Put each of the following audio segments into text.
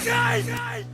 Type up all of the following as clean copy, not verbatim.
Guys!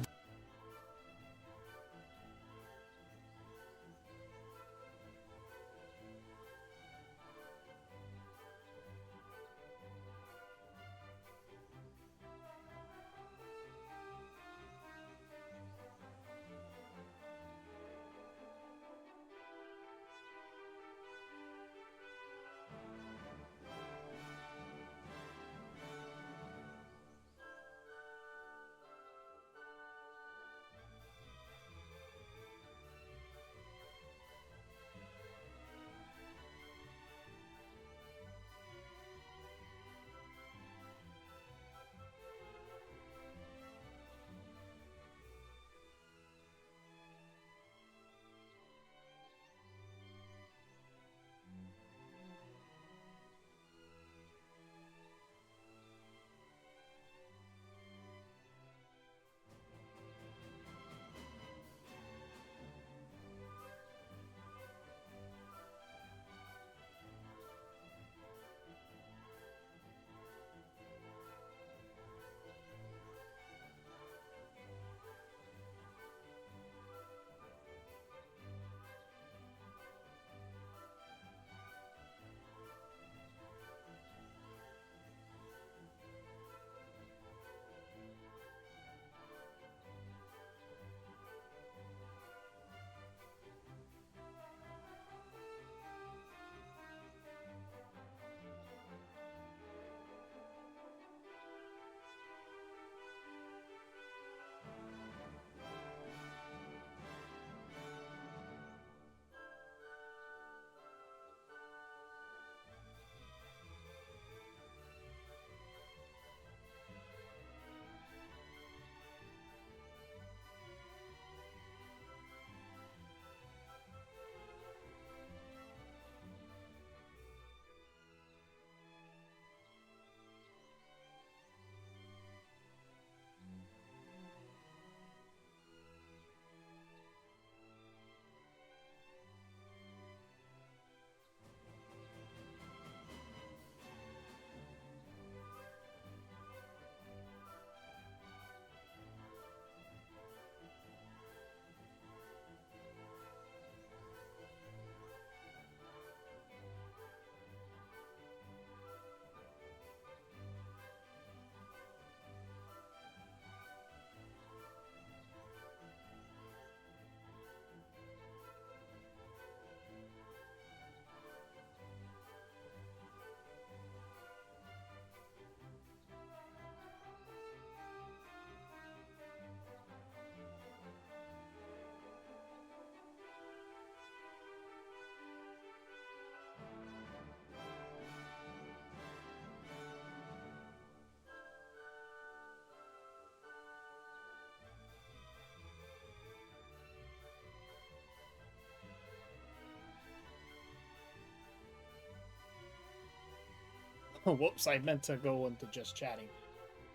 Whoops, I meant to go into just chatting.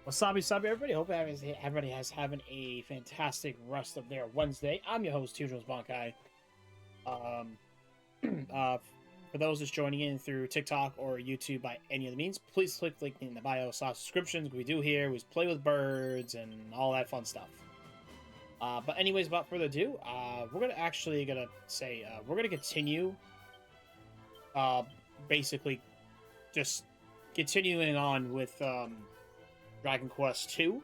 Wasabi Sabi, everybody. Hope everybody has having a fantastic rest of their Wednesday. I'm your host, Tujos Bankai. Um, for those just joining in through TikTok or YouTube by any of the means, please click link in the bio. Subscriptions we do here is play with birds and all that fun stuff. But anyways, without further ado, we're gonna continue. Basically, just continuing on with Dragon Quest II,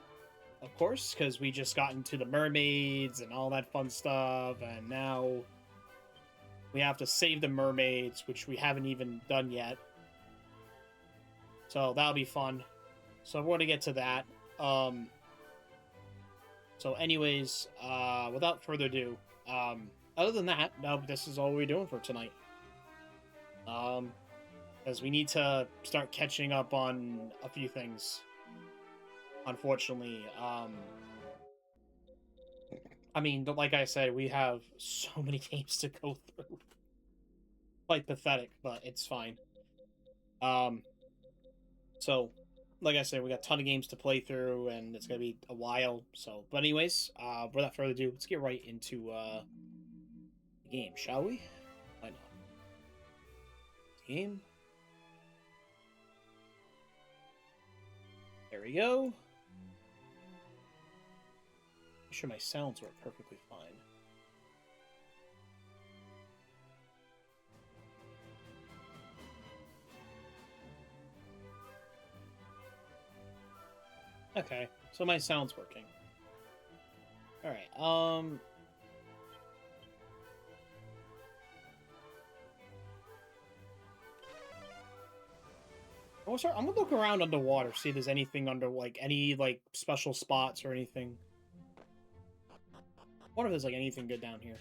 of course, because we just got into the mermaids and all that fun stuff, and now we have to save the mermaids, which we haven't even done yet. So that'll be fun. So we're going to get to that. So anyways, without further ado, other than that, no, this is all we're doing for tonight. As we need to start catching up on a few things. Unfortunately, I mean, like I said, we have so many games to go through. Quite pathetic, but it's fine. So, like I said, we got a ton of games to play through, and it's gonna be a while. So, but anyways, without further ado, let's get right into the game, shall we? Why not? Game. There we go. Make sure my sounds work perfectly fine. Okay, so my sound's working. Alright, I'm gonna look around underwater, see if there's anything under, like, any, like, special spots or anything. I wonder if there's, like, anything good down here.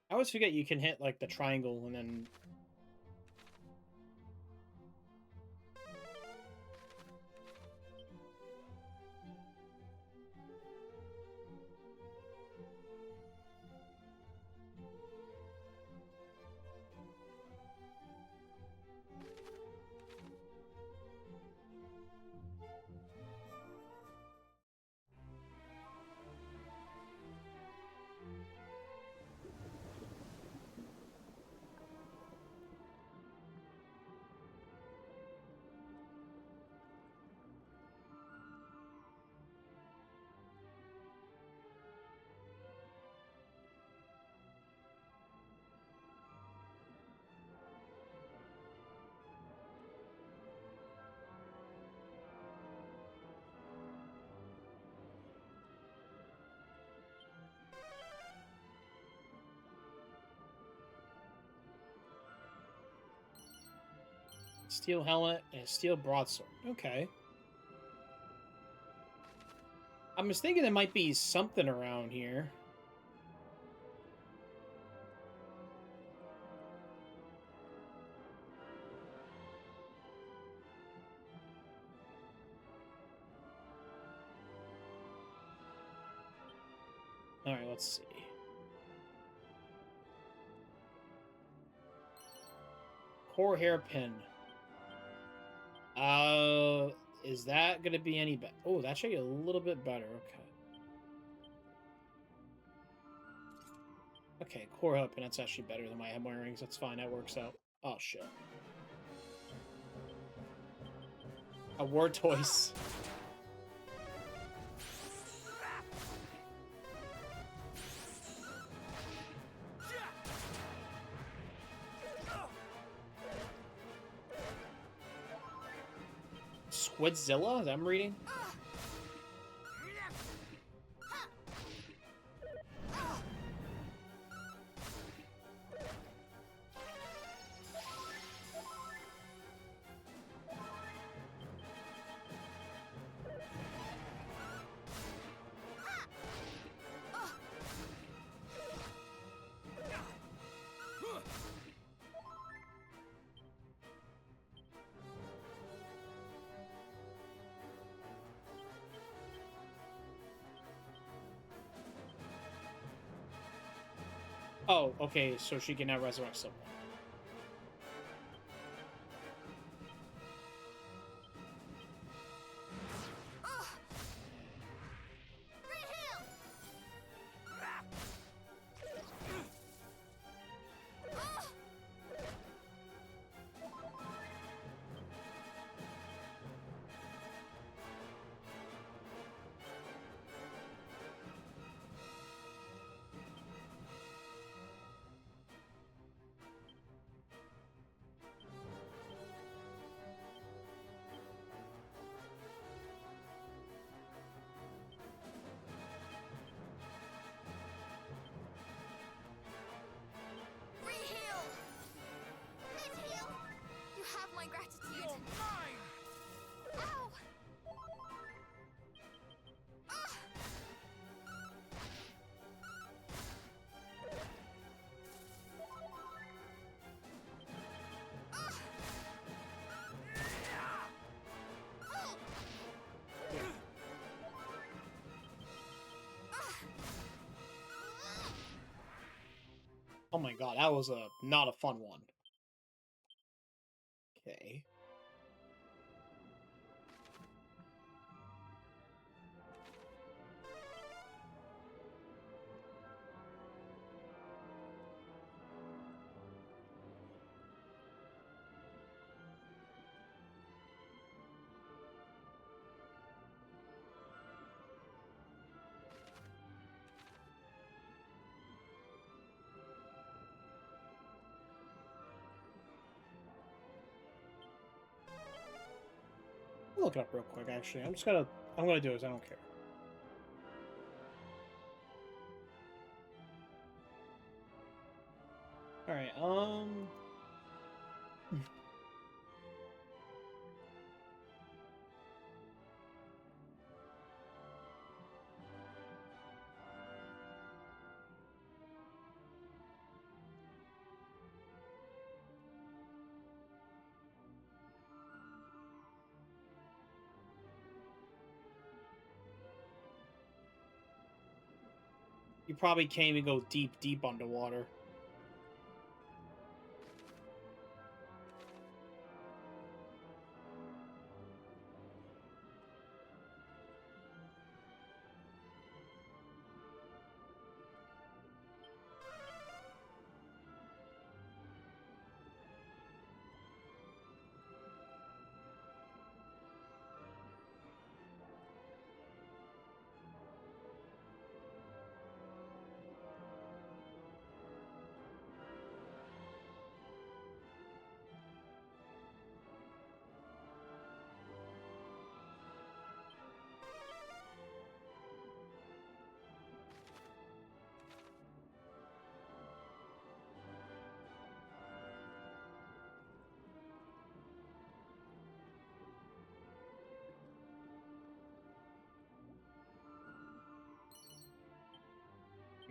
I always forget you can hit, like, the triangle and then... Steel helmet and a steel broadsword. Okay. I'm just thinking there might be something around here. Alright, let's see. Core hairpin. Is that gonna be any better? Oh, that's actually a little bit better. Okay. Okay, core hairpin. That's actually better than my headwear rings. That's fine. That works out. Oh shit. A war toys. Squidzilla? Is that I'm reading? Oh, okay, so she can now resurrect someone. Oh my god, that was not a fun one. Okay. look it up real quick. Actually, I'm gonna do this. I don't care. All right. You probably can't even go deep underwater.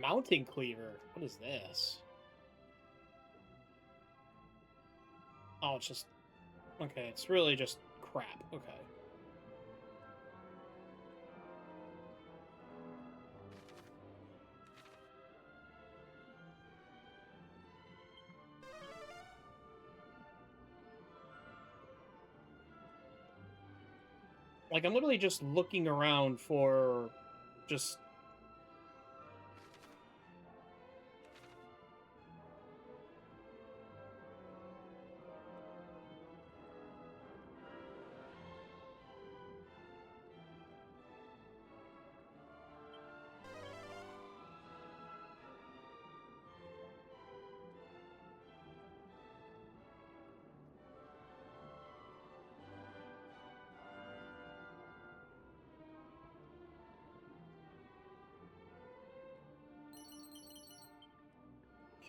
Mountain cleaver. What is this? Oh, it's just... Okay, it's really just crap. Okay. Like, I'm literally just looking around for just...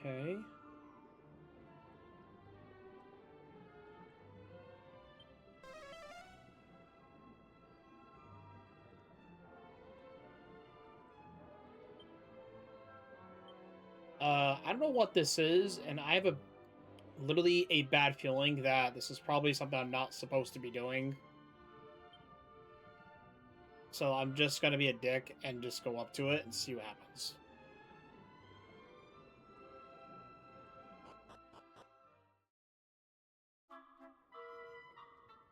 Okay. I don't know what this is, and I have literally a bad feeling that this is probably something I'm not supposed to be doing. So I'm just gonna be a dick and just go up to it and see what happens.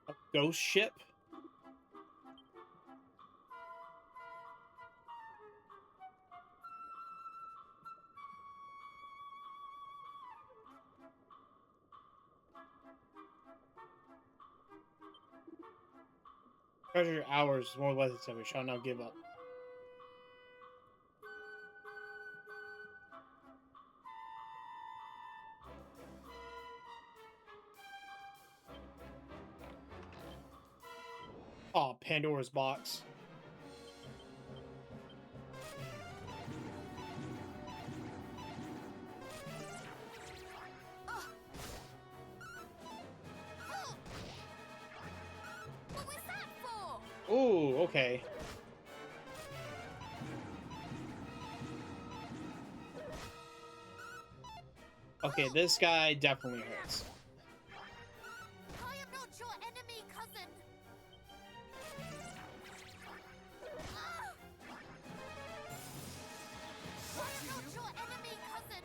A ghost ship? Treasure hours is more worth it, so we shall not give up. Oh, Pandora's box. What was that for? Ooh, okay. Okay, this guy definitely hurts. I am not your enemy, cousin. I am not your enemy, cousin.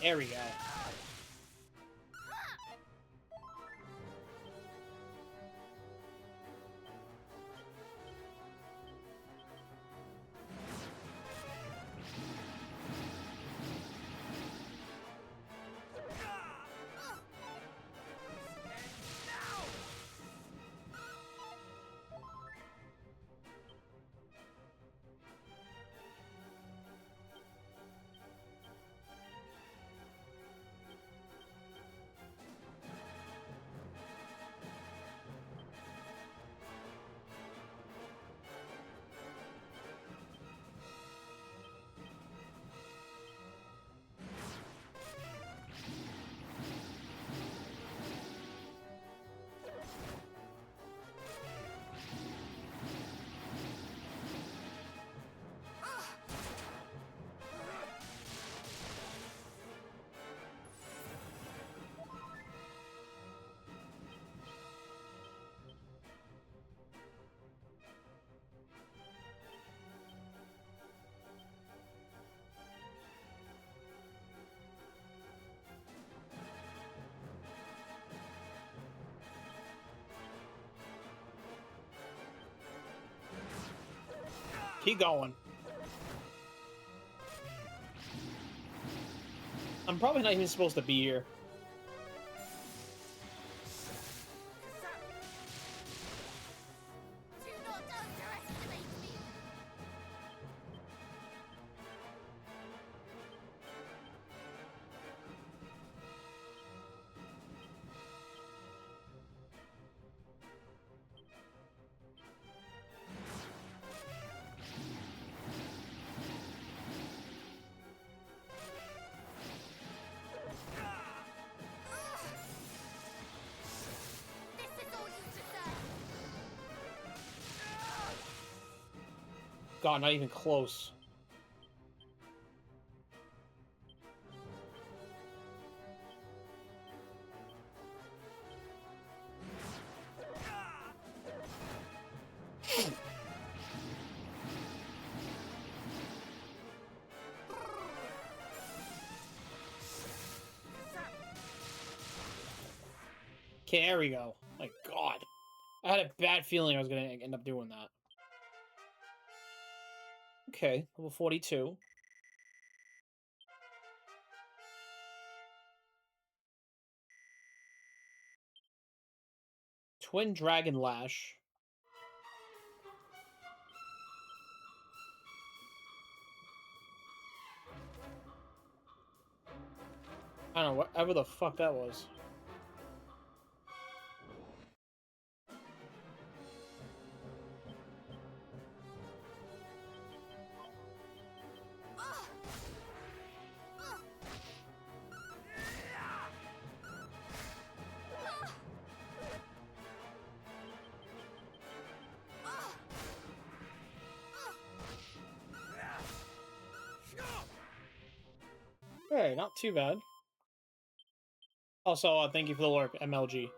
There we go. Keep going. I'm probably not even supposed to be here. Do not underestimate me. This is all you deserve. God, not even close. Okay, there we go. My God. I had a bad feeling I was going to end up doing that. Okay, level 42. Twin Dragon Lash. I don't know, whatever the fuck that was. Alright, not too bad. Also, thank you for the lurk, MLG.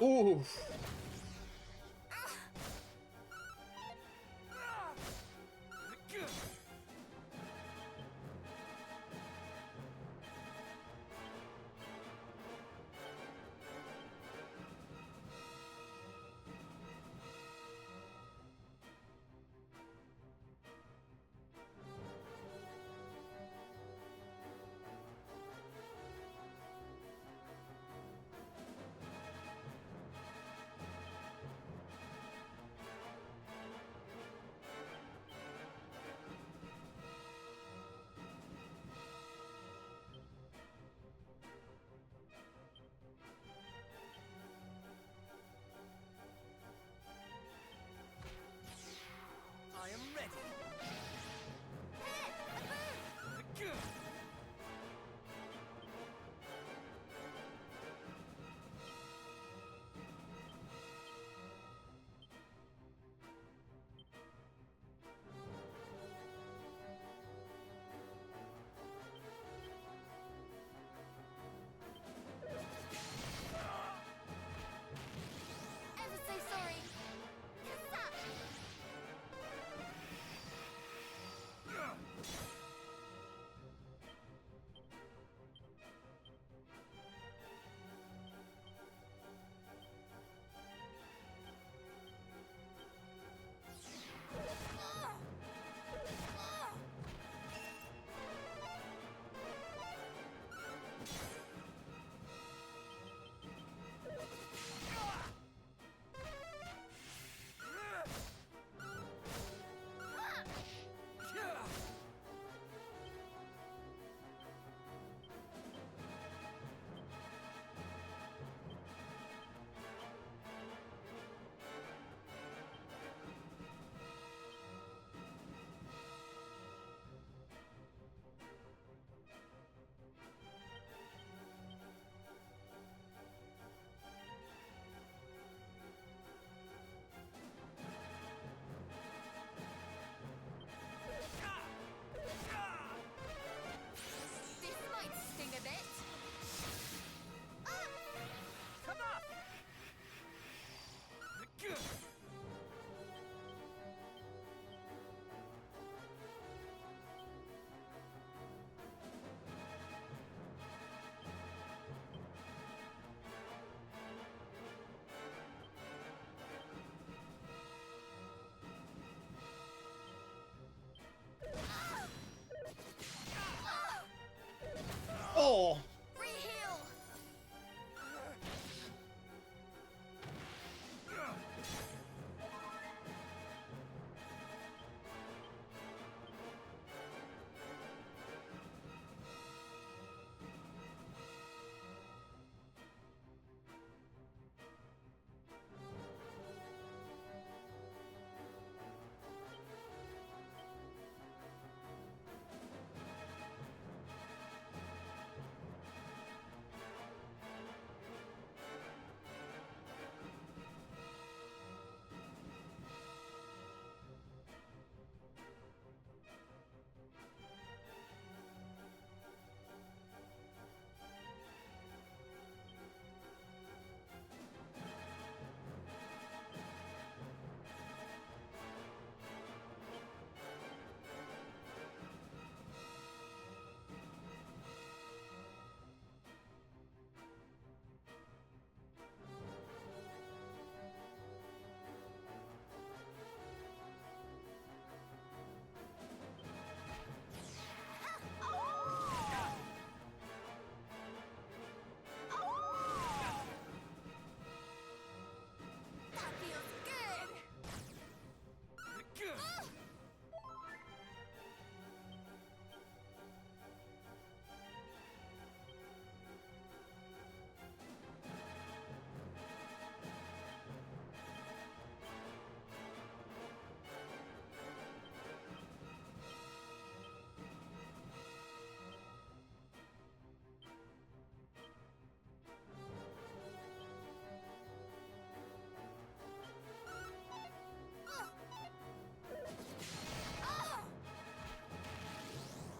Ooh. heal! Free heal. That feels good.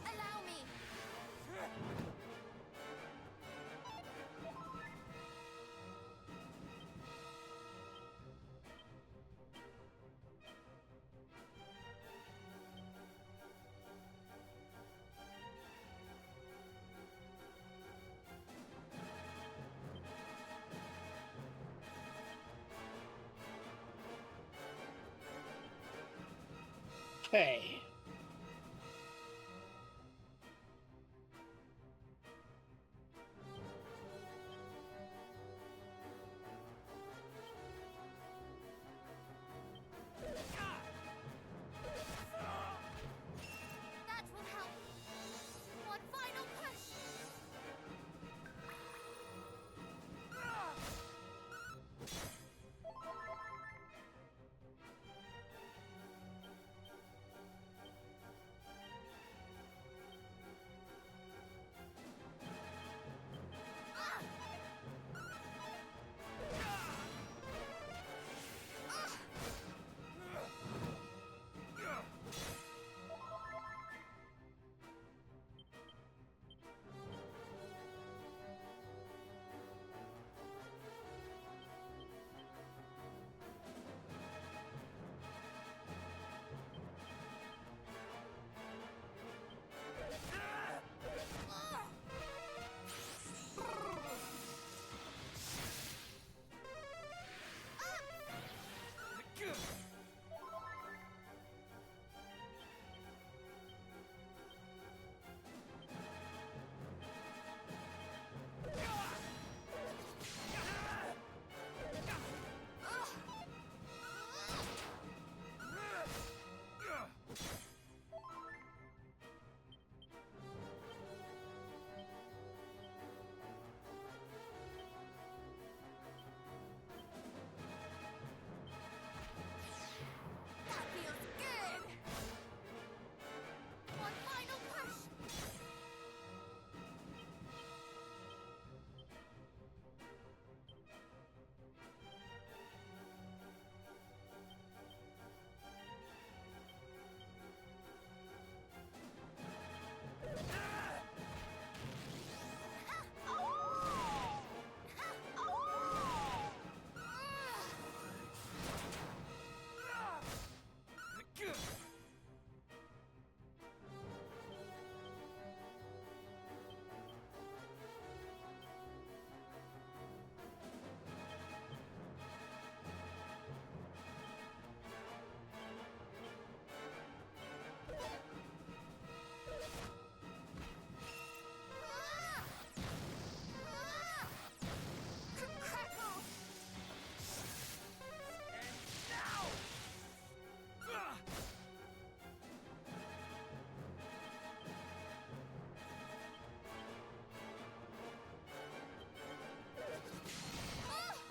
Allow me. Okay. That will help. One final push.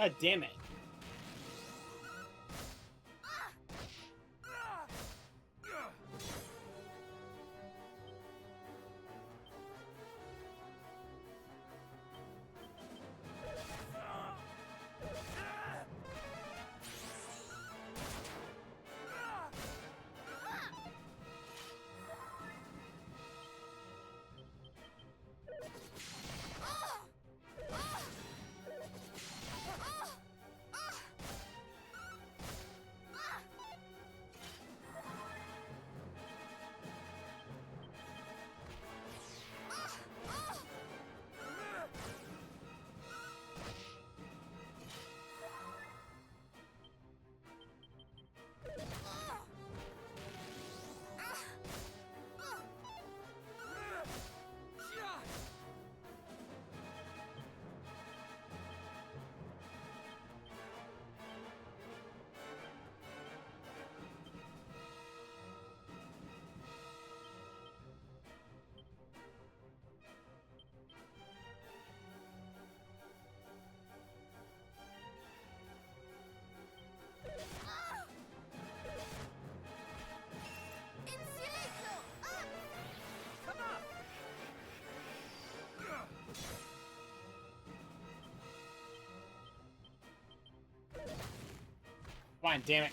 God damn it. Fine, damn it.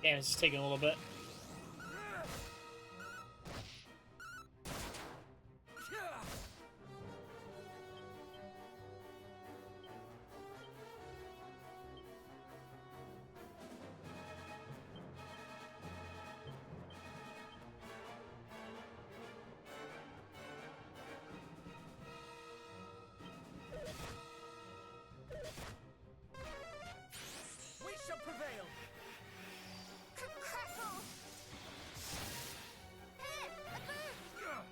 Damn, it's taking a little bit. We shall prevail. Crackle! Hit! A boom!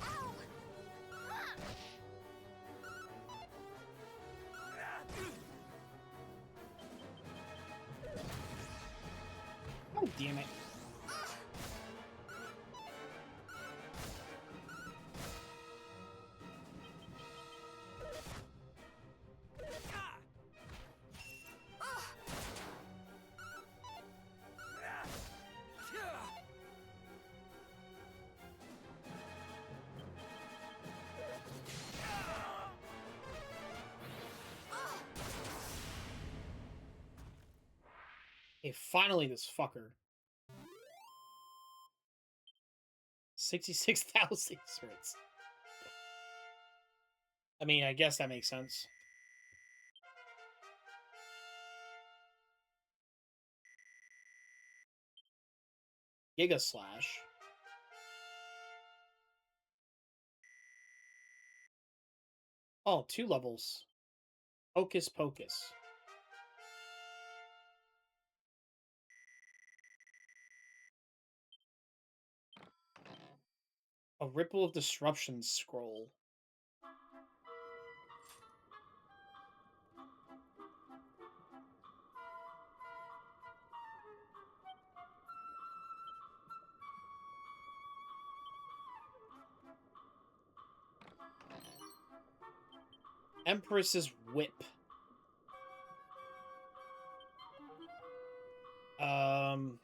Ow! God damn it. Hey, finally this fucker. 66,000 certs. I mean, I guess that makes sense. Giga Slash. Oh, 2 levels. Hocus Pocus. A Ripple of Disruption scroll. Empress's Whip. Um...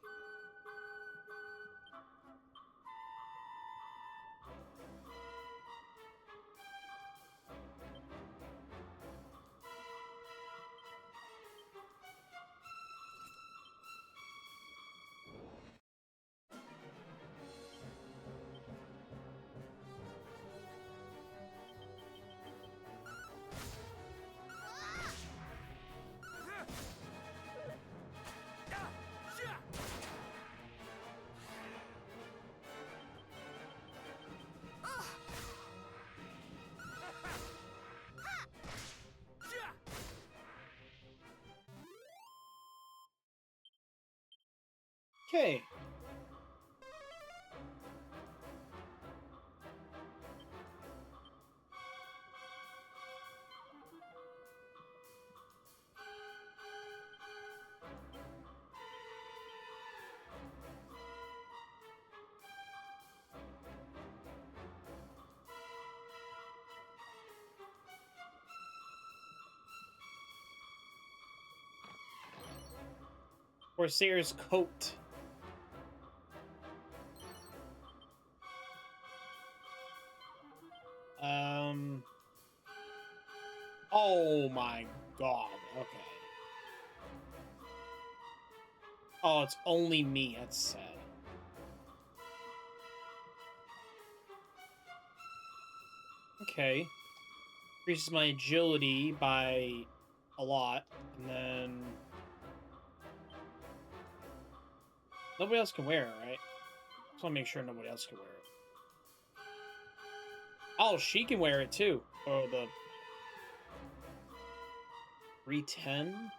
Okay. Corsair's Coat. Oh my god. Okay. Oh, it's only me. That's sad. Okay. Increases my agility by a lot, and then nobody else can wear it, right? Just want to make sure nobody else can wear it. Oh, she can wear it too. Oh, the 310.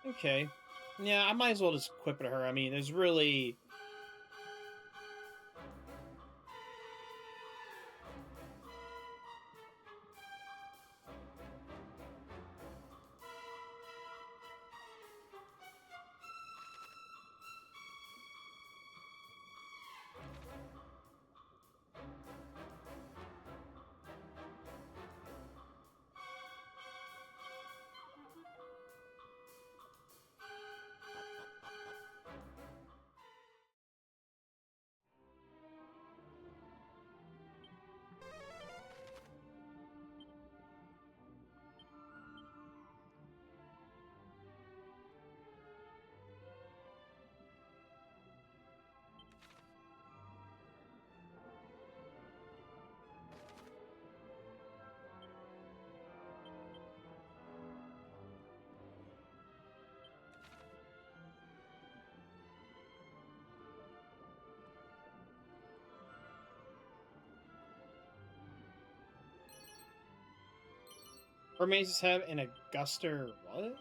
Okay. Yeah, I might as well just equip it to her. I mean, there's really... Her mazes have an Auguster... What?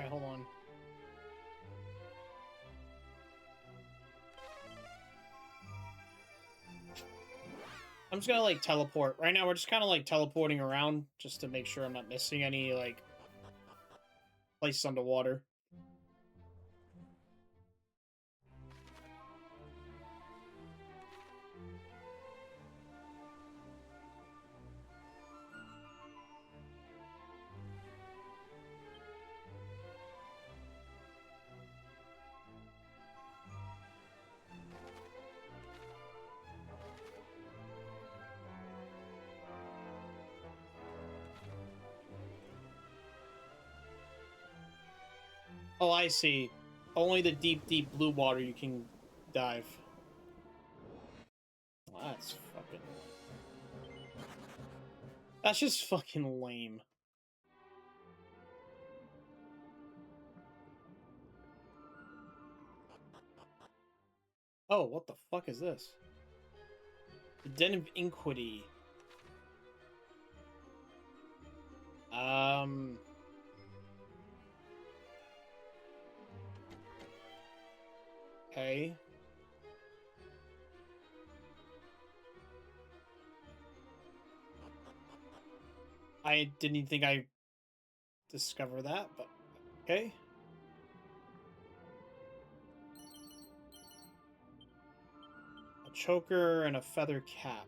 Alright, hold on. I'm just gonna, like, teleport. Right now, we're just kind of, like, teleporting around just to make sure I'm not missing any, like, places underwater. Oh, I see. Only the deep, deep blue water you can dive. That's just fucking lame. Oh, what the fuck is this? The Den of Iniquity. Okay. I didn't even think I discovered that, but okay. A choker and a feather cap.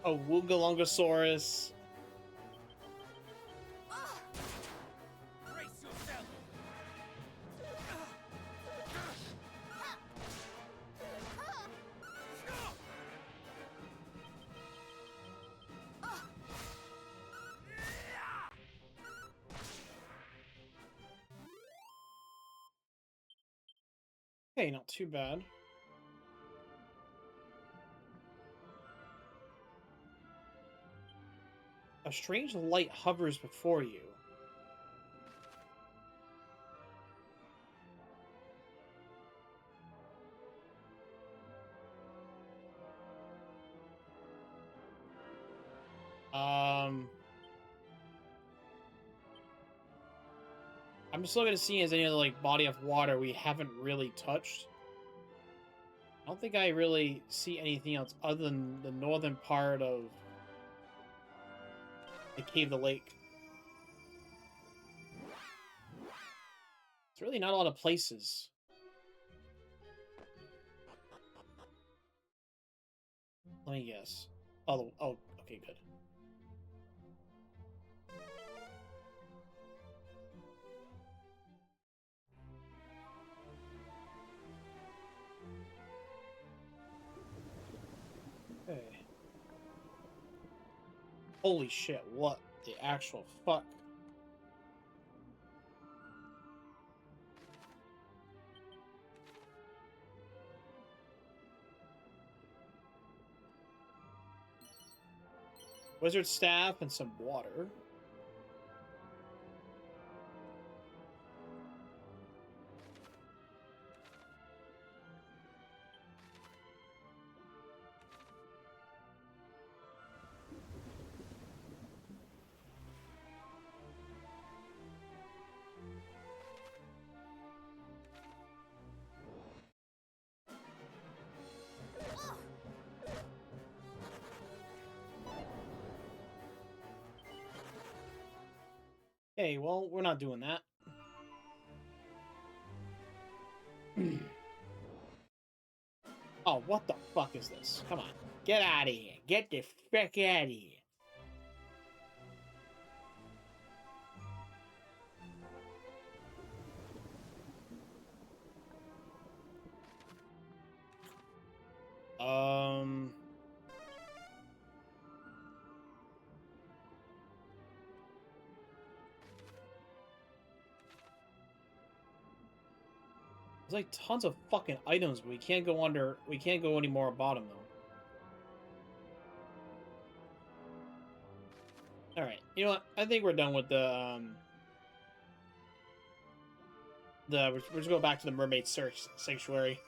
A Woogalongosaurus. Brace yourself. Hey, not too bad. A strange light hovers before you. I'm just looking to see if there's any other like body of water we haven't really touched. I don't think I really see anything else other than the northern part of the cave, the lake. It's really not a lot of places. Let me guess. Oh, okay, good. Okay. Holy shit, what the actual fuck? Wizard staff and some water. Hey, well, we're not doing that. Oh, what the fuck is this? Come on. Get out of here. Get the frick out of here. Um... There's like tons of fucking items, but we can't go under. We can't go any more bottom though. All right, you know what? I think we're done with the. We're just go back to the mermaid search sanctuary.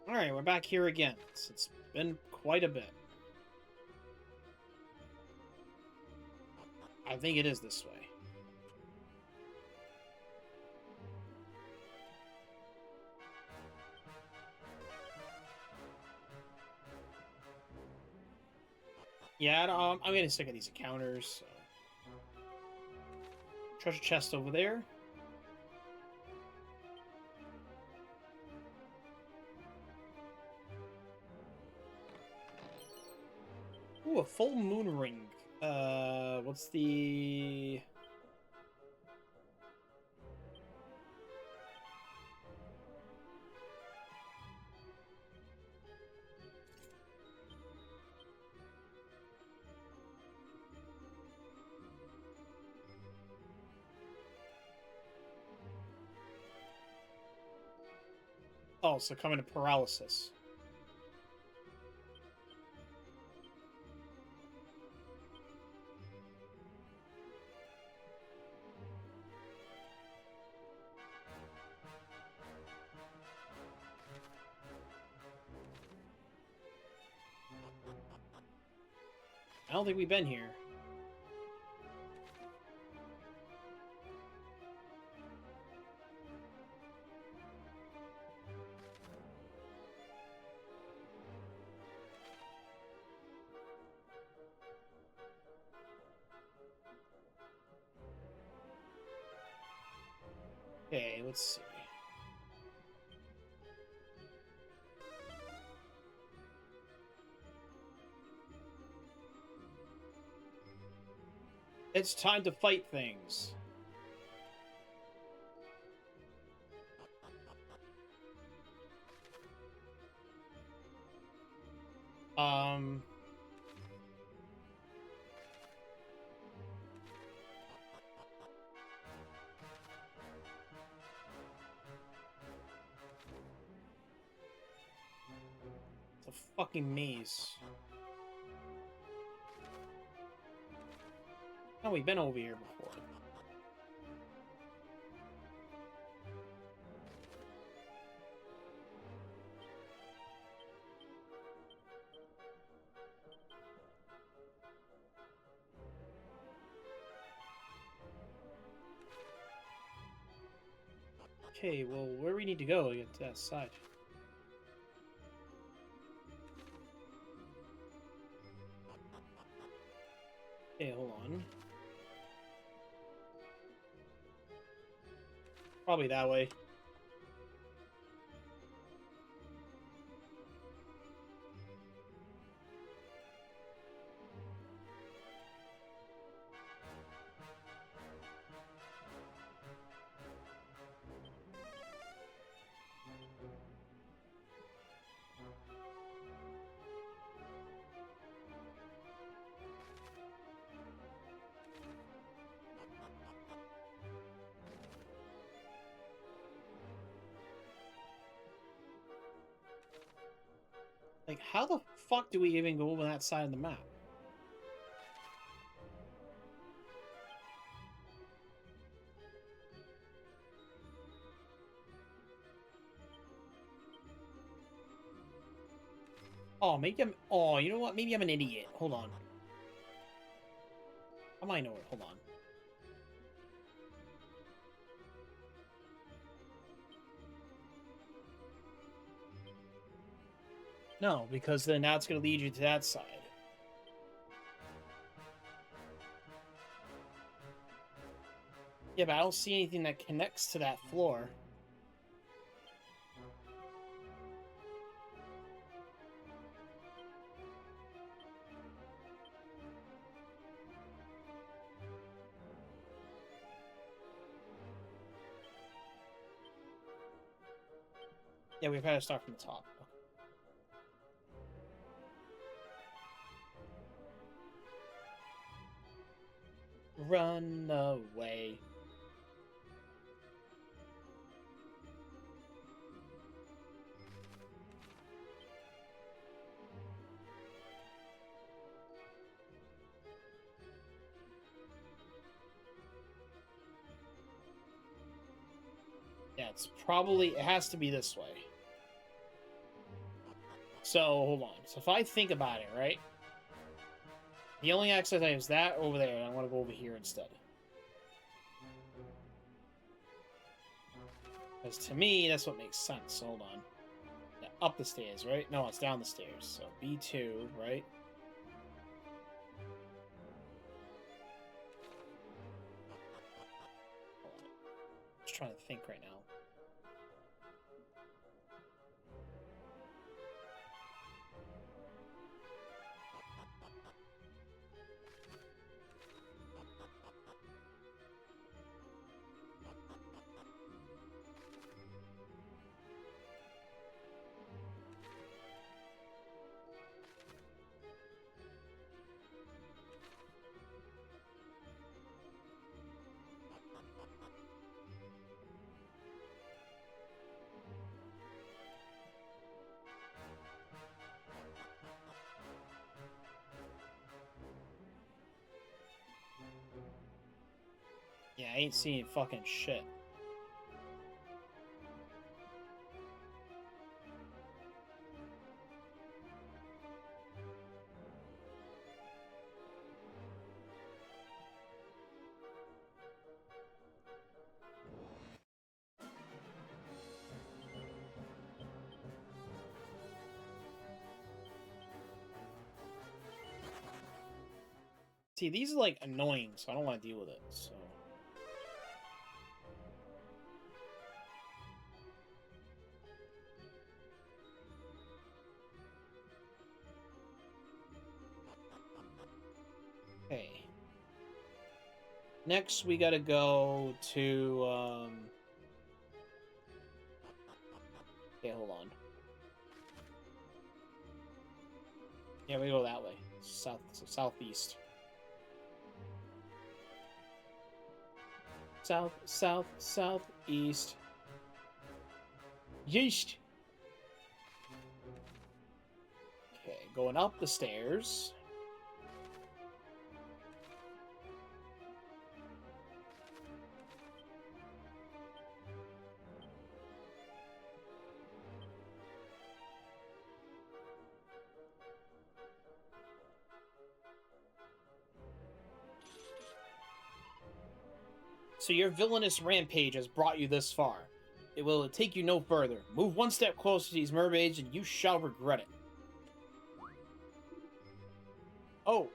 All right, we're back here again. It's been quite a bit. I think it is this way. Yeah, I'm getting sick of these encounters. So. Treasure chest over there. Ooh, a full moon ring. What's the... Oh, succumbing to paralysis. I don't think we've been here. Okay, let's see. It's time to fight things. Um... It's a fucking maze. Oh, we've been over here before. Okay, well, where do we need to go to get to that side? Okay, hold on. Probably that way. Like, how the fuck do we even go over that side of the map? Oh, maybe I'm... Oh, you know what? Maybe I'm an idiot. Hold on. I might know it. Hold on. No, because then that's going to lead you to that side. Yeah, but I don't see anything that connects to that floor. Yeah, we've had to start from the top. Run away. Yeah, it's probably... It has to be this way. So, hold on. So if I think about it, right? The only access I have is that over there, and I want to go over here instead. Because to me, that's what makes sense. Hold on. Yeah, up the stairs, right? No, it's down the stairs. So B2, right? Hold on. Just trying to think right now. I ain't seeing fucking shit. See, these are like annoying, so I don't want to deal with it. So. Okay. Next, we gotta go to. Okay, hold on. Yeah, we go that way. Southeast. Southeast. Yeast. Okay, going up the stairs. So your villainous rampage has brought you this far. It will take you no further. Move one step closer to these mermaids and you shall regret it. Oh,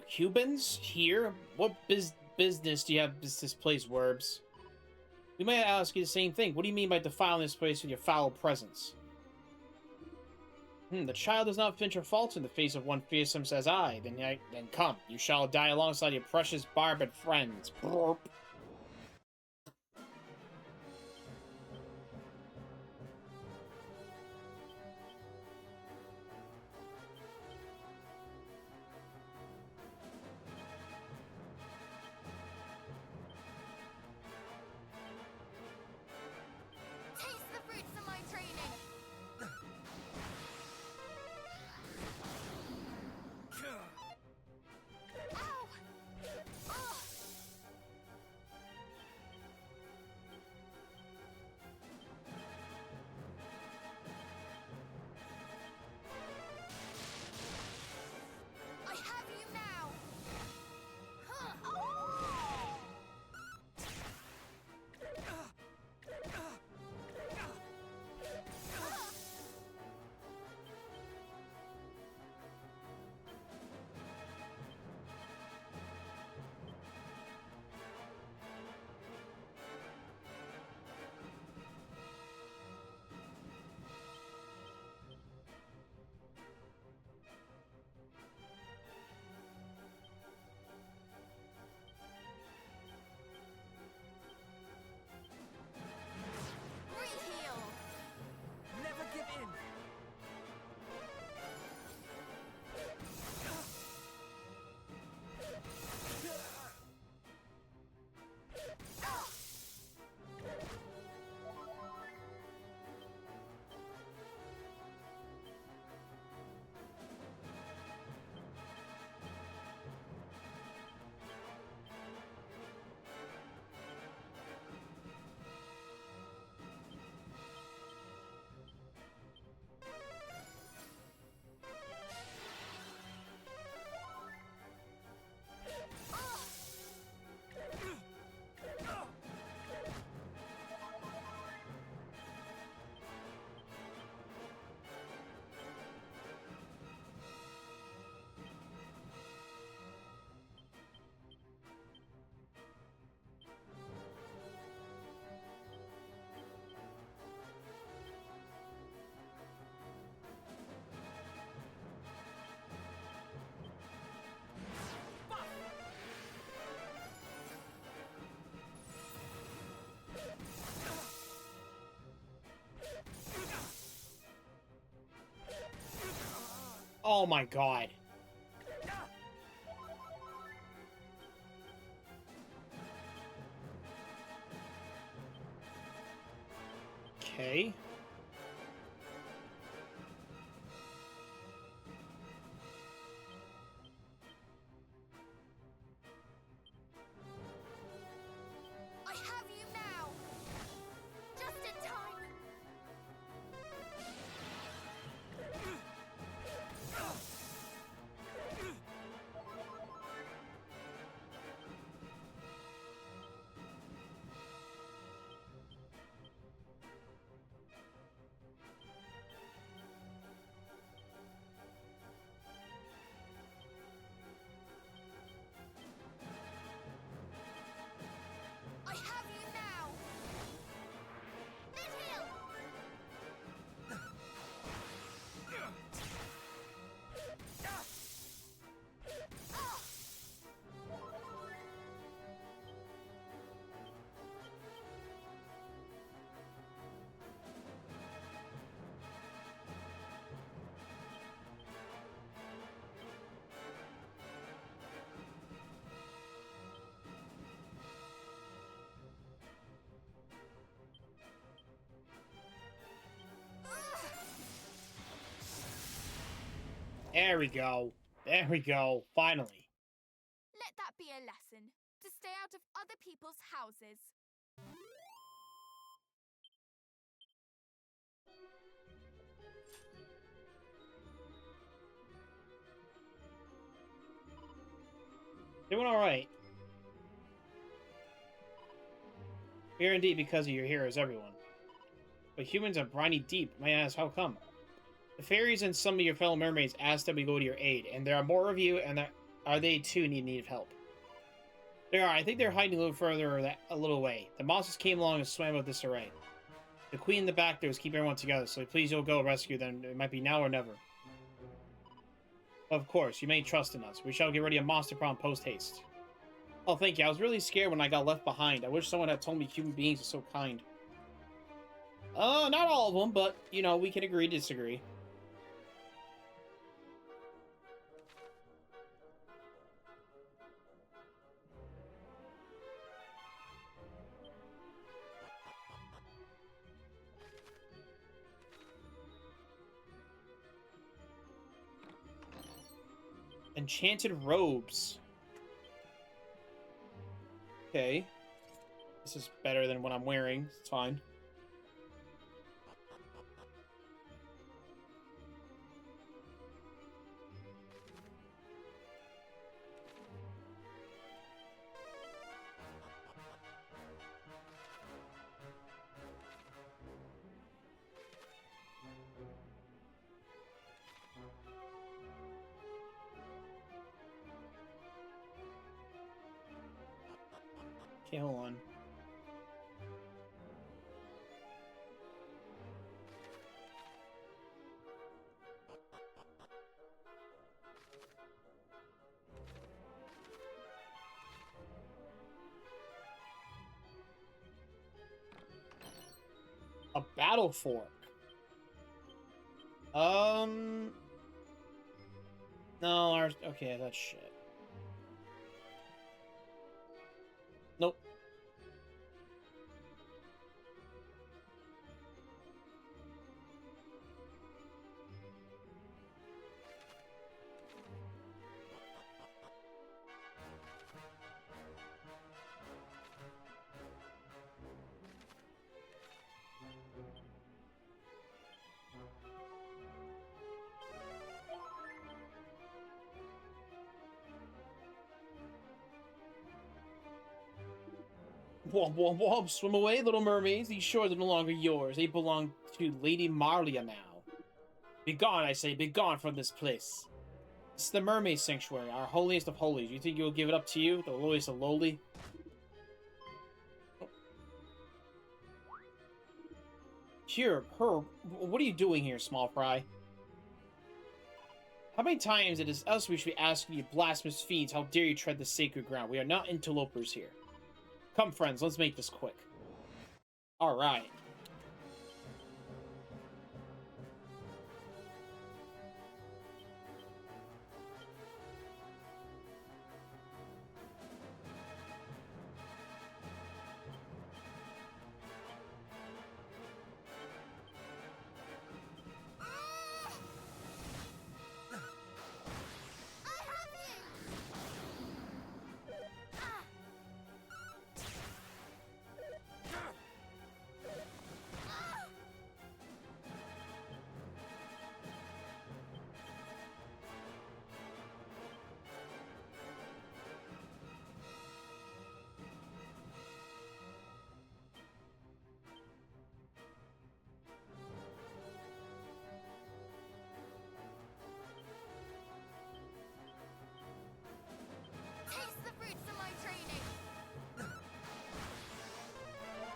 Cubans? Here? What business do you have this place, Werbs? We might ask you the same thing. What do you mean by defiling this place with your foul presence? The child does not finch her faults in the face of one fearsome as I. Then come, you shall die alongside your precious barbed friends. Brrp. Taste the fruits of my training. Ow! Ugh. I have you now. Huh. Oh. Reheal. Never give in. Oh my god. Okay. There we go. There we go. Finally. Let that be a lesson. To stay out of other people's houses. Doing alright. Here indeed because of your heroes, everyone. But humans are briny deep. May I ask how come? The fairies and some of your fellow mermaids asked that we go to your aid, and there are more of you, and are they too need of help? They are. I think they're hiding a little further, a little way. The monsters came along and swam with disarray. The queen in the back there is keeping everyone together, so please don't go rescue them. It might be now or never. Of course, you may trust in us. We shall get ready a monster problem post-haste. Oh, thank you. I was really scared when I got left behind. I wish someone had told me human beings are so kind. Not all of them, but, you know, we can agree to disagree. Enchanted robes. Okay. This is better than what I'm wearing. It's fine. Okay, hold on. A battle fork. No, okay, that's shit. Nope. Womp womp womp, swim away, little mermaids. These shores are no longer yours. They belong to Lady Marlia now. Begone, I say, begone from this place. This is the mermaid sanctuary, our holiest of holies. You think you'll give it up to you, the lowliest of lowly? Here, her, what are you doing here, small fry? How many times it is us we should be asking you blasphemous fiends, how dare you tread the sacred ground? We are not interlopers here. Come, friends, let's make this quick. Alright.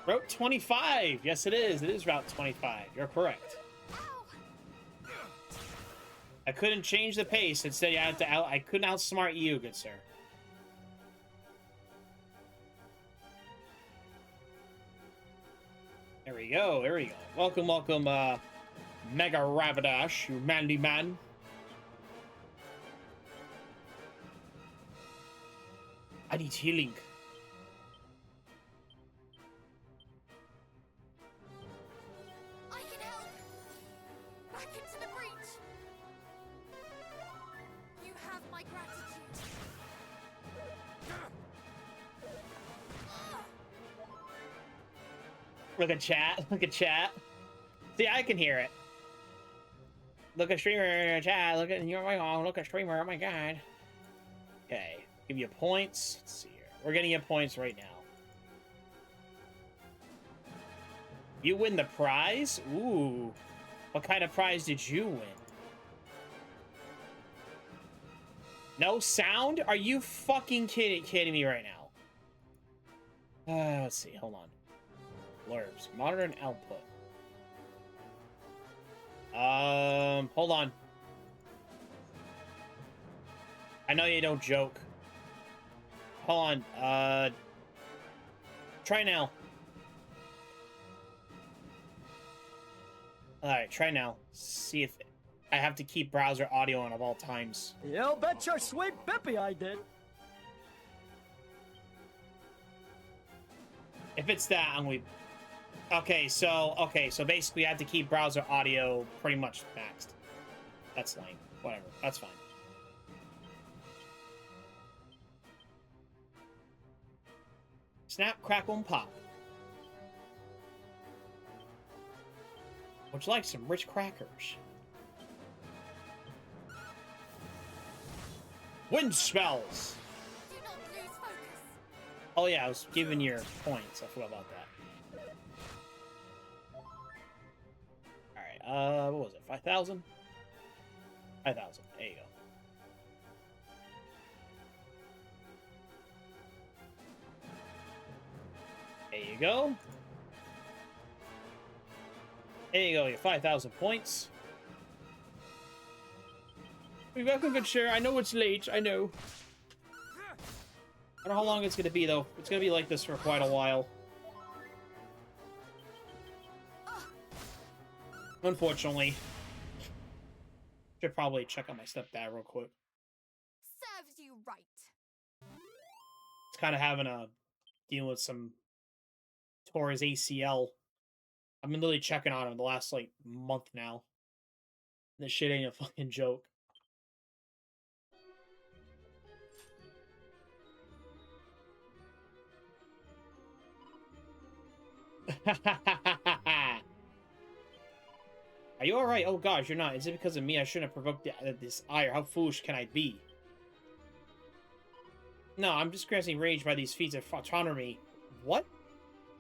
Route 25! Yes, it is. It is Route 25. You're correct. I couldn't change the pace. Instead, I couldn't outsmart you, good sir. There we go. There we go. Welcome, welcome, Mega Rapidash, you manly man. I need healing. I can help. Back into the breach. Look at chat. Look at chat. See, I can hear it. Look at streamer chat. Look at look at streamer. Oh my god. Okay. Give you points. Let's see here. We're getting you points right now. You win the prize? Ooh. What kind of prize did you win? No sound? Are you fucking kidding me right now? Let's see. Hold on. Blurbs. Monitor and output. Hold on. I know you don't joke. Hold on. Try now. Alright, try now. See if I have to keep browser audio on at all times. You bet your sweet bippy I did. If it's that, I'm gonna... Okay, so basically I have to keep browser audio pretty much maxed. That's lame. Whatever. That's fine. Snap, crackle, and pop. Would you like some rich crackers? Wind spells! Do not lose focus. Oh yeah, I was giving your points. I forgot about that. Alright, what was it? 5,000? 5,000. There you go. There you go. There you go, your 5,000 points. Be welcome, good sir. I know it's late, I know. I don't know how long it's gonna be, though. It's gonna be like this for quite a while. Unfortunately. Should probably check on my stepdad real quick. Serves you right. It's kind of having a... dealing with some... tore his ACL. I've been literally checking on him the last, like, month now. This shit ain't a fucking joke. Are you alright? Oh gosh, you're not. Is it because of me? I shouldn't have provoked this ire. How foolish can I be? No, I'm just experiencing rage by these feats of autonomy. What?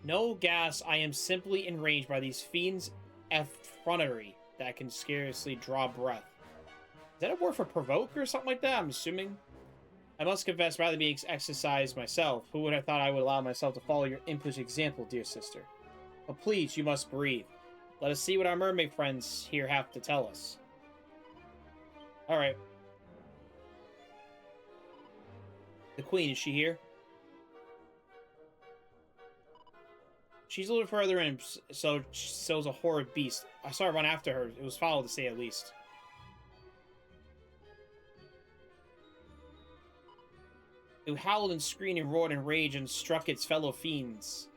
No gas, I am simply enraged by these fiends' effrontery that can scarcely draw breath. Is that a word for provoke or something like that? I'm assuming. I must confess, rather being exercised myself. Who would have thought I would allow myself to follow your impish example, dear sister? But please, you must breathe. Let us see what our mermaid friends here have to tell us. Alright. The queen, is she here? She's a little further in, so it's a horrid beast. I saw her run after her. It was foul to say at least. It howled and screamed and roared in rage and struck its fellow fiends.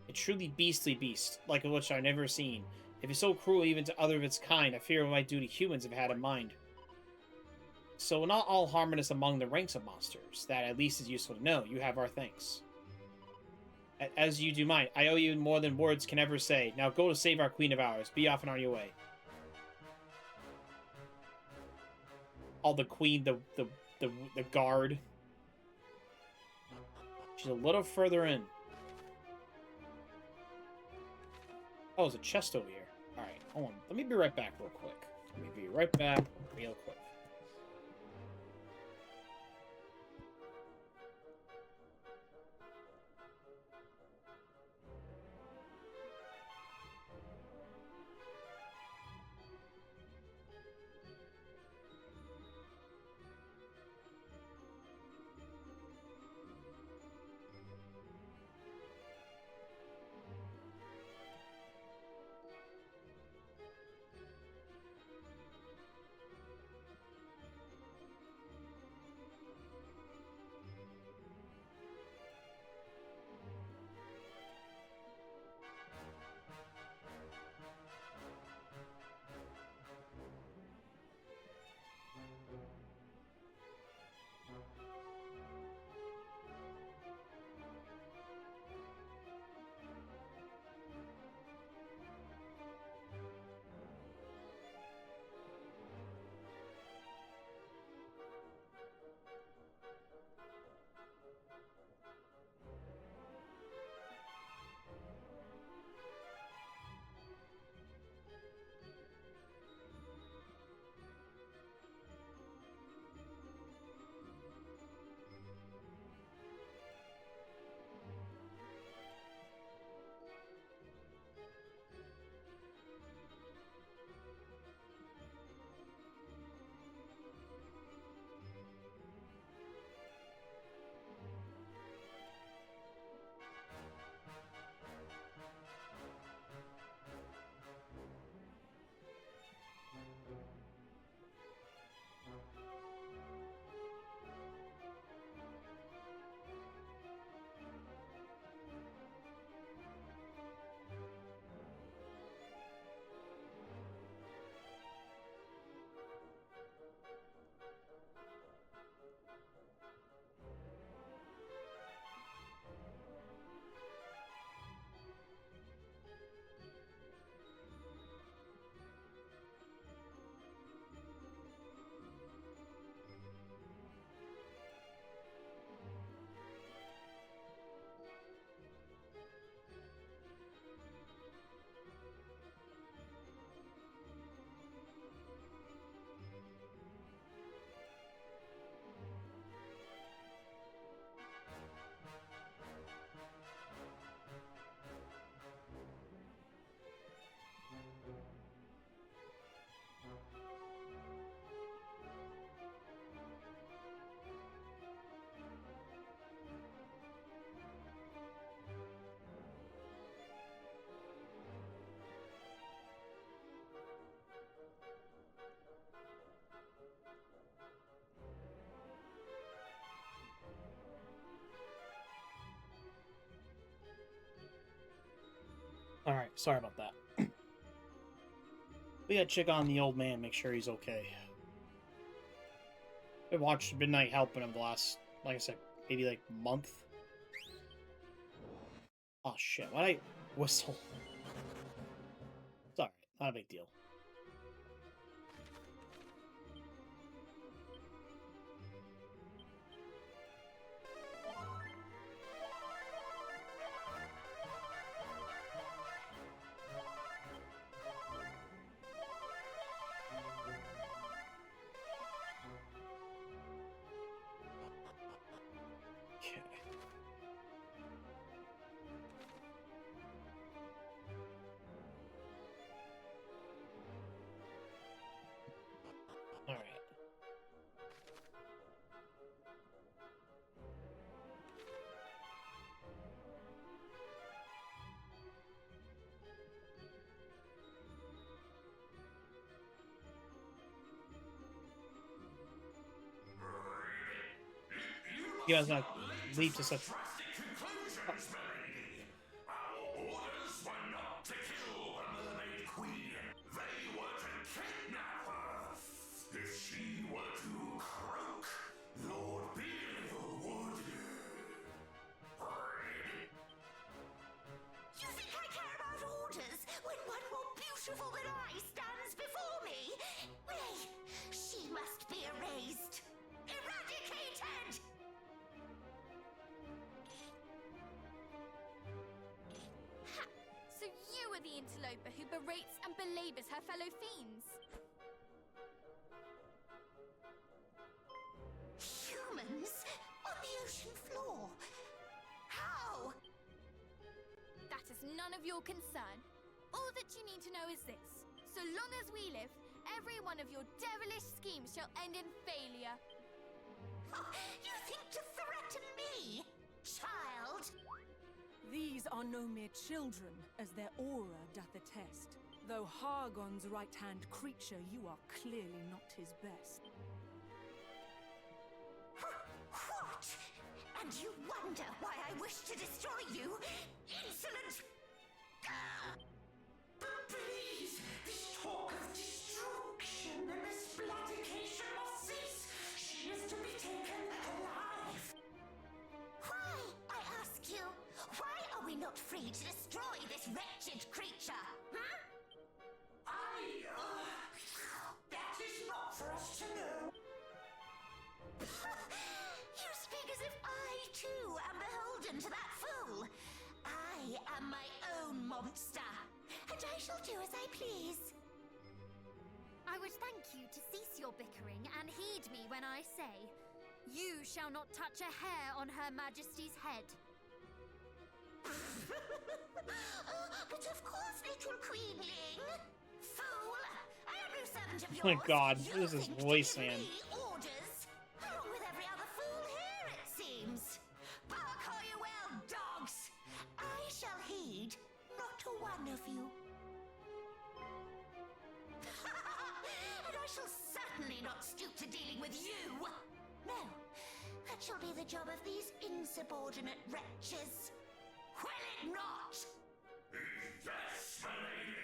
A truly beastly beast, like which I've never seen. If it's so cruel even to other of its kind, I fear it might do to humans if it had in mind. So not all harmonious among the ranks of monsters. That at least is useful to know. You have our thanks. As you do mine. I owe you more than words can ever say. Now go to save our queen of ours. Be off and on your way. Oh, the queen, the guard. She's a little further in. Oh, there's a chest over here. Alright, hold on. Let me be right back real quick. Let me be right back real quick. Alright, sorry about that. We gotta check on the old man, make sure he's okay. I watched Midnight helping him the last, like I said, maybe like month. Oh shit, why'd I whistle? It's alright, not a big deal. Okay. Alright. You guys not leap to such. You think I care about orders when one more beautiful than I stands before me? Nay, she must be erased. Eradicated! Ha! So you are the interloper who berates and belabors her fellow fiends. Humans on the ocean floor? How? That is none of your concern. All that you need to know is this. So long as we live, every one of your devilish schemes shall end in failure. Oh, you think to threaten me, child? These are no mere children, as their aura doth attest. Though Hargon's right-hand creature, you are clearly not his best. What? And you wonder why I wish to destroy you? Insolent! But please, this talk of destruction and this bloodication must cease. She is to be taken alive. Why, I ask you? Why are we not free to destroy this wretched creature? Hmm? That is not for us to know. You speak as if I, too, am beholden to that fool. I am my own monster, and I shall do as I please. I would thank you to cease your bickering and heed me when I say, you shall not touch a hair on Her Majesty's head. But of course, little queenling. Fool! I am no servant of yours. Oh my god, You this is think to voice, give man. me orders, along with every other fool here, it seems. Bark all you will, dogs! I shall heed not a one of you. And I shall certainly not stoop to dealing with you. No, that shall be the job of these insubordinate wretches. Will it not? Yes, my lady.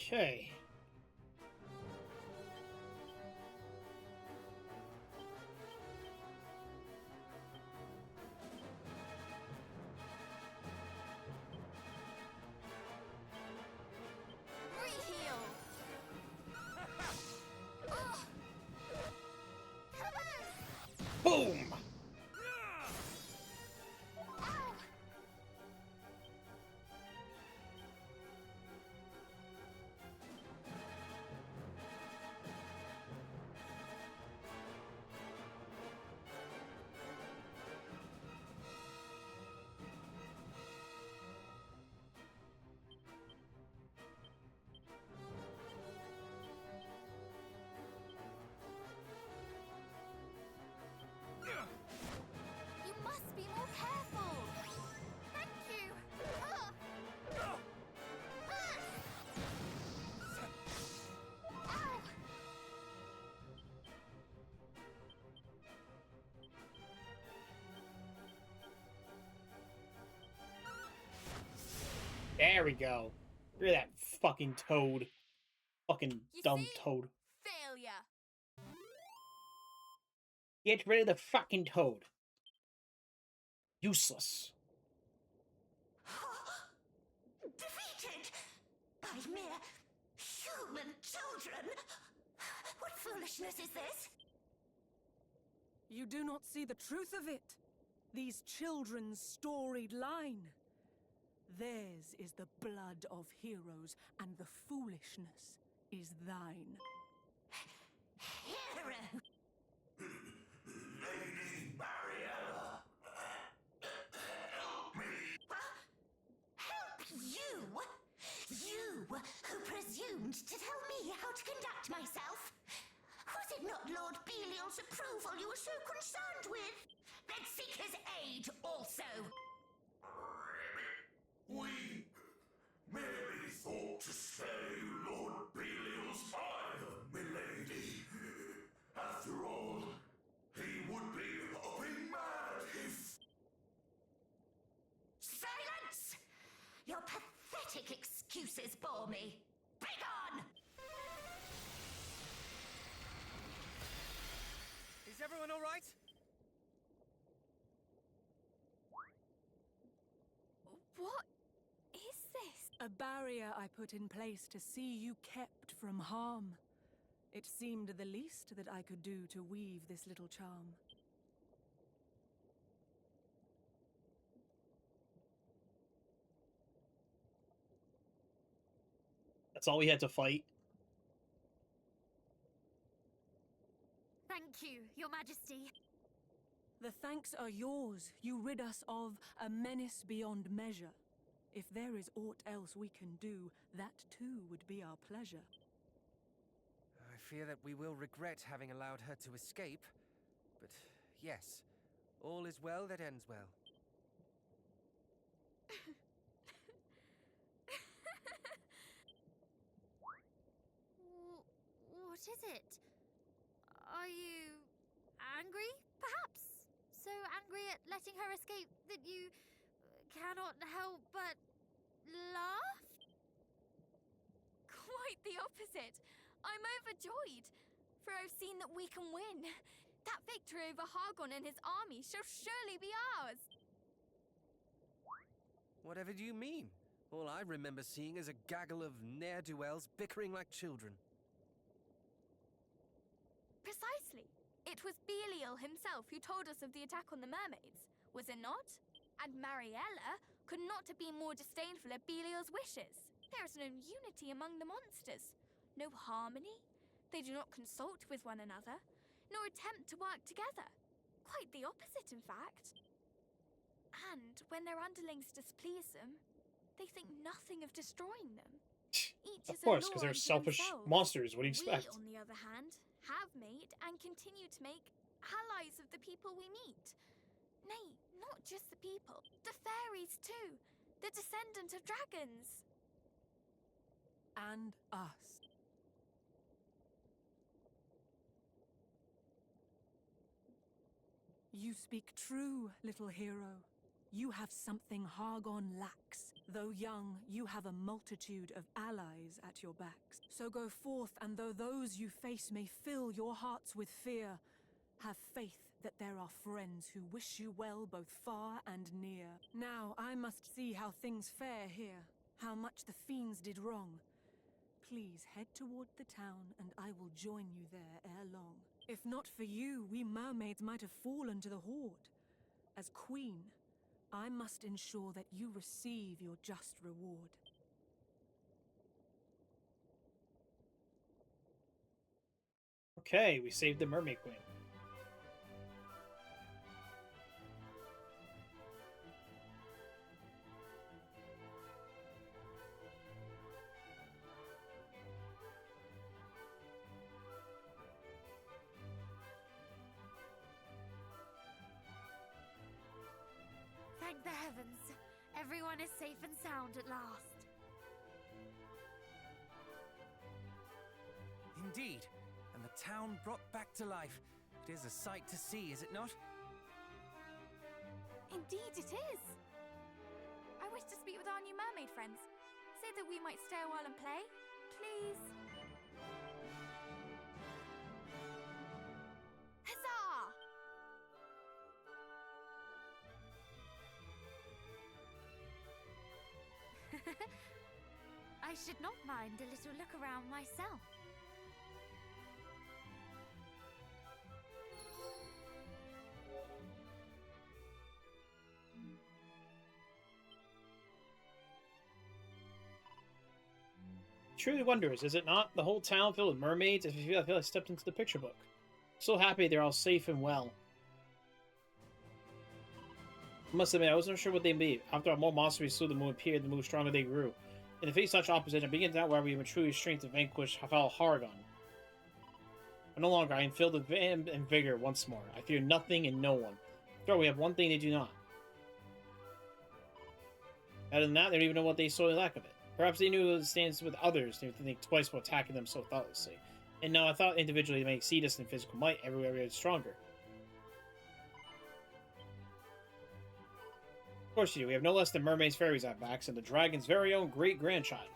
Okay. Re-heal! Oh! Come on! Boom! Ow! You must be more careful! Thank you! Ah! Ow! There we go. Look at that fucking toad. Fucking You dumb see? toad. Failure! Get rid of the fucking toad. Useless. Defeated by mere human children? What foolishness is this? You do not see the truth of it. These children's storied line. Theirs is the blood of heroes, and the foolishness is thine. Hero! Lady Mariella, help me. Help you? You who presumed to tell me how to conduct myself? Was it not Lord Belial's approval you were so concerned with? Then seek his aid also. We merely thought to slay Lord Belial's ire, milady. After all, he would be hopping mad if... Silence! Your pathetic excuses bore me. Begone! Is everyone all right? What is this? A barrier I put in place to see you kept from harm. It seemed the least that I could do to weave this little charm. That's all we had to fight. Thank you, Your Majesty. The thanks are yours. You rid us of a menace beyond measure. If there is aught else we can do, that too would be our pleasure. I fear that we will regret having allowed her to escape. But yes, all is well that ends well. What is it? Are you angry, perhaps? So angry at letting her escape that you cannot help but laugh? Quite the opposite. I'm overjoyed, for I've seen that we can win. That victory over Hargon and his army shall surely be ours. Whatever do you mean? All I remember seeing is a gaggle of ne'er-do-wells bickering like children. Precisely. It was Belial himself who told us of the attack on the mermaids, was it not? And Mariella could not have been more disdainful of Belial's wishes. There is no unity among the monsters, no harmony. They do not consult with one another, nor attempt to work together. Quite the opposite, in fact. And when their underlings displease them, they think nothing of destroying them. Each Of is a course, law because they're unto selfish themselves. monsters. What do you expect? We, on the other hand, have made and continue to make allies of the people we meet. Nay, not just the people. The fairies, too. The descendant of dragons. And us. You speak true, little hero. You have something Hargon lacks. Though young, you have a multitude of allies at your backs. So go forth, and though those you face may fill your hearts with fear, have faith that there are friends who wish you well both far and near. Now I must see how things fare here, how much the fiends did wrong. Please head toward the town, and I will join you there ere long. If not for you, we mermaids might have fallen to the Horde. As queen, I must ensure that you receive your just reward. Okay, we saved the Mermaid Queen. Thank the heavens. Everyone is safe and sound at last. Indeed, and the town brought back to life. It is a sight to see, is it not? Indeed it is. I wish to speak with our new mermaid friends. Say that we might stay a while and play, please. Huzzah! I should not mind a little look around myself. Truly wondrous, is it not? The whole town filled with mermaids. I feel I stepped into the picture book. So happy they're all safe and well. I must admit, I wasn't sure what they'd be. After all, more monsters we slew, the more appeared, the more stronger they grew. In the face of such opposition, I began to doubt whether we would truly strength to vanquish Hafal Hargon. But no longer, I am filled with vim and vigor once more. I fear nothing and no one. After all, we have one thing they do not. Other than that, they don't even know what they sorely lack of it. Perhaps they knew it stands with others, they would think twice about attacking them so thoughtlessly. And no, I thought individually they may exceed us in physical might, everywhere we are stronger. Of course you do. We have no less than mermaids, fairies at backs, and the dragon's very own great-grandchild.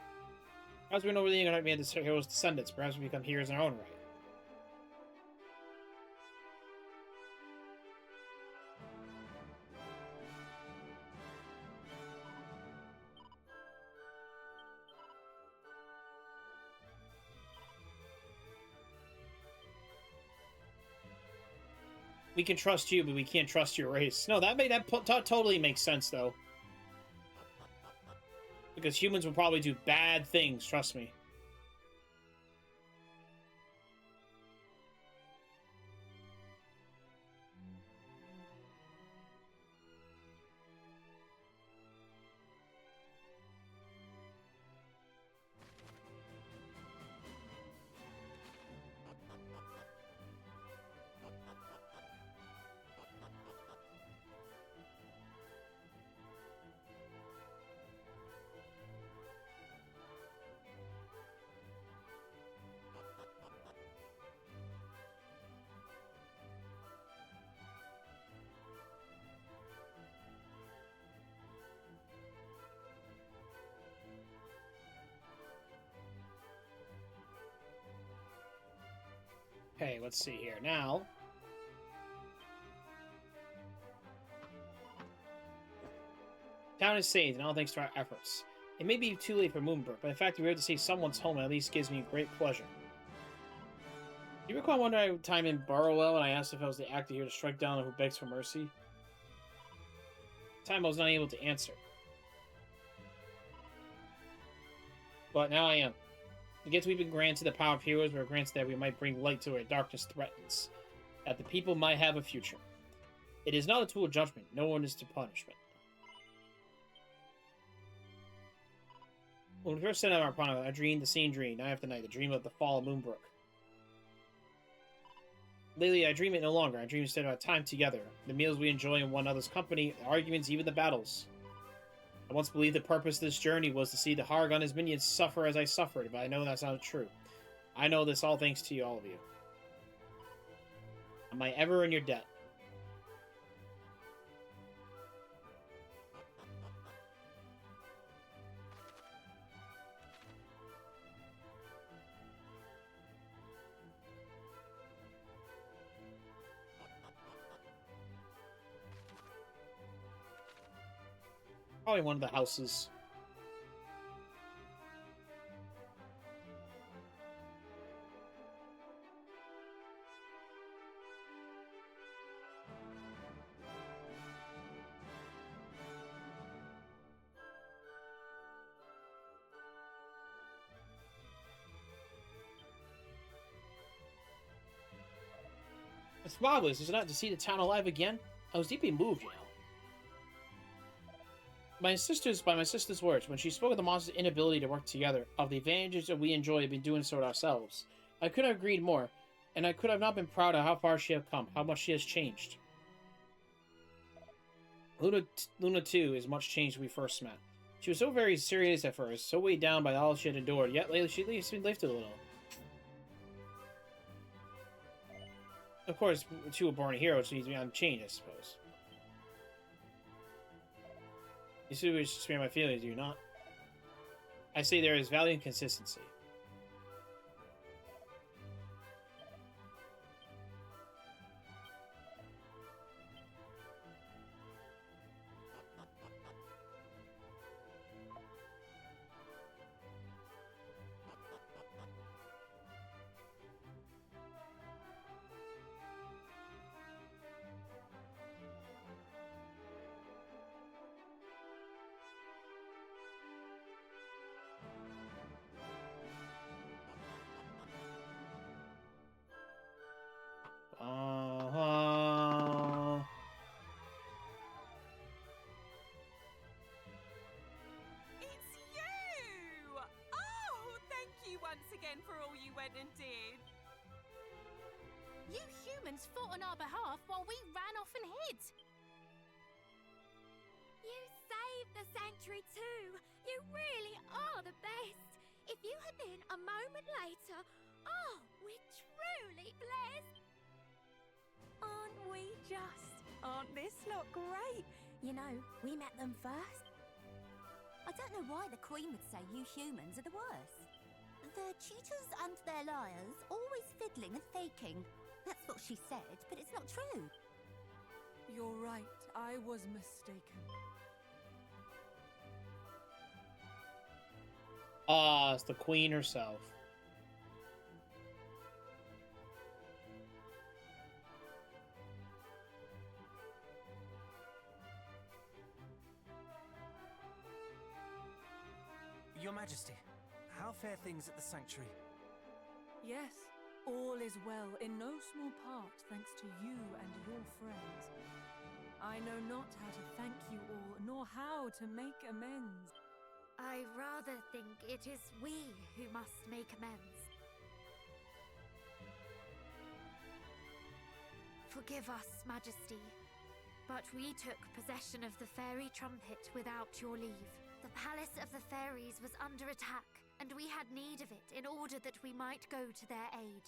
Perhaps we know where the English made the hero's descendants. Perhaps we become heroes in our own right. We can trust you, but we can't trust your race. No, that totally makes sense, though. Because humans will probably do bad things, trust me. Okay, let's see here. Now, town is saved, and all thanks to our efforts. It may be too late for Moonbrook, but in fact, to be able to see someone's home at least gives me great pleasure. Do you recall one time in Burrowell when I asked if I was the actor here to strike down who begs for mercy? Time I was not able to answer. But now I am. The gifts we've been granted the power of heroes were granted that we might bring light to where darkness threatens, that the people might have a future. It is not a tool of judgment. No one is to punishment. When we first set out our upon it, I dreamed the same dream, night after night, the dream of the fall of Moonbrook. Lately, I dream it no longer. I dream instead of our time together, the meals we enjoy in one another's company, the arguments, even the battles. I once believed the purpose of this journey was to see the Hargon and his minions suffer as I suffered, but I know that's not true. I know this all thanks to you, all of you. Am I ever in your debt? Probably one of the houses. It's marvelous, is it not, to see the town alive again? I was deeply moved, you know. By my sister's words, when she spoke of the monster's inability to work together, of the advantages that we enjoy of doing so ourselves, I could have agreed more, and I could have not been proud of how far she had come, how much she has changed. Luna, too, is much changed when we first met. She was so very serious at first, so weighed down by all she had endured, yet lately she at least been lifted a little. Of course, she was born a hero, so needs to be unchanged, I suppose. You see, we should spare my feelings, do you not? I say there is value in consistency. It's you! Oh, thank you once again for all you went and did. You humans fought on our behalf while we ran off and hid. You saved the sanctuary too. You really are the best. If you had been a moment later, oh, we're truly blessed. Aren't we just? Aren't this lot great? You know, we met them first. I don't know why the Queen would say you humans are the worst. They're cheaters and they're liars, always fiddling and faking. That's what she said, but it's not true. You're right, I was mistaken. Ah, it's the Queen herself. Your Majesty, how fare things at the sanctuary? Yes, all is well, in no small part thanks to you and your friends. I know not how to thank you all, nor how to make amends. I rather think it is we who must make amends. Forgive us, Majesty, but we took possession of the fairy trumpet without your leave. The palace of the fairies was under attack, and we had need of it in order that we might go to their aid.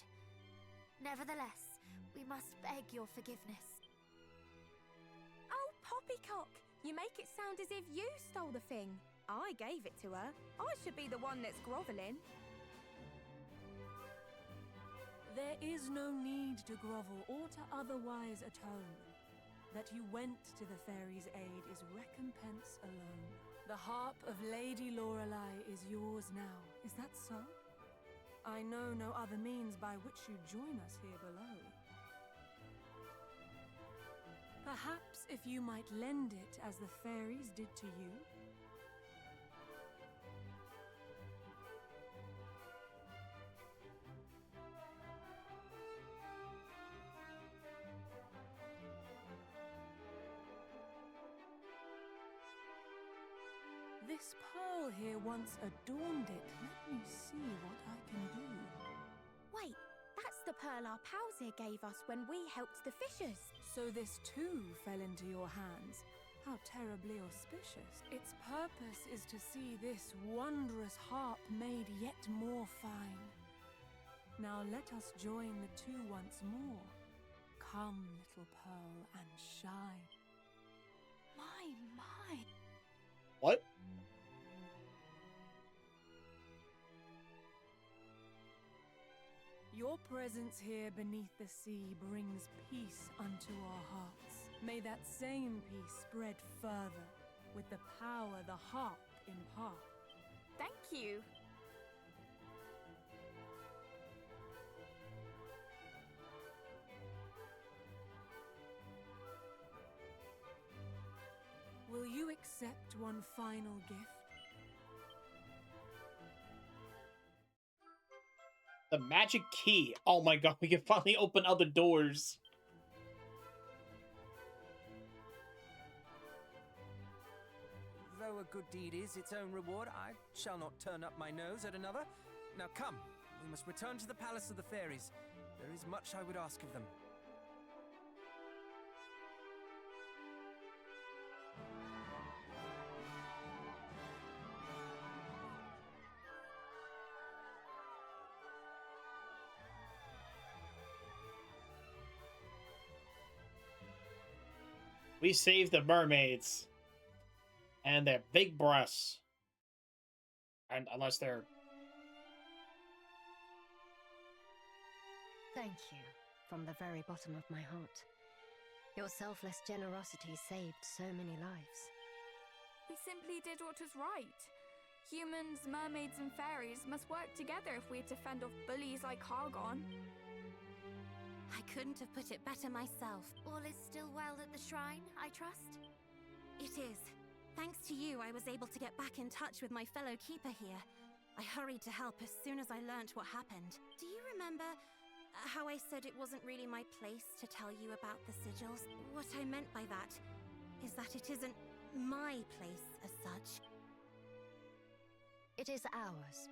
Nevertheless, we must beg your forgiveness. Oh, Poppycock! You make it sound as if you stole the thing. I gave it to her. I should be the one that's grovelling. There is no need to grovel or to otherwise atone. That you went to the fairies' aid is recompense alone. The harp of Lady Lorelei is yours now, is that so? I know no other means by which you join us here below. Perhaps if you might lend it as the fairies did to you? This pearl here once adorned it. Let me see what I can do. Wait, that's the pearl our pals here gave us when we helped the fishers. So this too fell into your hands. How terribly auspicious. Its purpose is to see this wondrous harp made yet more fine. Now let us join the two once more. Come, little pearl, and shine. My. What? Your presence here beneath the sea brings peace unto our hearts. May that same peace spread further. with the power the harp imparts. Thank you. Will you accept one final gift? The magic key. Oh my god, we can finally open other doors. Though a good deed is its own reward, I shall not turn up my nose at another. Now come, we must return to the Palace of the Fairies. There is much I would ask of them. We saved the mermaids. And their big breasts. And unless they're... Thank you, from the very bottom of my heart. Your selfless generosity saved so many lives. We simply did what was right. Humans, mermaids, and fairies must work together if we're to fend off bullies like Hargon. I couldn't have put it better myself. All is still well at the shrine, I trust? It is. Thanks to you, I was able to get back in touch with my fellow keeper here. I hurried to help as soon as I learnt what happened. Do you remember how I said it wasn't really my place to tell you about the sigils? What I meant by that is that it isn't my place as such. It is ours.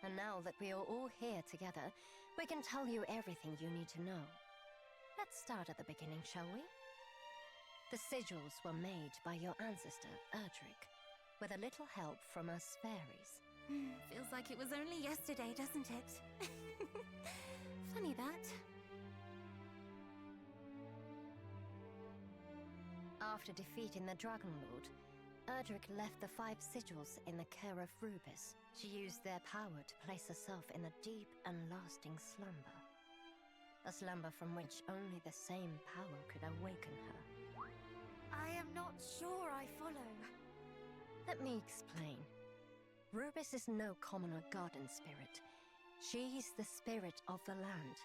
And now that we are all here together, we can tell you everything you need to know. Let's start at the beginning, shall we? The sigils were made by your ancestor, Erdrick, with a little help from us fairies. Feels like it was only yesterday, doesn't it? Funny that. After defeating the Dragon Lord, Erdrick left the 5 sigils in the care of Rubis. She used their power to place herself in a deep and lasting slumber. A slumber from which only the same power could awaken her. I am not sure I follow. Let me explain. Rubis is no commoner garden spirit. She's the spirit of the land.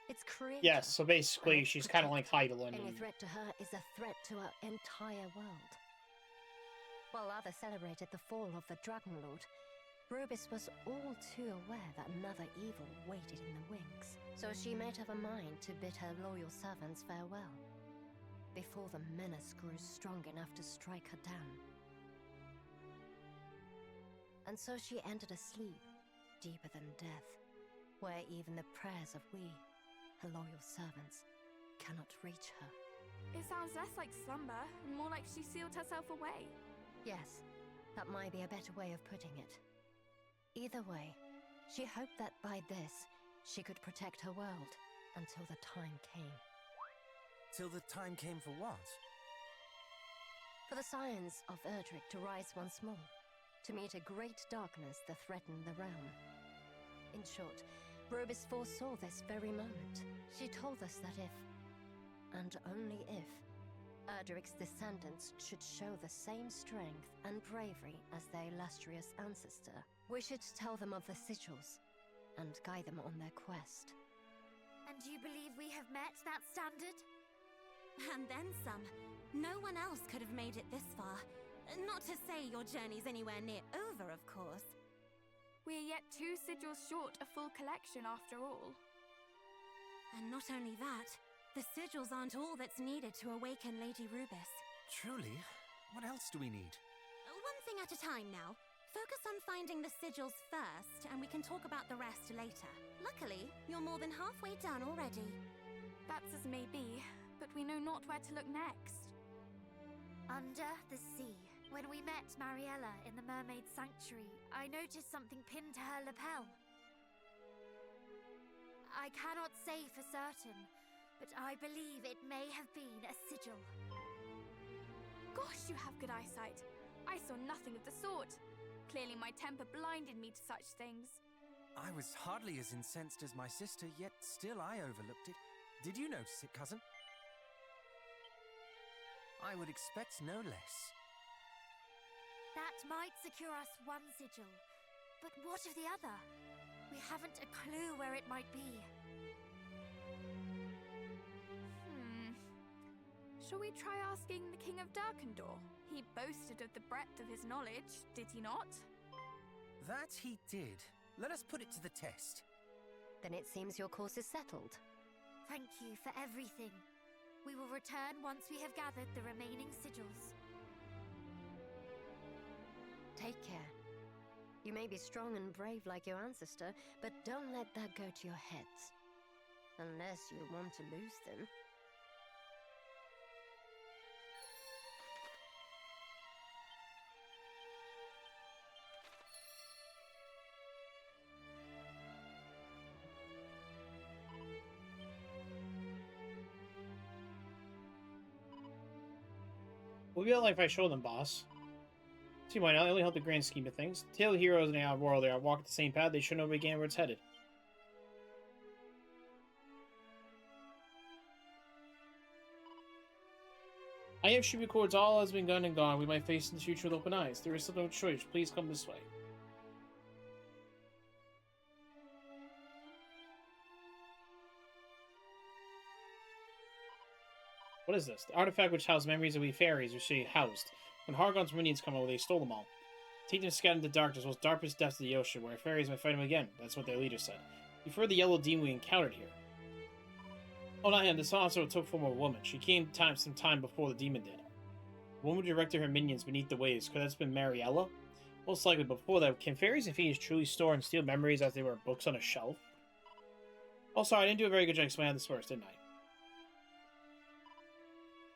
Its creator. Yes, so basically she's kind of like Heidelin. Any threat to her is a threat to our entire world. While others celebrated the fall of the Dragon Lord, Rubis was all too aware that another evil waited in the wings. So she made up her mind to bid her loyal servants farewell, before the menace grew strong enough to strike her down. And so she entered a sleep, deeper than death, where even the prayers of we, her loyal servants, cannot reach her. It sounds less like slumber and more like she sealed herself away. Yes, that might be a better way of putting it. Either way, she hoped that by this, she could protect her world until the time came. Till the time came for what? For the science of Erdrick to rise once more, to meet a great darkness that threatened the realm. In short, Rubis foresaw this very moment. She told us that if, and only if, Erdrick's descendants should show the same strength and bravery as their illustrious ancestor, we should tell them of the sigils and guide them on their quest. And you believe we have met that standard? And then some. No one else could have made it this far. Not to say your journey's anywhere near over, of course. We're yet 2 sigils short a full collection after all. And not only that, the sigils aren't all that's needed to awaken Lady Rubis. Truly? What else do we need? One thing at a time now. Focus on finding the sigils first, and we can talk about the rest later. Luckily, you're more than halfway done already. That's as may be, but we know not where to look next. Under the sea. When we met Mariella in the Mermaid Sanctuary, I noticed something pinned to her lapel. I cannot say for certain, but I believe it may have been a sigil. Gosh, you have good eyesight. I saw nothing of the sort. Clearly my temper blinded me to such things. I was hardly as incensed as my sister, yet still I overlooked it. Did you notice it, cousin? I would expect no less. That might secure us one sigil, but what of the other? We haven't a clue where it might be. Shall we try asking the King of Darkendor? He boasted of the breadth of his knowledge, did he not? That he did. Let us put it to the test. Then it seems your course is settled. Thank you for everything. We will return once we have gathered the remaining sigils. Take care. You may be strong and brave like your ancestor, but don't let that go to your heads. Unless you want to lose them. We'll be like if I show them, boss. See why not? They only help the grand scheme of things. The tail heroes in the outer world, they are walking the same path. They should know again where it's headed. I have Shibu Chords. All has been done and gone. We might face in the future with open eyes. There is still no choice. Please come this way. What is this? The artifact which housed memories of we fairies, which she housed. When Hargon's minions come over, they stole them all. Take them scattered into darkness, most darkest depths of the ocean, where fairies might fight them again. That's what their leader said. You've heard the yellow demon we encountered here. Oh, not him. This also took form of a woman. She came some time before the demon did. The woman directed her minions beneath the waves. Could that's been Mariella? Most likely, but before that, can fairies and fiends truly store and steal memories as they were books on a shelf? Oh, sorry, I didn't do a very good job explaining this first, didn't I?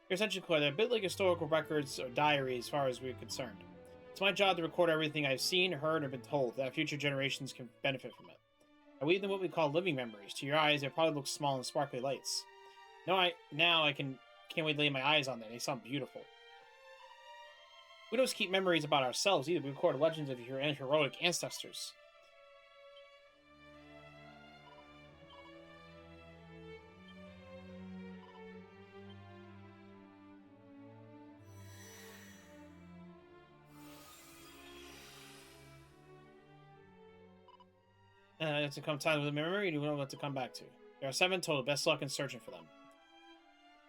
You're essentially clear. They're a bit like historical records or diaries as far as we're concerned. It's my job to record everything I've seen, heard, or been told, that future generations can benefit from it. I weave them what we call living memories. To your eyes, they probably look small and sparkly lights. Now I can't wait to lay my eyes on them. They sound beautiful. We don't just keep memories about ourselves either. We record legends of your heroic ancestors. It's to come time with a memory, and you know what to come back to. There are 7 total. Best luck in searching for them.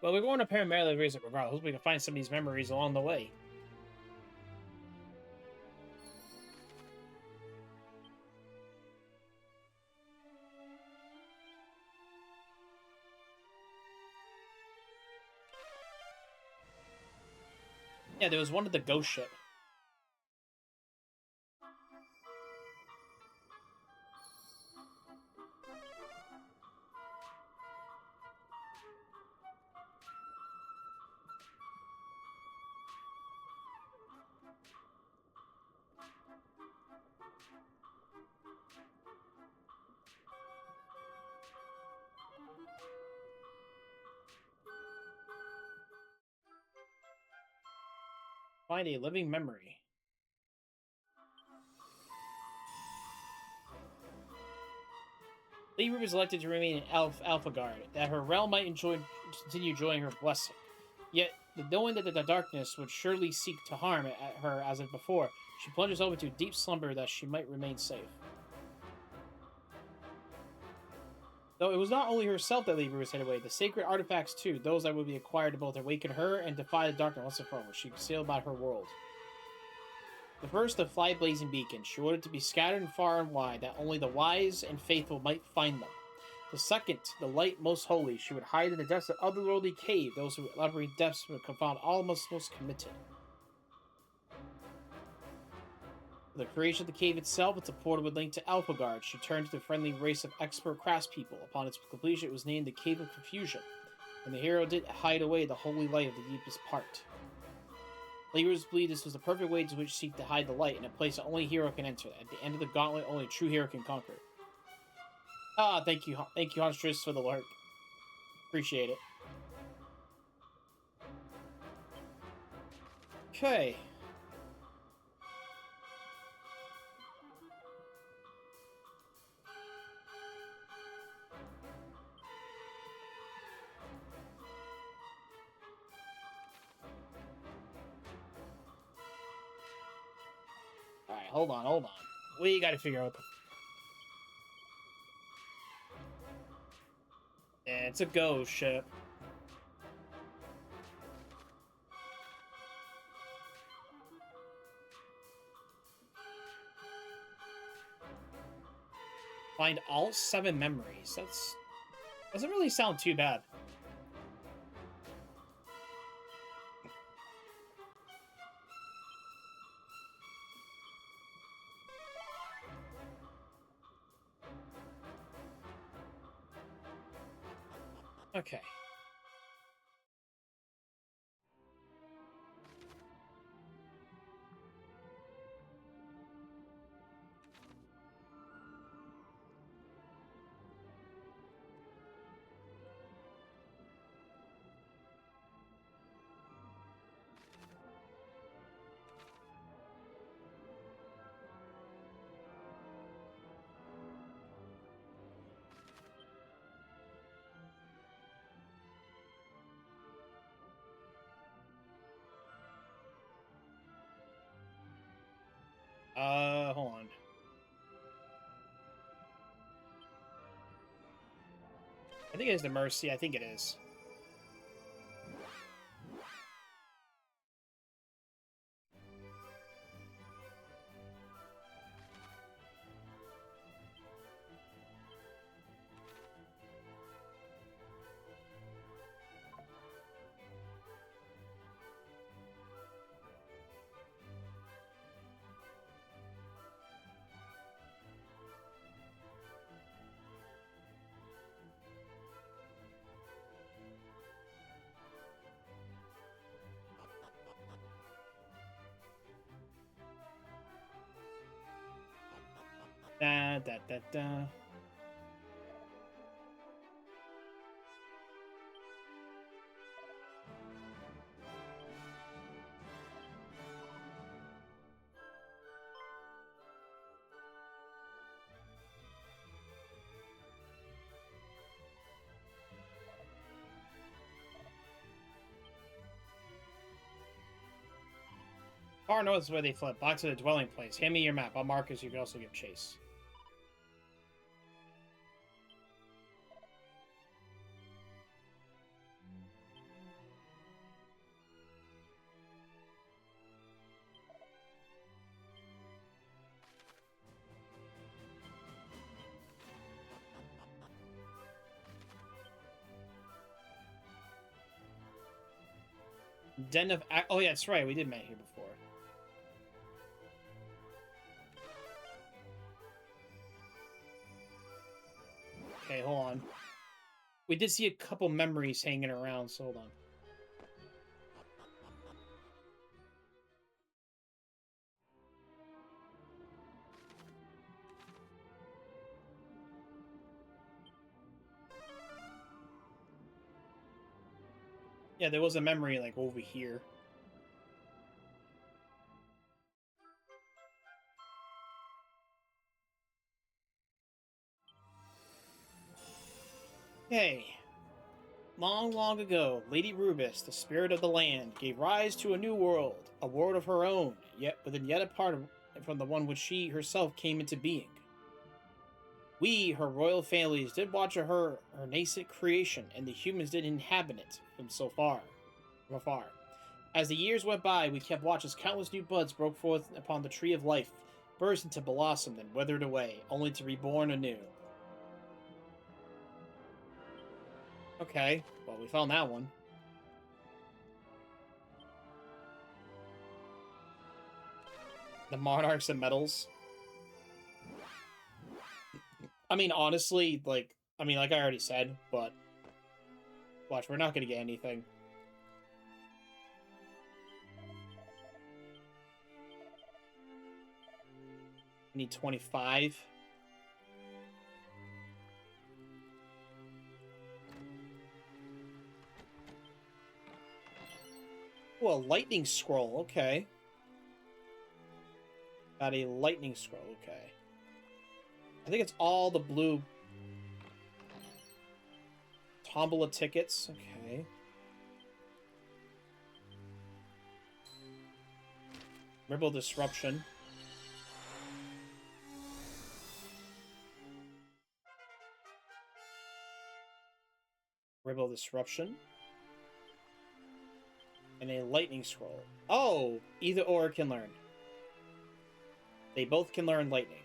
Well, we're going to primarily raise it regardless. Hope we can find some of these memories along the way. Yeah, there was one at the ghost ship. Find a living memory. Lee was elected to remain in Alpha Guard, that her realm might continue enjoying her blessing. Yet, knowing that the darkness would surely seek to harm her as if before, she plunges over to deep slumber that she might remain safe. Though it was not only herself that Libra was headed away, the sacred artifacts too, those that would be acquired to both awaken her and defy the darkness once and for all, she could sail about her world. The first, the fly-blazing beacon, she ordered to be scattered far and wide, that only the wise and faithful might find them. The second, the light most holy, she would hide in the depths of otherworldly cave, those who would labyrinth depths would confound all most committed. For the creation of the cave itself, its portal would link to Alphagard. She turned to the friendly race of expert craftspeople. Upon its completion, it was named the Cave of Confusion, and the hero did hide away the holy light of the deepest part. Players believe this was the perfect way to which seek to hide the light, in a place that only hero can enter. At the end of the gauntlet, only a true hero can conquer. Ah, thank you, Honstress, for the lurk. Appreciate it. Okay. hold on. We gotta figure out the... Yeah, it's a ghost ship. Find all 7 memories. That's... doesn't really sound too bad. Okay. Hold on. I think it is the Mercy. I think it is. Da da da da. Far north is where they fled. Back to the dwelling place. Hand me your map. I'll mark as you can also give chase. Den of... oh, yeah, that's right. We did met here before. Okay, hold on. We did see a couple memories hanging around, so hold on. Yeah, there was a memory, like, over here. Okay. Long, long ago, Lady Rubis, the spirit of the land, gave rise to a new world, a world of her own, yet within yet apart from the one which she herself came into being. We, her royal families, did watch her nascent creation, and the humans did inhabit it from afar. As the years went by, we kept watch as countless new buds broke forth upon the tree of life, burst into blossom, then withered away, only to reborn anew. Okay, well, we found that one. The Monarchs and Metals. I mean, honestly, like I already said, but... watch, we're not gonna get anything. I need 25. Oh, a lightning scroll, okay. Got a lightning scroll, okay. I think it's all the blue tombola tickets, okay. Ripple Disruption. Variable Disruption. And a Lightning Scroll. Oh! Either or can learn. They both can learn Lightning.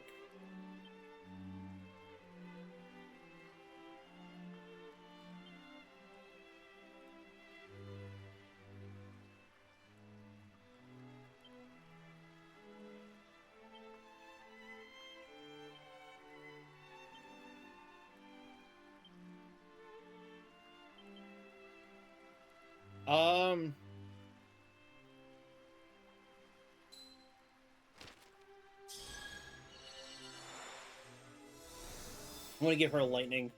I'm gonna give her lightning.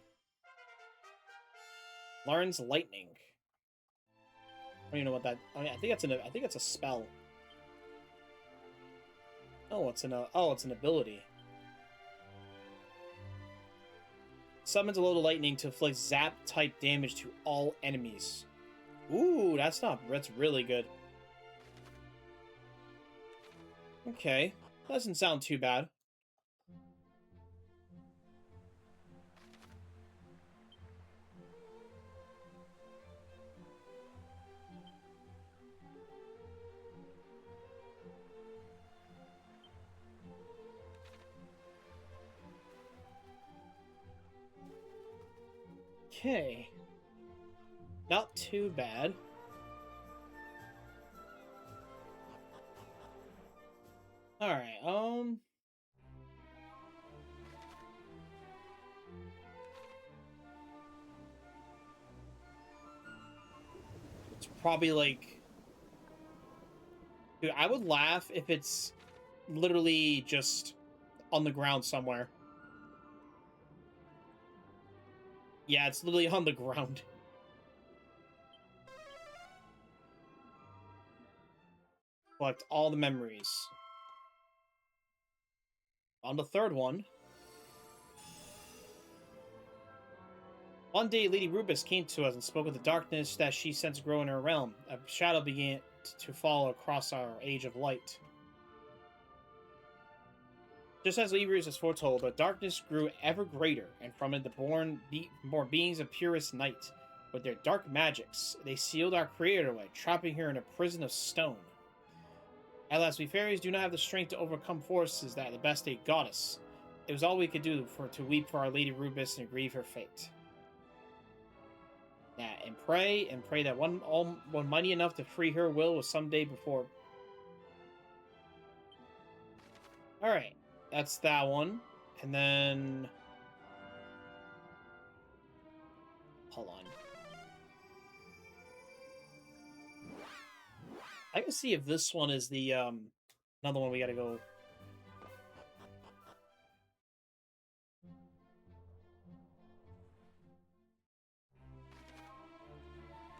Learns lightning. I don't even know what that. I think that's I think it's a spell. Oh, it's an ability. Summons a load of lightning to inflict zap type damage to all enemies. Ooh, that's really good. Okay, doesn't sound too bad. Okay. Not too bad. Alright, it's probably like... Dude, I would laugh if it's literally just on the ground somewhere. Yeah, it's literally on the ground. Collect all the memories. On the third one. One day, Lady Rubus came to us and spoke of the darkness that she sensed grow in her realm. A shadow began to fall across our age of light. Just as Lady Rubus has foretold, the darkness grew ever greater, and from it the born beings of purest night. With their dark magics, they sealed our creator away, trapping her in a prison of stone. Alas, we fairies do not have the strength to overcome forces that the best day goddess. It was all we could do to weep for our Lady Rubus and grieve her fate. And pray that one mighty enough to free her will someday before. Alright, that's that one. And then... Hold on. I can see if this one is the, another one we gotta go...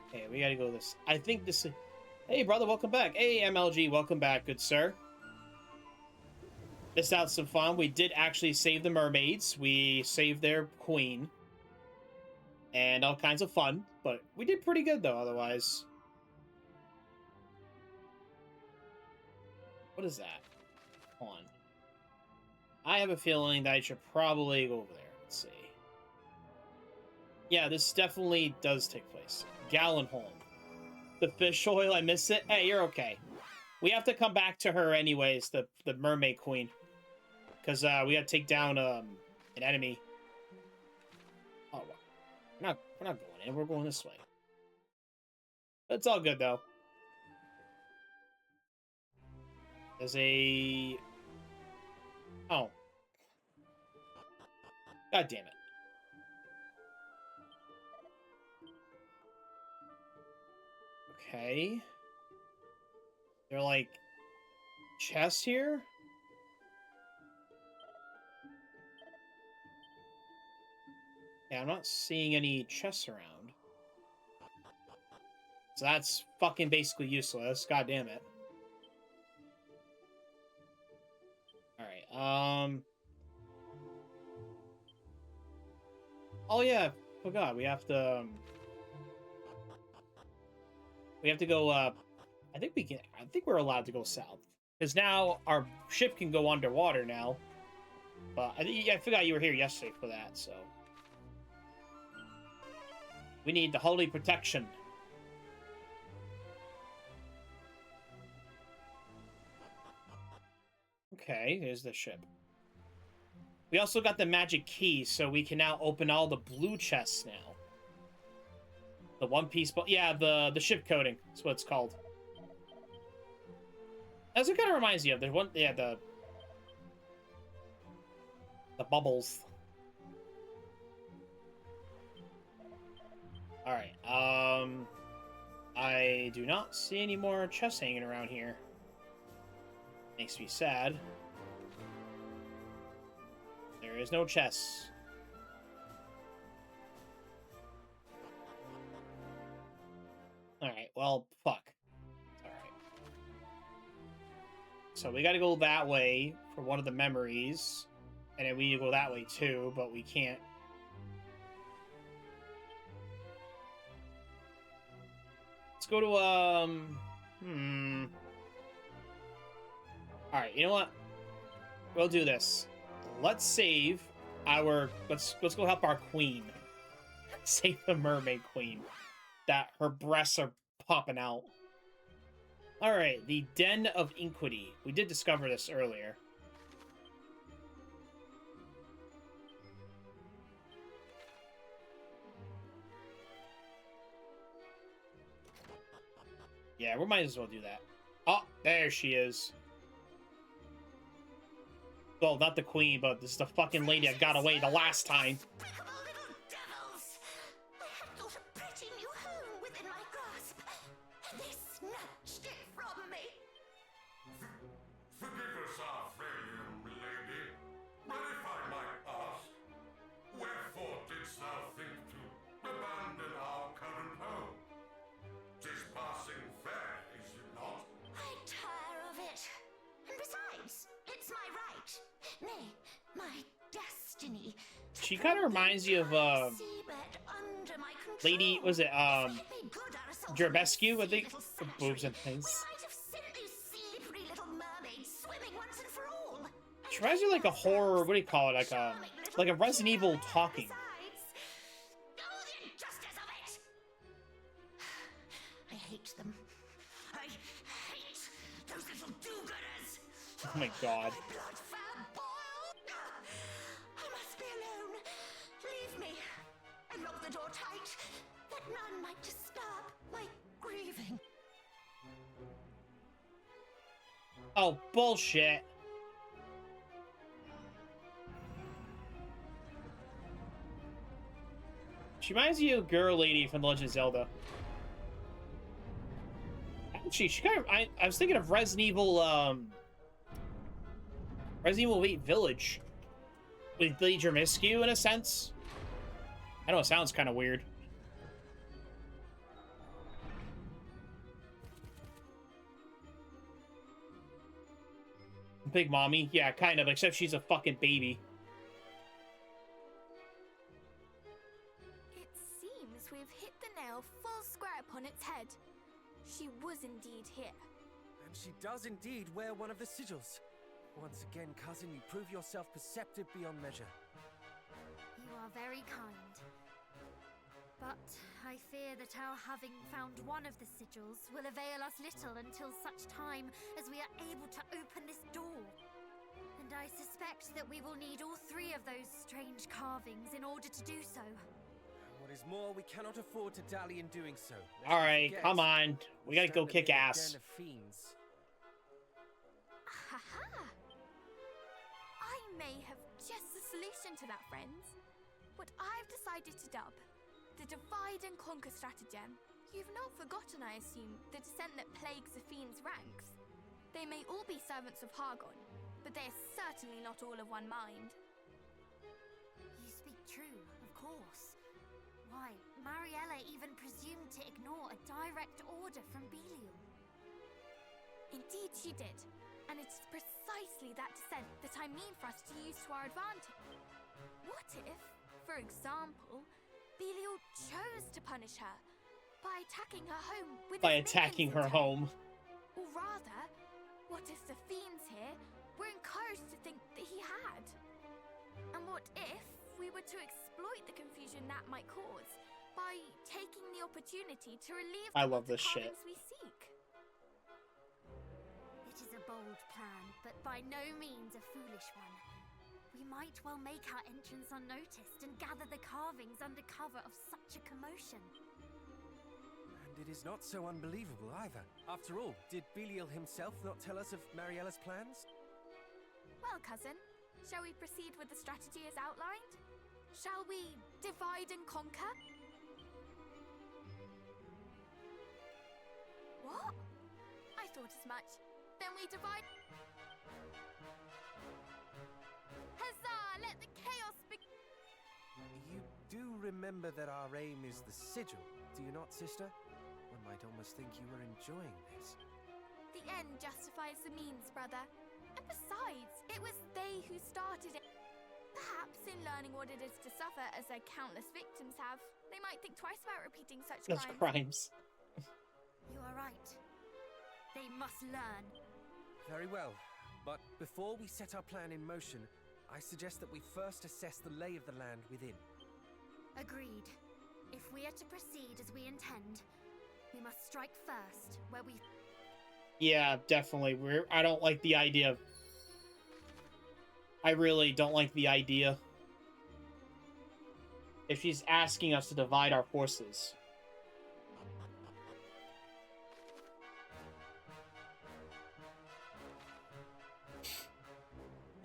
Okay, we gotta go this... I think this... Hey, brother, welcome back. Hey, MLG, welcome back, good sir. Missed out some fun. We did actually save the mermaids. We saved their queen. And all kinds of fun. But we did pretty good, though, otherwise. What is that? Hold on. I have a feeling that I should probably go over there. Let's see. Yeah, this definitely does take place. Gallenholm. The fish oil, I miss it. Hey, you're okay. We have to come back to her anyways, the mermaid queen. Because we gotta take down an enemy. Oh, we're not going in. We're going this way. It's all good, though. There's a... Oh. God damn it. Okay. They're like... chests here? Yeah, I'm not seeing any chests around. So that's fucking basically useless. God damn it. Alright, oh yeah, forgot. We have to go, I think we're allowed to go south. Because now our ship can go underwater now. But I forgot you were here yesterday for that, so. We need the holy protection. Okay, here's the ship. We also got the magic key, so we can now open all the blue chests now. The One Piece, yeah, the ship coding. That's what it's called. That's what kind of reminds you of. There's one, yeah, the bubbles. All right. I do not see any more chests hanging around here. Makes me sad. There is no chests. Alright, well, fuck. Alright. So we gotta go that way for one of the memories. And then we need to go that way too, but we can't. Let's go to, Alright, you know what? We'll do this. Let's save our... Let's go help our queen. Save the mermaid queen. That her breasts are popping out. Alright, the Den of Iniquity. We did discover this earlier. Yeah, we might as well do that. Oh, there she is. Well, not the queen, but this is the fucking lady that got away the last time. She kind of reminds you of, lady, was it, Gerbescu, I think? The boobs and things. She reminds you like a horror, what do you call it, like a Resident Evil talking. I hate them. I hate those little do-gooders. Oh my god. Lock the door tight, that none might disturb my grieving. Oh, bullshit. She reminds you of Girl Lady from The Legend of Zelda. Actually, she kind of... I was thinking of Resident Evil 8 Village. With Lady Gerbescu, in a sense. I know it sounds kind of weird. Big Mommy? Yeah, kind of, except she's a fucking baby. It seems we've hit the nail full square upon its head. She was indeed here. And she does indeed wear one of the sigils. Once again, cousin, you prove yourself perceptive beyond measure. You are very kind. But I fear that our having found one of the sigils will avail us little until such time as we are able to open this door. And I suspect that we will need all three of those strange carvings in order to do so. What is more, we cannot afford to dally in doing so. Alright, come on. We gotta go kick ass. Ha-ha! I may have just the solution to that, friends. What I've decided to dub the Divide and Conquer stratagem. You've not forgotten, I assume, the descent that plagues the Fiend's ranks. They may all be servants of Hargon, but they are certainly not all of one mind. You speak true, of course. Why, Mariella even presumed to ignore a direct order from Belial. Indeed she did, and it's precisely that descent that I mean for us to use to our advantage. What if, for example, Belial chose to punish her by attacking her home with By attacking her home. Or rather, what if the fiends here were encouraged to think that he had? And what if we were to exploit the confusion that might cause by taking the opportunity to relieve I them love of the this shit. carvings we seek. It is a bold plan, but by no means a foolish one. We might well make our entrance unnoticed and gather the carvings under cover of such a commotion. And it is not so unbelievable either. After all, did Belial himself not tell us of Mariella's plans? Well, cousin, shall we proceed with the strategy as outlined? Shall we divide and conquer? What? I thought as much. Then we divide... Huzzah! Let the chaos begin! You do remember that our aim is the sigil, do you not, sister? One might almost think you were enjoying this. The end justifies the means, brother. And besides, it was they who started it. Perhaps in learning what it is to suffer as their countless victims have, they might think twice about repeating such Those crimes. You are right. They must learn. Very well, but before we set our plan in motion, I suggest that we first assess the lay of the land within. Agreed. If we are to proceed as we intend, we must strike first, where we... Yeah, definitely. I don't like the idea of... I really don't like the idea. If she's asking us to divide our forces.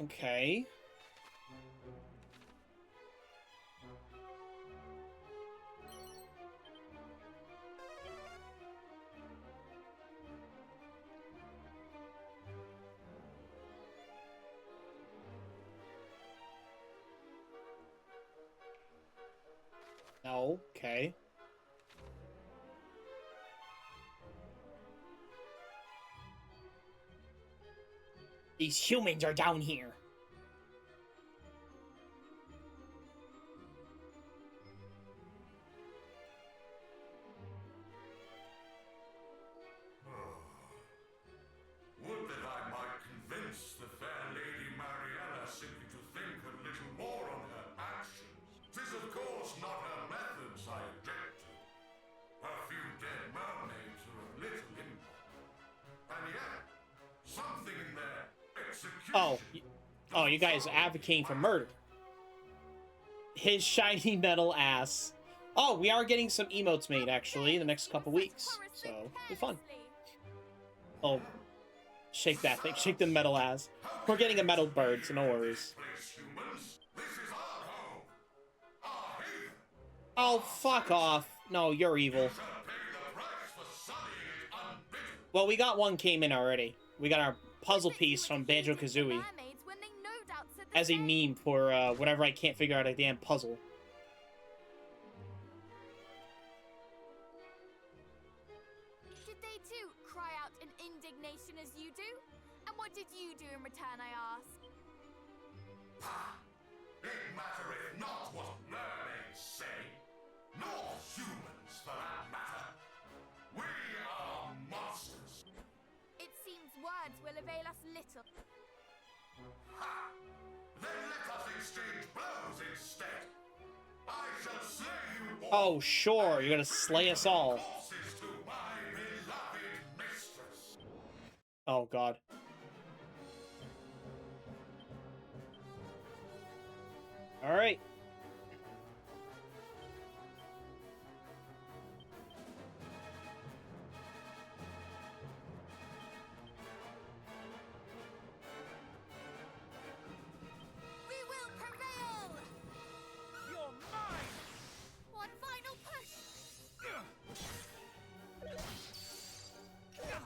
Okay. No, okay. These humans are down here. Would that I might convince the fair Lady Mariella simply to think a little more on her actions. 'Tis of course not her methods I object to. Her few dead mermaids are of little import. And yet, something in their execution... Oh, you guys are advocating for murder. His shiny metal ass. Oh, we are getting some emotes made, actually, in the next couple weeks. So, it'll be fun. Oh, shake that thing. Shake the metal ass. We're getting a metal bird, so no worries. Oh, fuck off. No, you're evil. Well, we got one came in already. We got our puzzle piece from Banjo-Kazooie. As a meme for whenever I can't figure out a damn puzzle. Did they too cry out in indignation as you do? And what did you do in return, I ask? It mattereth not what mermaids say, nor humans for that matter. We are monsters. It seems words will avail us little. Ha! Then let us exchange blows instead. I shall slay you all. Oh, sure. You're gonna slay us all. Corpses to my beloved mistress. Oh, God. Alright. We will prevail! You're mine! One final push! How's that?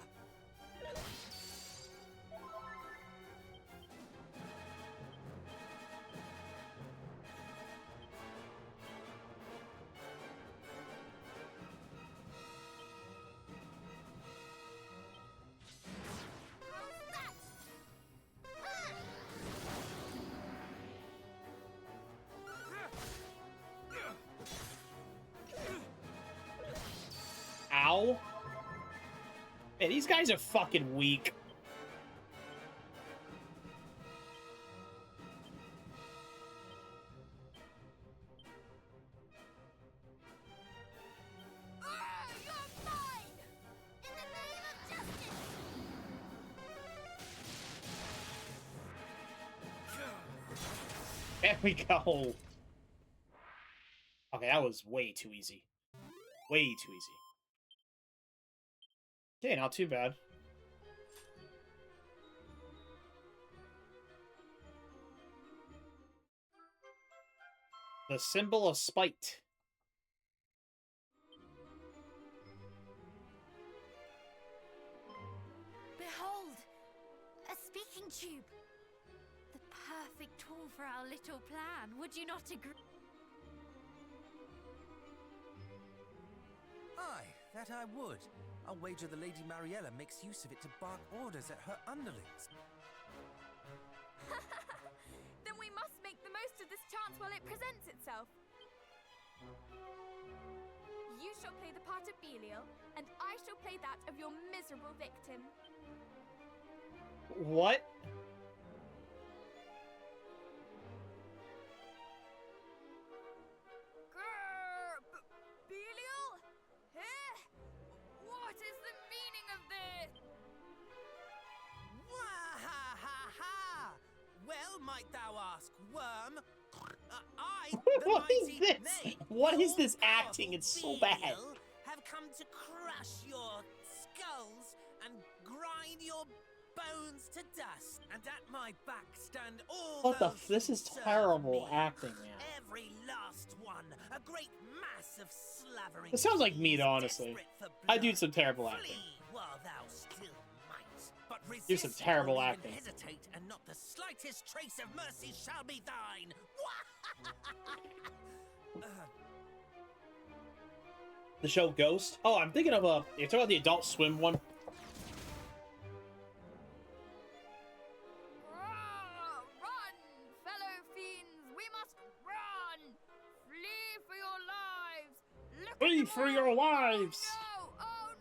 Ow. Hey, these guys are fucking weak. There we go. Okay, that was way too easy. Way too easy. Okay, not too bad. The symbol of spite. Behold! A speaking tube! The perfect tool for our little plan, would you not agree? Aye, that I would. I'll wager the Lady Mariella makes use of it to bark orders at her underlings. Then we must make the most of this chance while it presents itself. You shall play the part of Belial, and I shall play that of your miserable victim. What? Belial? Eh? What is the meaning of this? Wah-ha-ha-ha! Well, might thou ask, worm? I, the What is mighty this? May, What is your this acting? powerful It's so bad. Belial, have come to crush your skulls and grind your bones to dust. And at my back stand all What the those this who is serve terrible me. acting, man. Every last one, a great mass of slavering. It sounds like me, beasts honestly. desperate for I do blood. some terrible acting. Flee while thou still might. But Do some resist terrible or even acting. hesitate, and not the slightest trace of mercy shall be thine. The show Ghost? Oh, I'm thinking of you're talking about the Adult Swim one? Run, fellow fiends! We must run! Flee for your lives! Look Flee at the for your wall! lives! Oh no! Oh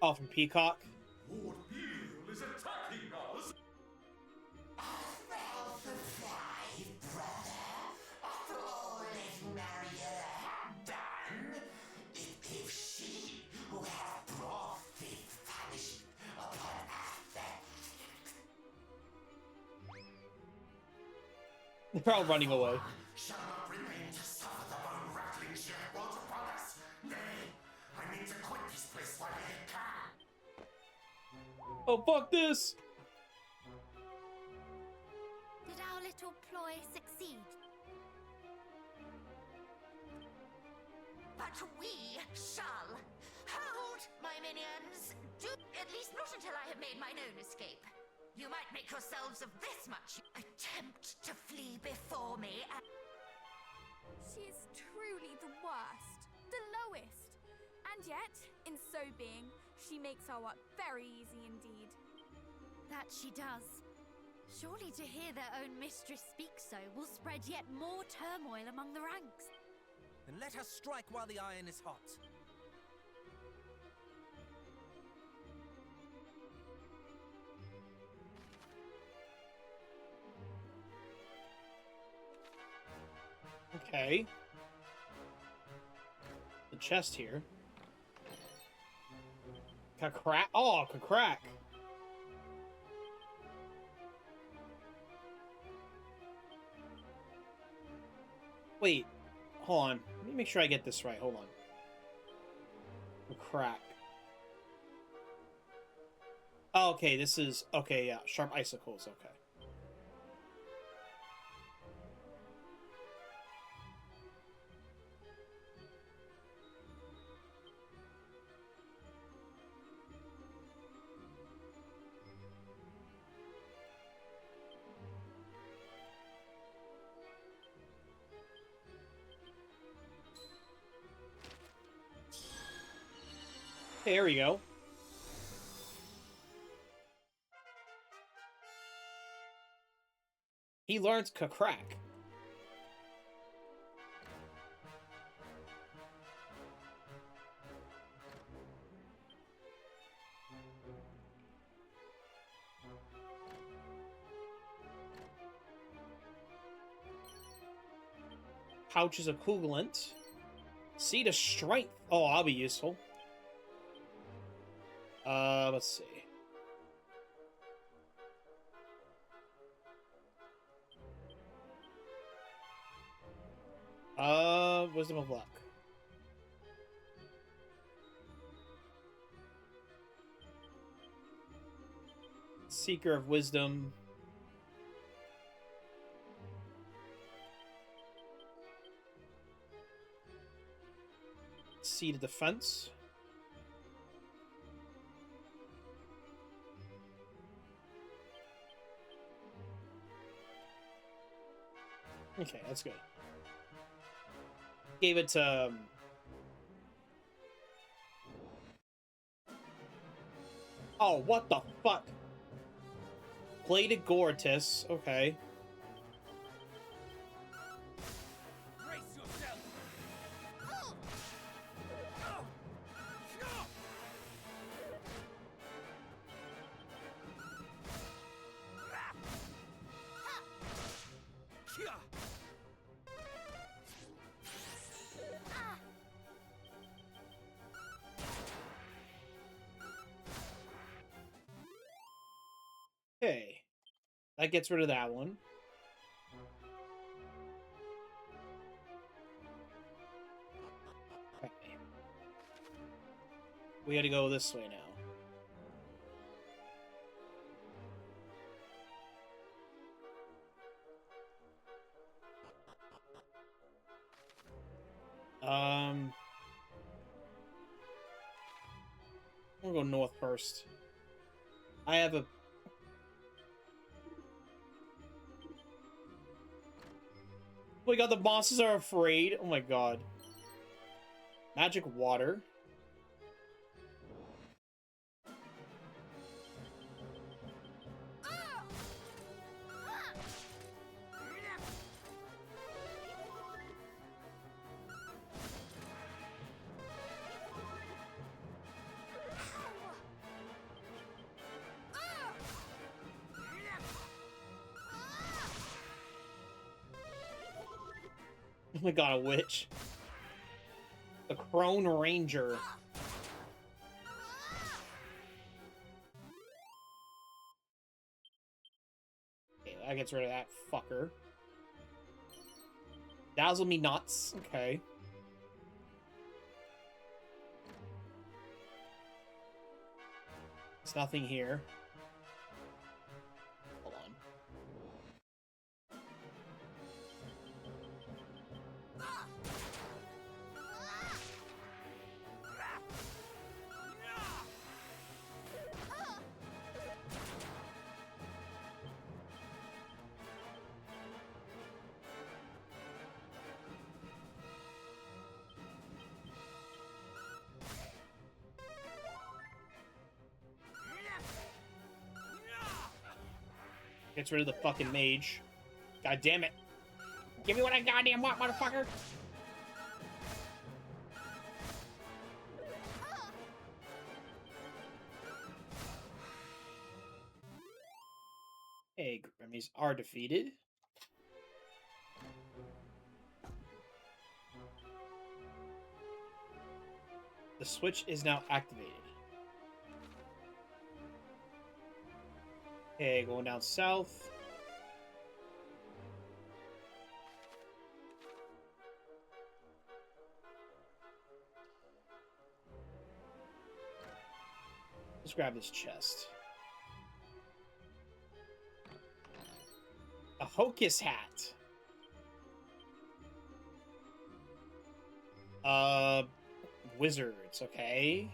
no! Oh, from Peacock? Lord Belial is attacking us! Well, survive, brother. After all that Mariella had done, if she who hath brought this punishment upon us, They're all running away. Shall not remain to suffer the bone-rattling she hath brought upon us. Nay, I mean to quit this place while I yet can. Oh, fuck this! Did our little ploy succeed? but we shall. Hold, my minions. Do at least not until I have made mine own escape. You might make yourselves of this much. Attempt to flee before me. She is truly the worst, the lowest. And yet, in so being, she makes our work very easy indeed. That she does. Surely to hear their own mistress speak so will spread yet more turmoil among the ranks. Then let us strike while the iron is hot. Okay. The chest here. Crack. Oh, crack. Wait. Hold on. Let me make sure I get this right. Hold on. Crack. Oh, okay, this is... Okay, yeah. Sharp icicles. Okay. There we go. He learns crack. Pouch is equivalent. Seed of strength. Oh, I'll be useful. Let's see. Wisdom of Luck. Seeker of Wisdom. Seed of Defense. Okay, that's good. Gave it to... Oh, what the fuck? Bladed Gortis, okay. Brace yourself. Okay. That gets rid of that one. Okay. We gotta go this way now. We'll go north first. I have a... Oh my god, the bosses are afraid. Oh my god. Magic water. Oh my god, a witch. The Crone Ranger. Okay, that gets rid of that fucker. Dazzle me nuts. Okay. There's nothing here. Hold on. Gets rid of the fucking mage. God damn it. Give me what I goddamn want, motherfucker! Hey, group enemies are defeated. The switch is now activated. Okay, going down south. Let's grab this chest. A Hocus hat. Wizards, okay.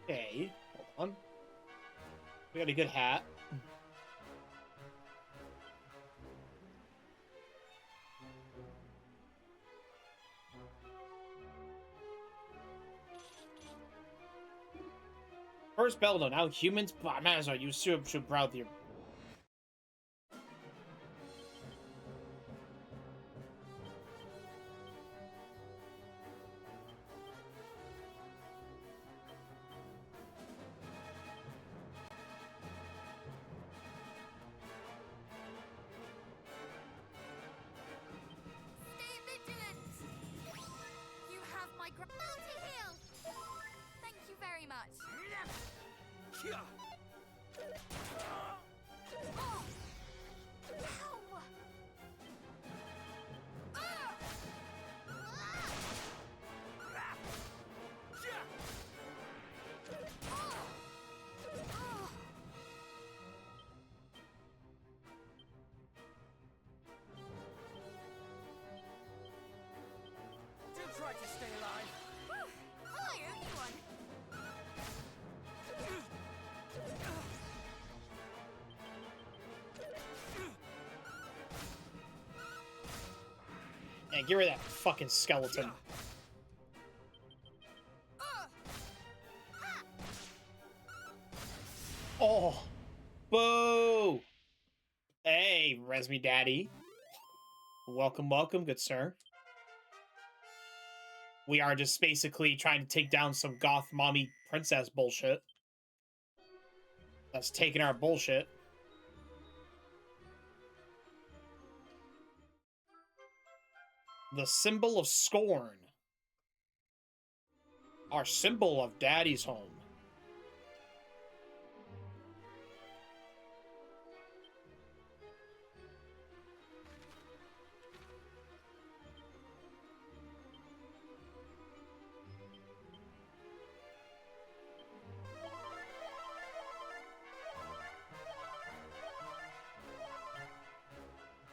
Okay, hold on. We got a good hat. First bell though, now humans, man, are you should proud of your... Stay vigilant! You have my Do try to stay alive. I owe you one. Yeah, get rid of that fucking skeleton. Oh, boo! Hey, Resme Daddy. Welcome, welcome, good sir. We are just basically trying to take down some goth mommy princess bullshit. That's taking our bullshit. The symbol of scorn. Our symbol of daddy's home.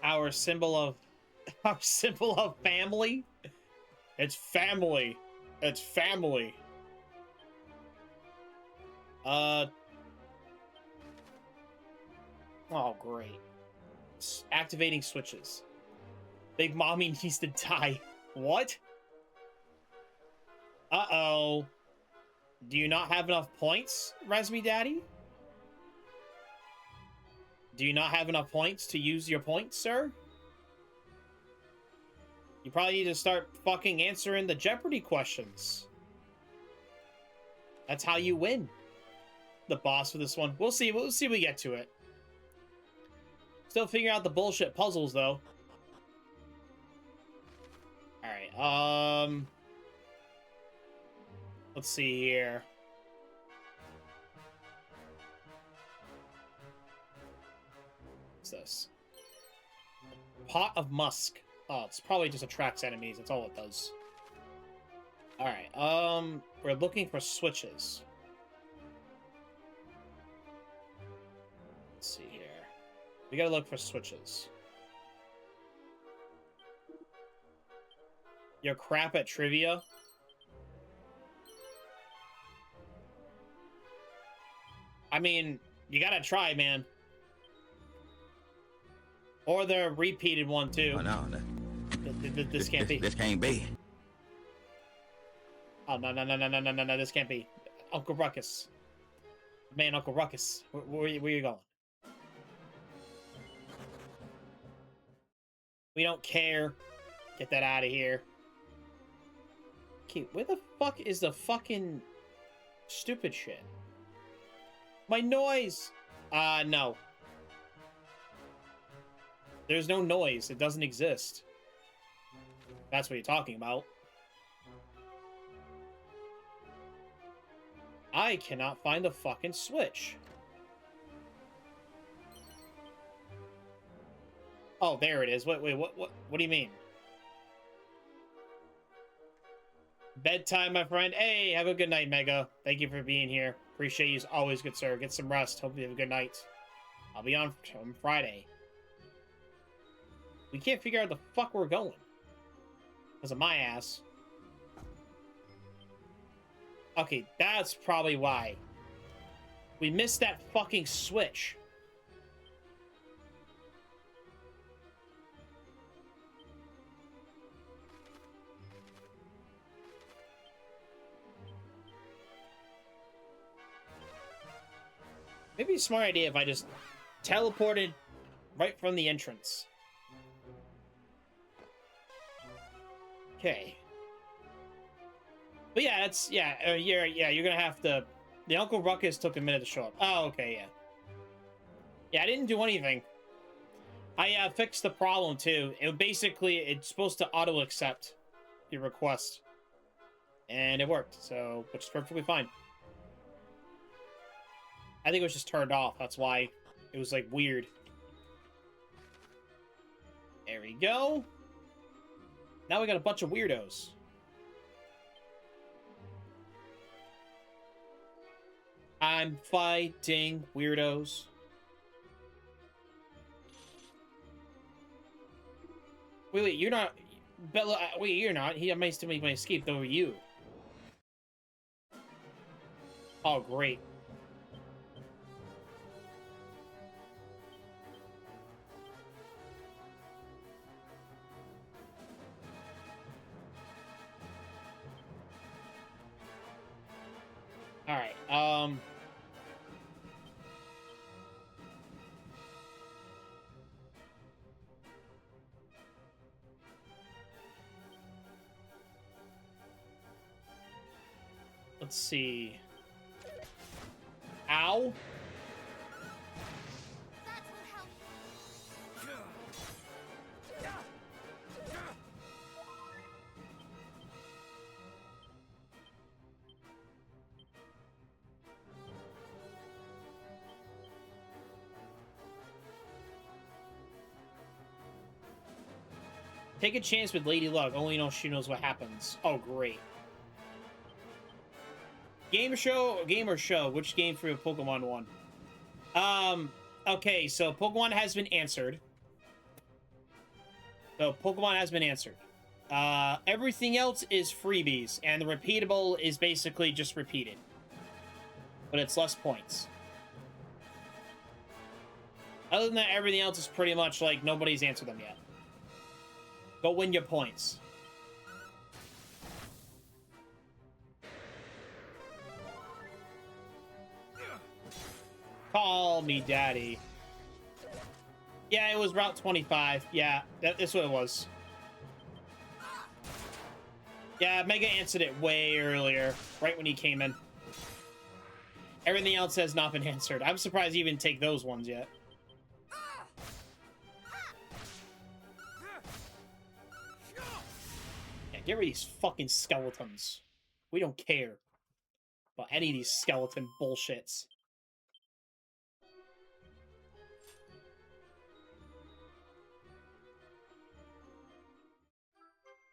Our symbol of family. It's family. It's family. Oh, great. Activating switches. Big Mommy needs to die. What? Uh-oh. Do you not have enough points, Resme Daddy? Do you not have enough points to use your points, sir? You probably need to start fucking answering the Jeopardy questions. That's how you win. The boss for this one. We'll see. We'll see when we get to it. Still figuring out the bullshit puzzles, though. Alright, let's see here. What's this? Pot of Musk. Oh, it's probably just attracts enemies. That's all it does. Alright, we're looking for switches. Let's see here. We gotta look for switches. You're crap at trivia? I mean, you gotta try, man. Or the repeated one, too. Oh, no. This can't be. This can't be. Oh, no, this can't be. Uncle Ruckus. Man, Uncle Ruckus. Where are you going? We don't care. Get that out of here. Okay, where the fuck is the fucking stupid shit? My noise! No. There's no noise. It doesn't exist. That's what you're talking about. I cannot find the fucking switch. Oh, there it is. Wait, what do you mean? Bedtime, my friend. Hey, have a good night, Mega. Thank you for being here. Appreciate you as always, good sir. Get some rest. Hope you have a good night. I'll be on Friday. We can't figure out the fuck we're going. Because of my ass. Okay, that's probably why. We missed that fucking switch. Maybe a smart idea if I just teleported right from the entrance. Okay. But yeah, that's, you're gonna have to, the Uncle Ruckus took a minute to show up. Oh, okay, yeah. Yeah, I didn't do anything. I fixed the problem too. It's supposed to auto-accept your request. And it worked, so, which is perfectly fine. I think it was just turned off. That's why it was, like, weird. There we go. Now we got a bunch of weirdos. I'm fighting weirdos. Wait, you're not... Bella, wait, you're not. He managed to make my escape, though, you. Oh, great. Alright, let's see. Ow. That will help. Take a chance with Lady Luck. Only know she knows what happens. Oh, great. Game or show? Which game for Pokemon one? Okay, so Pokemon has been answered. Everything else is freebies, and the repeatable is basically just repeated. But it's less points. Other than that, everything else is pretty much like nobody's answered them yet. Go win your points. Call me daddy. Yeah, it was Route 25. Yeah, that's what it was. Yeah, Mega answered it way earlier, right when he came in. Everything else has not been answered. I'm surprised he even take those ones yet. Yeah, get rid of these fucking skeletons. We don't care about any of these skeleton bullshits.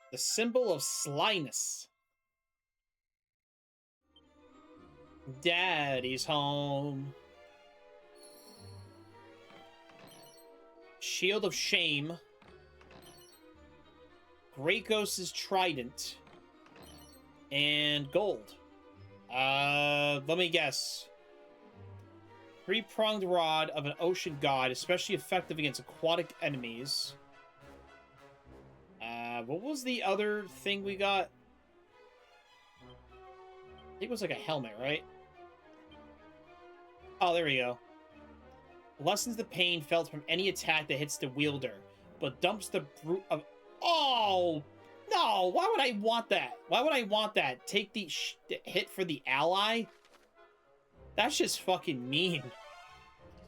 The symbol of slyness. Daddy's home. Shield of Shame. Great Ghost's Trident. And gold. Let me guess. Three-pronged rod of an ocean god, especially effective against aquatic enemies. What was the other thing we got? I think it was like a helmet, right? Oh, there we go. Lessens the pain felt from any attack that hits the wielder, but dumps the brute of... Oh! No! Why would I want that? Why would I want that? Take the hit for the ally? That's just fucking mean. So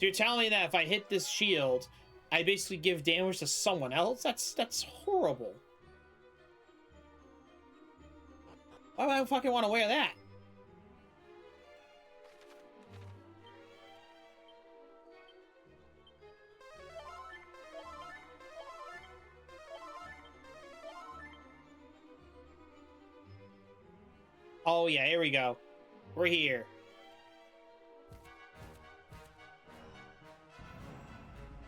you're telling me that if I hit this shield, I basically give damage to someone else? That's horrible. Why would I fucking want to wear that? Oh yeah, here we go. We're here.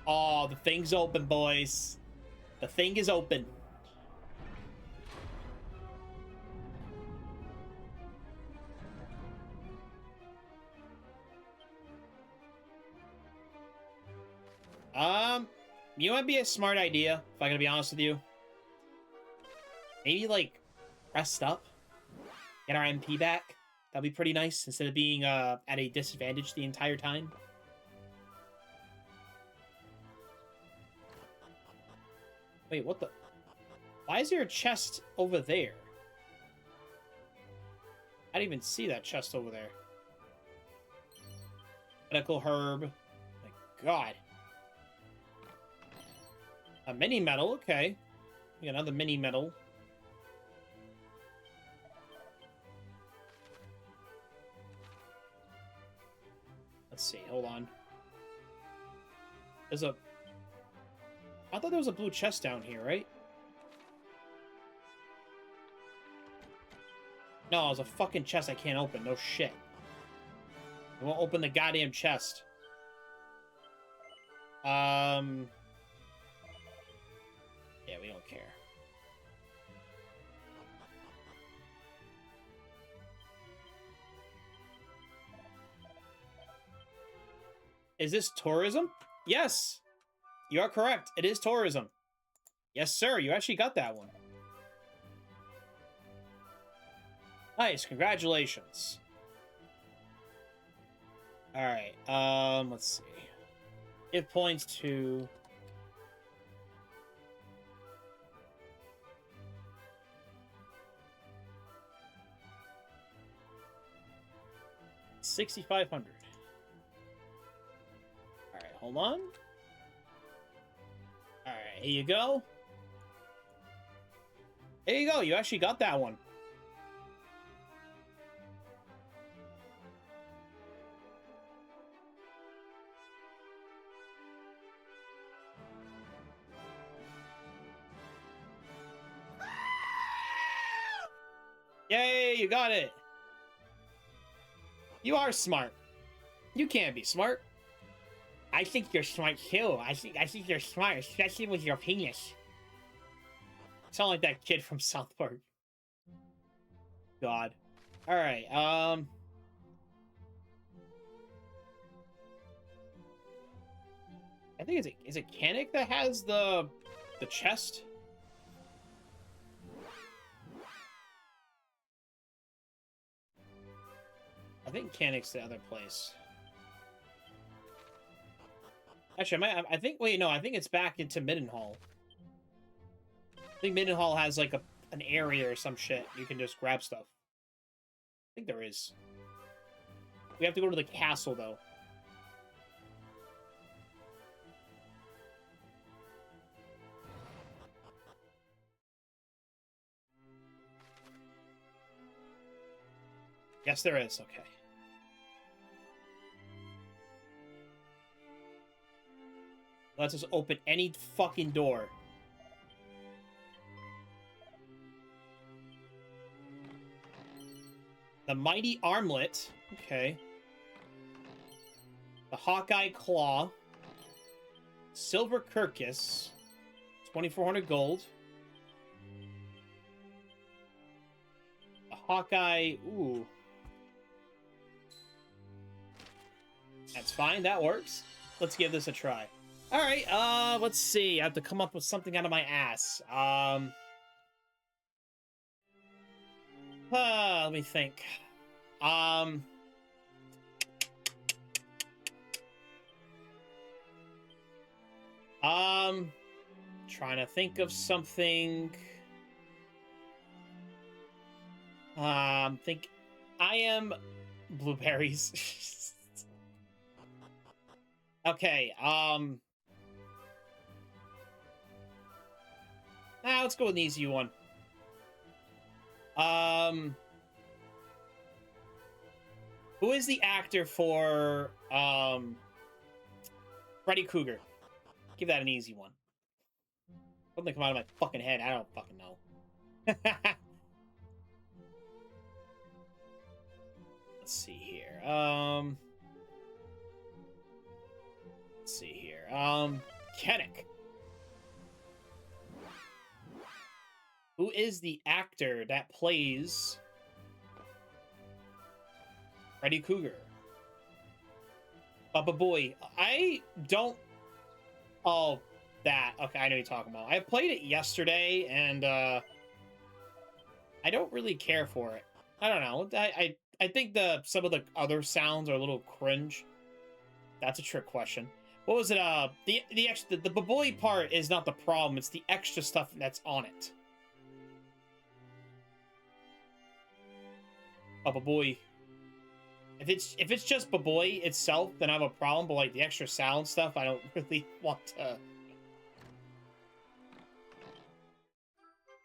Oh, the thing's open, boys. The thing is open. You know what'd be a smart idea, if I'm gonna be honest with you? Maybe, like, rest up. Get our MP back. That'd be pretty nice, instead of being, at a disadvantage the entire time. Wait, what the... Why is there a chest over there? I didn't even see that chest over there. Medical herb. My god. A mini medal, okay. We got another mini medal. Let's see. Hold on. There's a... I thought there was a blue chest down here, right? No, it was a fucking chest I can't open. No shit. I won't open the goddamn chest. Yeah, we don't care. Is this tourism? Yes! You are correct. It is tourism. Yes, sir. You actually got that one. Nice. Congratulations. Alright. Let's see. Give points to... $6,500. Alright, hold on. Alright, here you go. There you go, you actually got that one. Yay, you got it. You are smart. You can be smart. I think you're smart too. I think you're smart, especially with your penis. Sound like that kid from South Park. God. Alright, I think is it Kanik that has the chest? I think Kanik's the other place. Actually, I think, wait, no, I think it's back into Middenhall. I think Middenhall has, like, an area or some shit. You can just grab stuff. I think there is. We have to go to the castle, though. Yes, there is. Okay. Let's just open any fucking door. The Mighty Armlet. Okay. The Hawkeye Claw. Silver Kirkus. 2,400 gold. The Hawkeye... Ooh. That's fine. That works. Let's give this a try. Alright, let's see. I have to come up with something out of my ass. Let me think. Trying to think of something. I am blueberries. Okay, let's go with an easy one. Who is the actor for, Freddy Krueger? Give that an easy one. Something come out of my fucking head. I don't fucking know. Let's see here. Let's see here. Kennick. Who is the actor that plays Freddy Krueger? Baba Boy. I don't... Oh, that. Okay, I know what you're talking about. I played it yesterday, and, I don't really care for it. I don't know. I think some of the other sounds are a little cringe. That's a trick question. What was it? The Baboy part is not the problem. It's the extra stuff that's on it. Baboy. If it's just Baboy itself, then I have a problem. But like the extra sound stuff, I don't really want to.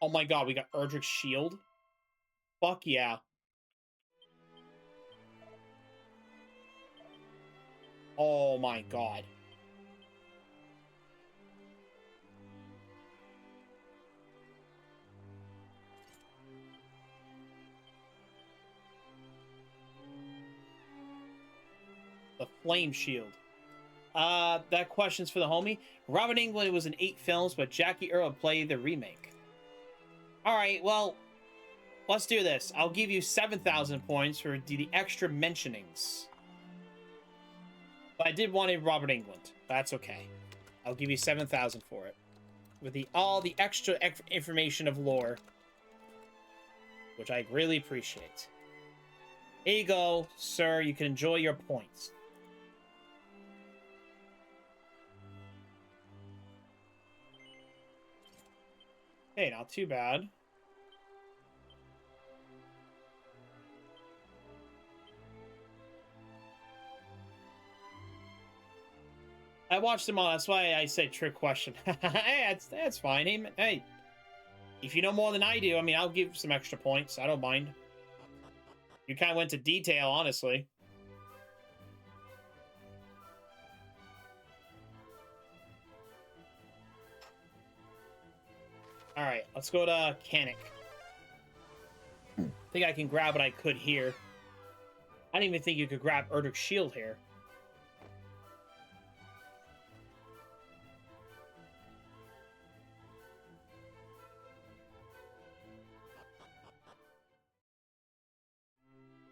Oh my god, we got Erdrick's shield. Fuck yeah. Oh my god. The flame shield. That question's for the homie. Robin England was in 8 films, but Jackie Earle played the remake. Alright, well, let's do this. I'll give you 7,000 points for the extra mentionings. But I did want a Robert England. That's okay. I'll give you 7,000 for it. With all the extra information of lore. Which I really appreciate. Here you go, sir. You can enjoy your points. Hey, not too bad. I watched them all. That's why I said trick question. Hey, that's fine. Hey, if you know more than I do, I mean, I'll give some extra points. I don't mind. You kind of went to detail, honestly. All right, let's go to Canic. I think I can grab what I could here. I didn't even think you could grab Erdrick's shield here.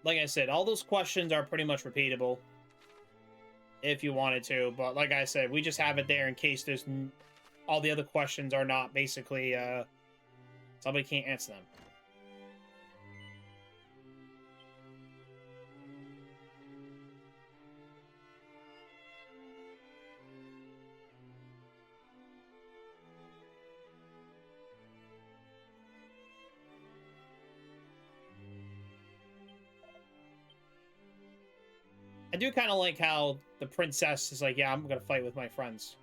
Like I said, all those questions are pretty much repeatable. If you wanted to, but like I said, we just have it there in case there's... all the other questions are not basically, somebody can't answer them. I do kind of like how the princess is like, yeah, I'm gonna fight with my friends.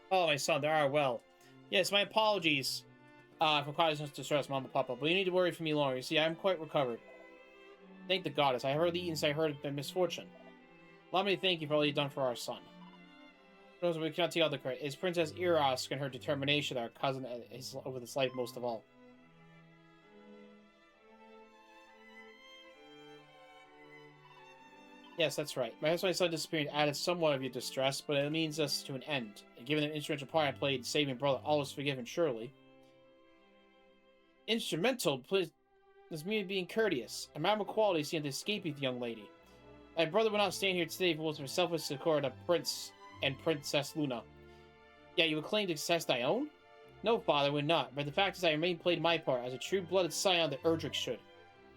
Oh, my son, there are well. Yes, my apologies for causing such distress, Mama Papa, but you need to worry for me longer. You see, I'm quite recovered. Thank the goddess. I heard the Eatons, I heard the misfortune. Allow me to thank you for all you've done for our son. We cannot take all the credit. It's Princess Eros and her determination that our cousin is over this life most of all. Yes, that's right. My husband and son disappearing added somewhat of your distress, but it means us to an end. And given the instrumental part I played in saving brother, all is forgiven, surely. Instrumental? Please, this means being courteous. Admirable quality seem to escape you, young lady. My brother would not stand here today if it was for selfless succor to Prince and Princess Luna. Yeah, you would claim to success thy own? No, father, I would not. But the fact is I remain played my part, as a true-blooded scion that Erdrick should.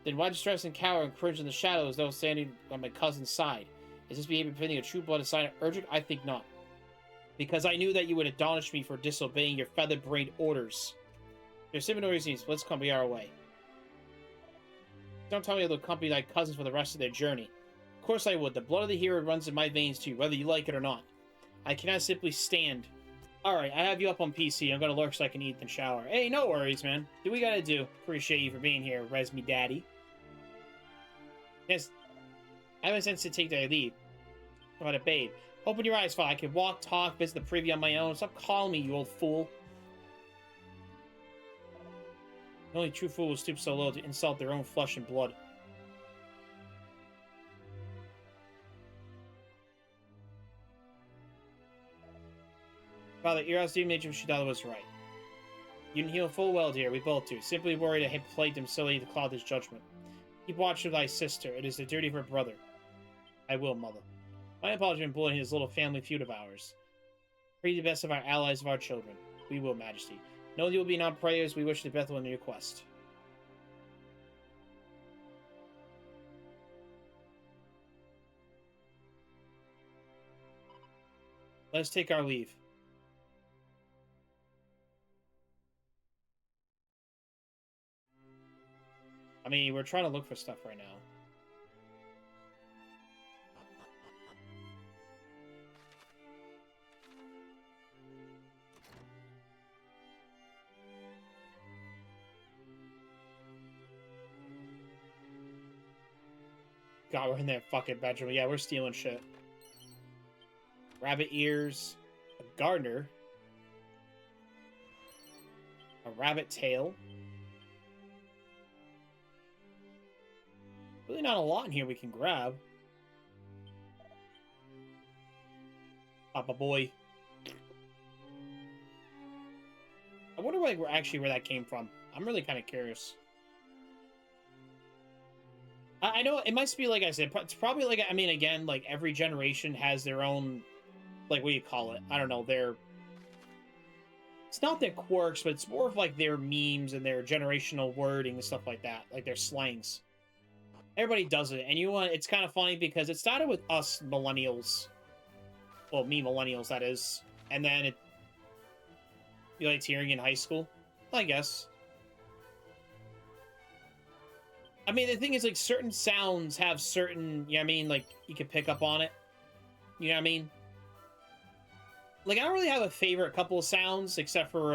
Then why distress and cower and cringe in the shadows though standing on my cousin's side? Is this behavior befitting a true-blooded scion of Erdrick? I think not. Because I knew that you would admonish me for disobeying your feather-brained orders. There's simply no reason, let's accompany our way. Don't tell me I'll accompany thy cousins for the rest of their journey. Of course I would. The blood of the hero runs in my veins too, whether you like it or not. I cannot simply stand. Alright, I have you up on PC. I'm gonna lurk so I can eat and shower. Hey, no worries, man. Do what we gotta do. Appreciate you for being here, Resme Daddy. Yes, I have a sense to take thy leave. How about it, babe? Open your eyes, father. I can walk, talk, visit the privy on my own. Stop calling me, you old fool. The only true fool will stoop so low to insult their own flesh and blood. Father, Eros deemed nature she thought was right. You know full well, dear, we both do. Simply worried I had played him silly to cloud his judgment. Keep watch of thy sister. It is the duty of her brother. I will, mother. My apology for bullying his little family feud of ours. Pray the best of our allies of our children. We will, Majesty. Know you will be in our prayers. We wish the best in your quest. Let us take our leave. I mean, we're trying to look for stuff right now. God, we're in that fucking bedroom. Yeah, we're stealing shit. Rabbit ears, a gardener, a rabbit tail. Really not a lot in here we can grab. Papa boy. I wonder like where that came from. I'm really kind of curious. I know it must be, like I said, it's probably like, I mean, again, like every generation has their own, like, what do you call it? I don't know, it's not their quirks, but it's more of like their memes and their generational wording and stuff like that, like their slangs. Everybody does it, and it's kind of funny because it started with us millennials. Well, me millennials, that is. And then you liked hearing in high school, I guess. I mean, the thing is, like, certain sounds have certain, you know what I mean? Like, you can pick up on it. You know what I mean? Like, I don't really have a favorite couple of sounds, except for,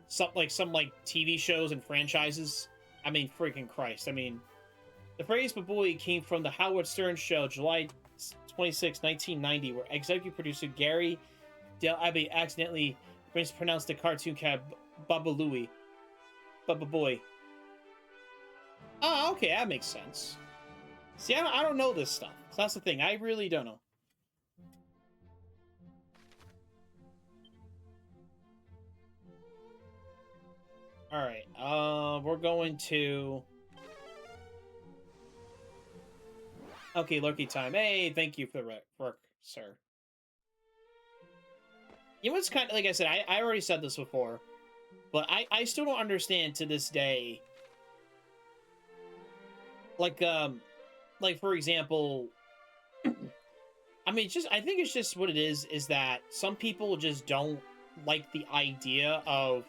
some TV shows and franchises. I mean, freaking Christ. I mean, the phrase "baboy" came from the Howard Stern show, July 26, 1990, where executive producer Gary Del Abbey accidentally mispronounced the cartoon cat Baba Louie. Baba Boy. Oh, okay, that makes sense. See, I don't know this stuff. So that's the thing. I really don't know. All right. We're going to. Okay, Lurky time. Hey, thank you for the work, sir. You know what's kind of, like I said, I already said this before, but I still don't understand to this day. Like for example, I mean, I think it's just what it is that some people just don't like the idea of,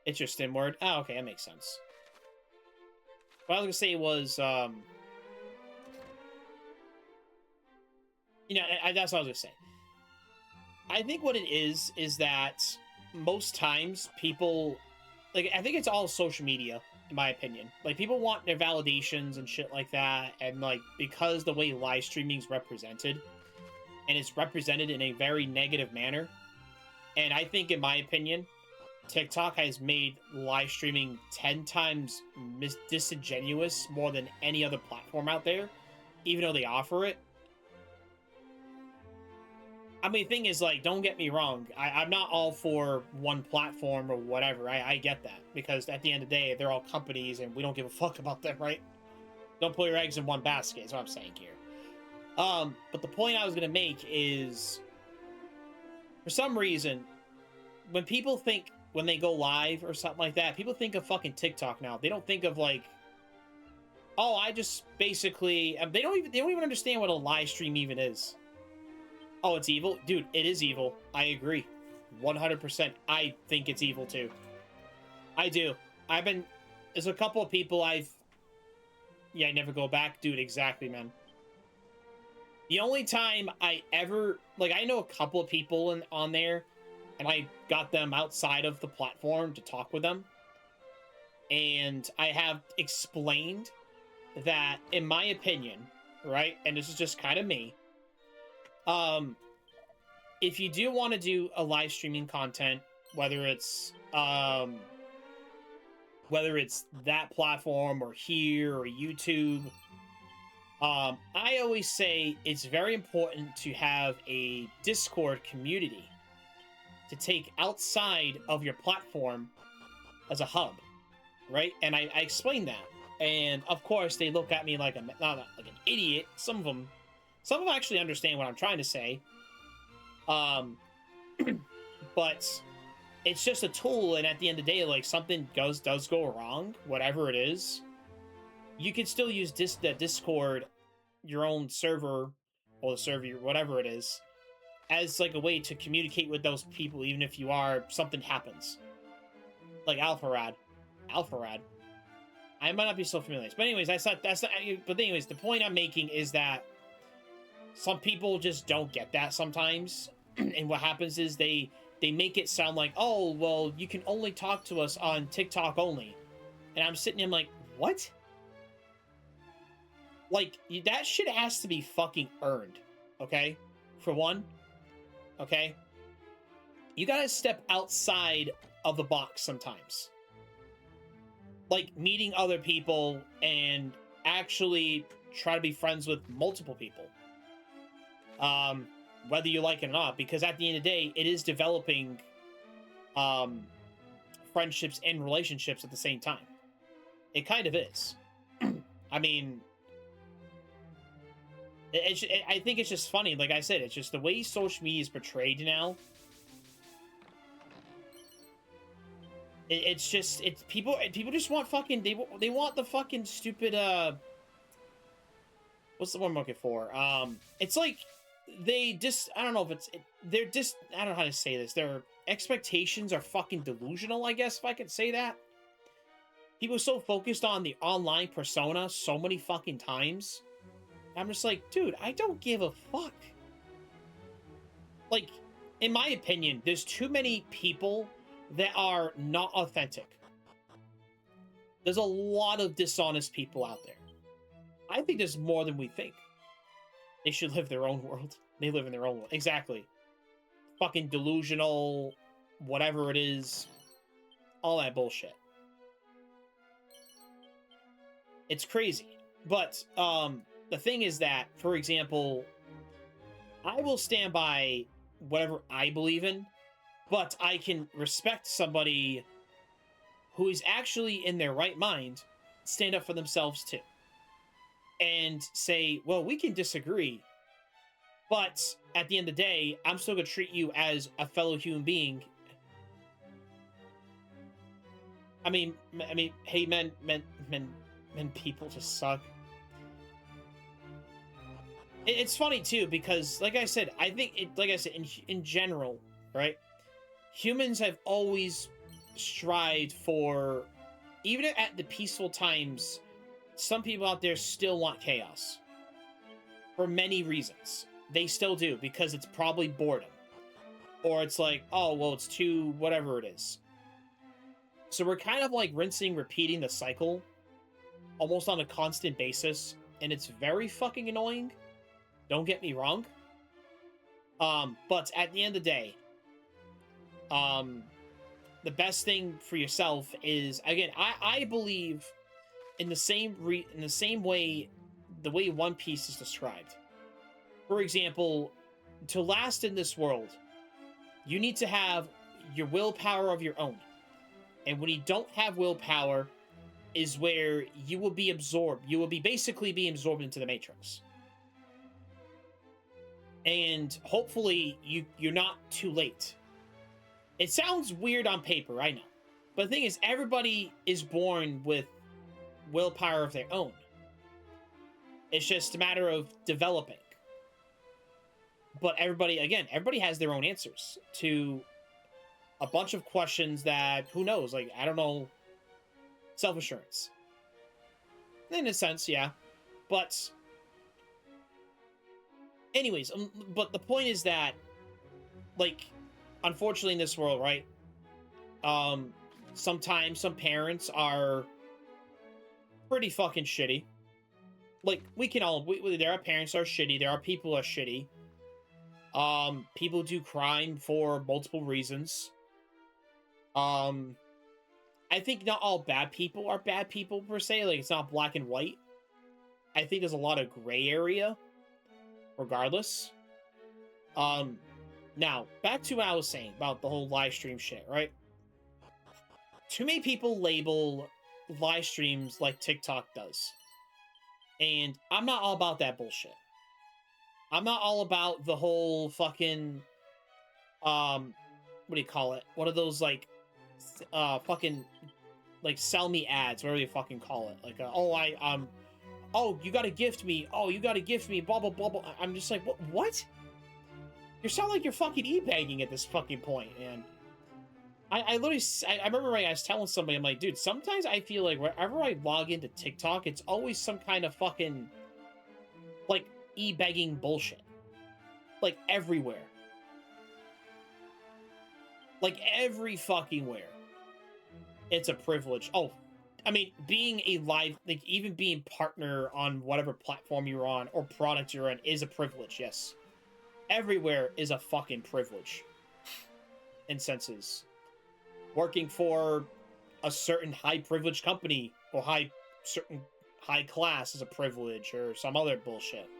it's your stim word. Oh, okay, that makes sense. What I was gonna say was, you know, that's what I was gonna say. I think what it is that most times people, like, I think it's all social media, in my opinion. Like, people want their validations and shit like that, and, like, because the way live streaming's represented, and it's represented in a very negative manner, and I think, in my opinion, TikTok has made live streaming 10 times disingenuous more than any other platform out there, even though they offer it. I mean, the thing is, like, don't get me wrong. I'm not all for one platform or whatever. I get that. Because at the end of the day, they're all companies and we don't give a fuck about them, right? Don't put your eggs in one basket, is what I'm saying here. But the point I was going to make is, for some reason, when people think, when they go live or something like that, people think of fucking TikTok now. They don't think of, like, oh, I just basically... They don't even understand what a live stream even is. Oh, it's evil? Dude, it is evil. I agree. 100%. I think it's evil, too. I do. There's a couple of people yeah, I never go back. Dude, exactly, man. The only time I ever... Like, I know a couple of people on there, and I got them outside of the platform to talk with them. And I have explained that, in my opinion, right, and this is just kind of me, if you do want to do a live streaming content, whether it's that platform or here or YouTube, I always say it's very important to have a Discord community to take outside of your platform as a hub, right? And I explained that, and of course they look at me like not like an idiot. Some of them actually understand what I'm trying to say. But it's just a tool, and at the end of the day, like, something does go wrong, whatever it is, you can still use the Discord, your own server, or the server, whatever it is, as, like, a way to communicate with those people, even if something happens. Like Alpharad. I might not be so familiar. But anyways, but anyways, the point I'm making is that some people just don't get that sometimes. And what happens is they make it sound like, oh, well, you can only talk to us on TikTok only. And I'm sitting there like, what? Like, that shit has to be fucking earned, okay? For one, okay? You gotta step outside of the box sometimes. Like, meeting other people and actually try to be friends with multiple people. Whether you like it or not, because at the end of the day, it is developing friendships and relationships at the same time. It kind of is. I mean, I think it's just funny. Like I said, it's just the way social media is portrayed now. It's people just want fucking, they want the fucking stupid, what's the one I'm looking for? It's like, they just, I don't know if it's, they're just, I don't know how to say this. Their expectations are fucking delusional, I guess, if I could say that. People are so focused on the online persona so many fucking times. I'm just like, dude, I don't give a fuck. Like, in my opinion, there's too many people that are not authentic. There's a lot of dishonest people out there. I think there's more than we think. They should live their own world. They live in their own world. Exactly. Fucking delusional, whatever it is. All that bullshit. It's crazy. But, the thing is that, for example, I will stand by whatever I believe in, but I can respect somebody who is actually in their right mind, stand up for themselves too. And say, well, we can disagree, but at the end of the day, I'm still going to treat you as a fellow human being. I mean, hey, men, people just suck. It's funny too, because like I said, I think in general, right? Humans have always strived for, even at the peaceful times, some people out there still want chaos. For many reasons. They still do, because it's probably boredom. Or it's like, oh, well, it's too whatever it is. So we're kind of like rinsing, repeating the cycle almost on a constant basis. And it's very fucking annoying. Don't get me wrong. But at the end of the day, the best thing for yourself is, again, I believe in the same way, the way One Piece is described. For example, to last in this world, you need to have your willpower of your own. And when you don't have willpower, is where you will be absorbed. You will be basically being absorbed into the Matrix. And hopefully you're not too late. It sounds weird on paper, I know. But the thing is, everybody is born with willpower of their own. It's just a matter of developing. But everybody has their own answers to a bunch of questions that, who knows, like, I don't know, self-assurance. In a sense, yeah. But anyways, but the point is that, like, unfortunately in this world, right, sometimes some parents are pretty fucking shitty. Like, there are parents that are shitty, there are people who are shitty. People do crime for multiple reasons. I think not all bad people are bad people per se, like, it's not black and white. I think there's a lot of gray area, regardless. Now, back to what I was saying about the whole live stream shit, right? Too many people label live streams like TikTok does. And I'm not all about that bullshit. I'm not all about the whole fucking, what do you call it? One of those, like, fucking, like, sell me ads, whatever you fucking call it. Like, oh, you gotta gift me. Oh, you gotta gift me, blah, blah, blah, blah. I'm just like, what? You sound like you're fucking e-bagging at this fucking point, and I literally, I remember I was telling somebody, I'm like, dude, sometimes I feel like wherever I log into TikTok, it's always some kind of fucking, like, e-begging bullshit. Like, everywhere. Like, every fucking where. It's a privilege. Oh, I mean, being a live, like, even being partner on whatever platform you're on or product you're in is a privilege, yes. Everywhere is a fucking privilege. In senses. Working for a certain high privilege company or certain high class is a privilege or some other bullshit.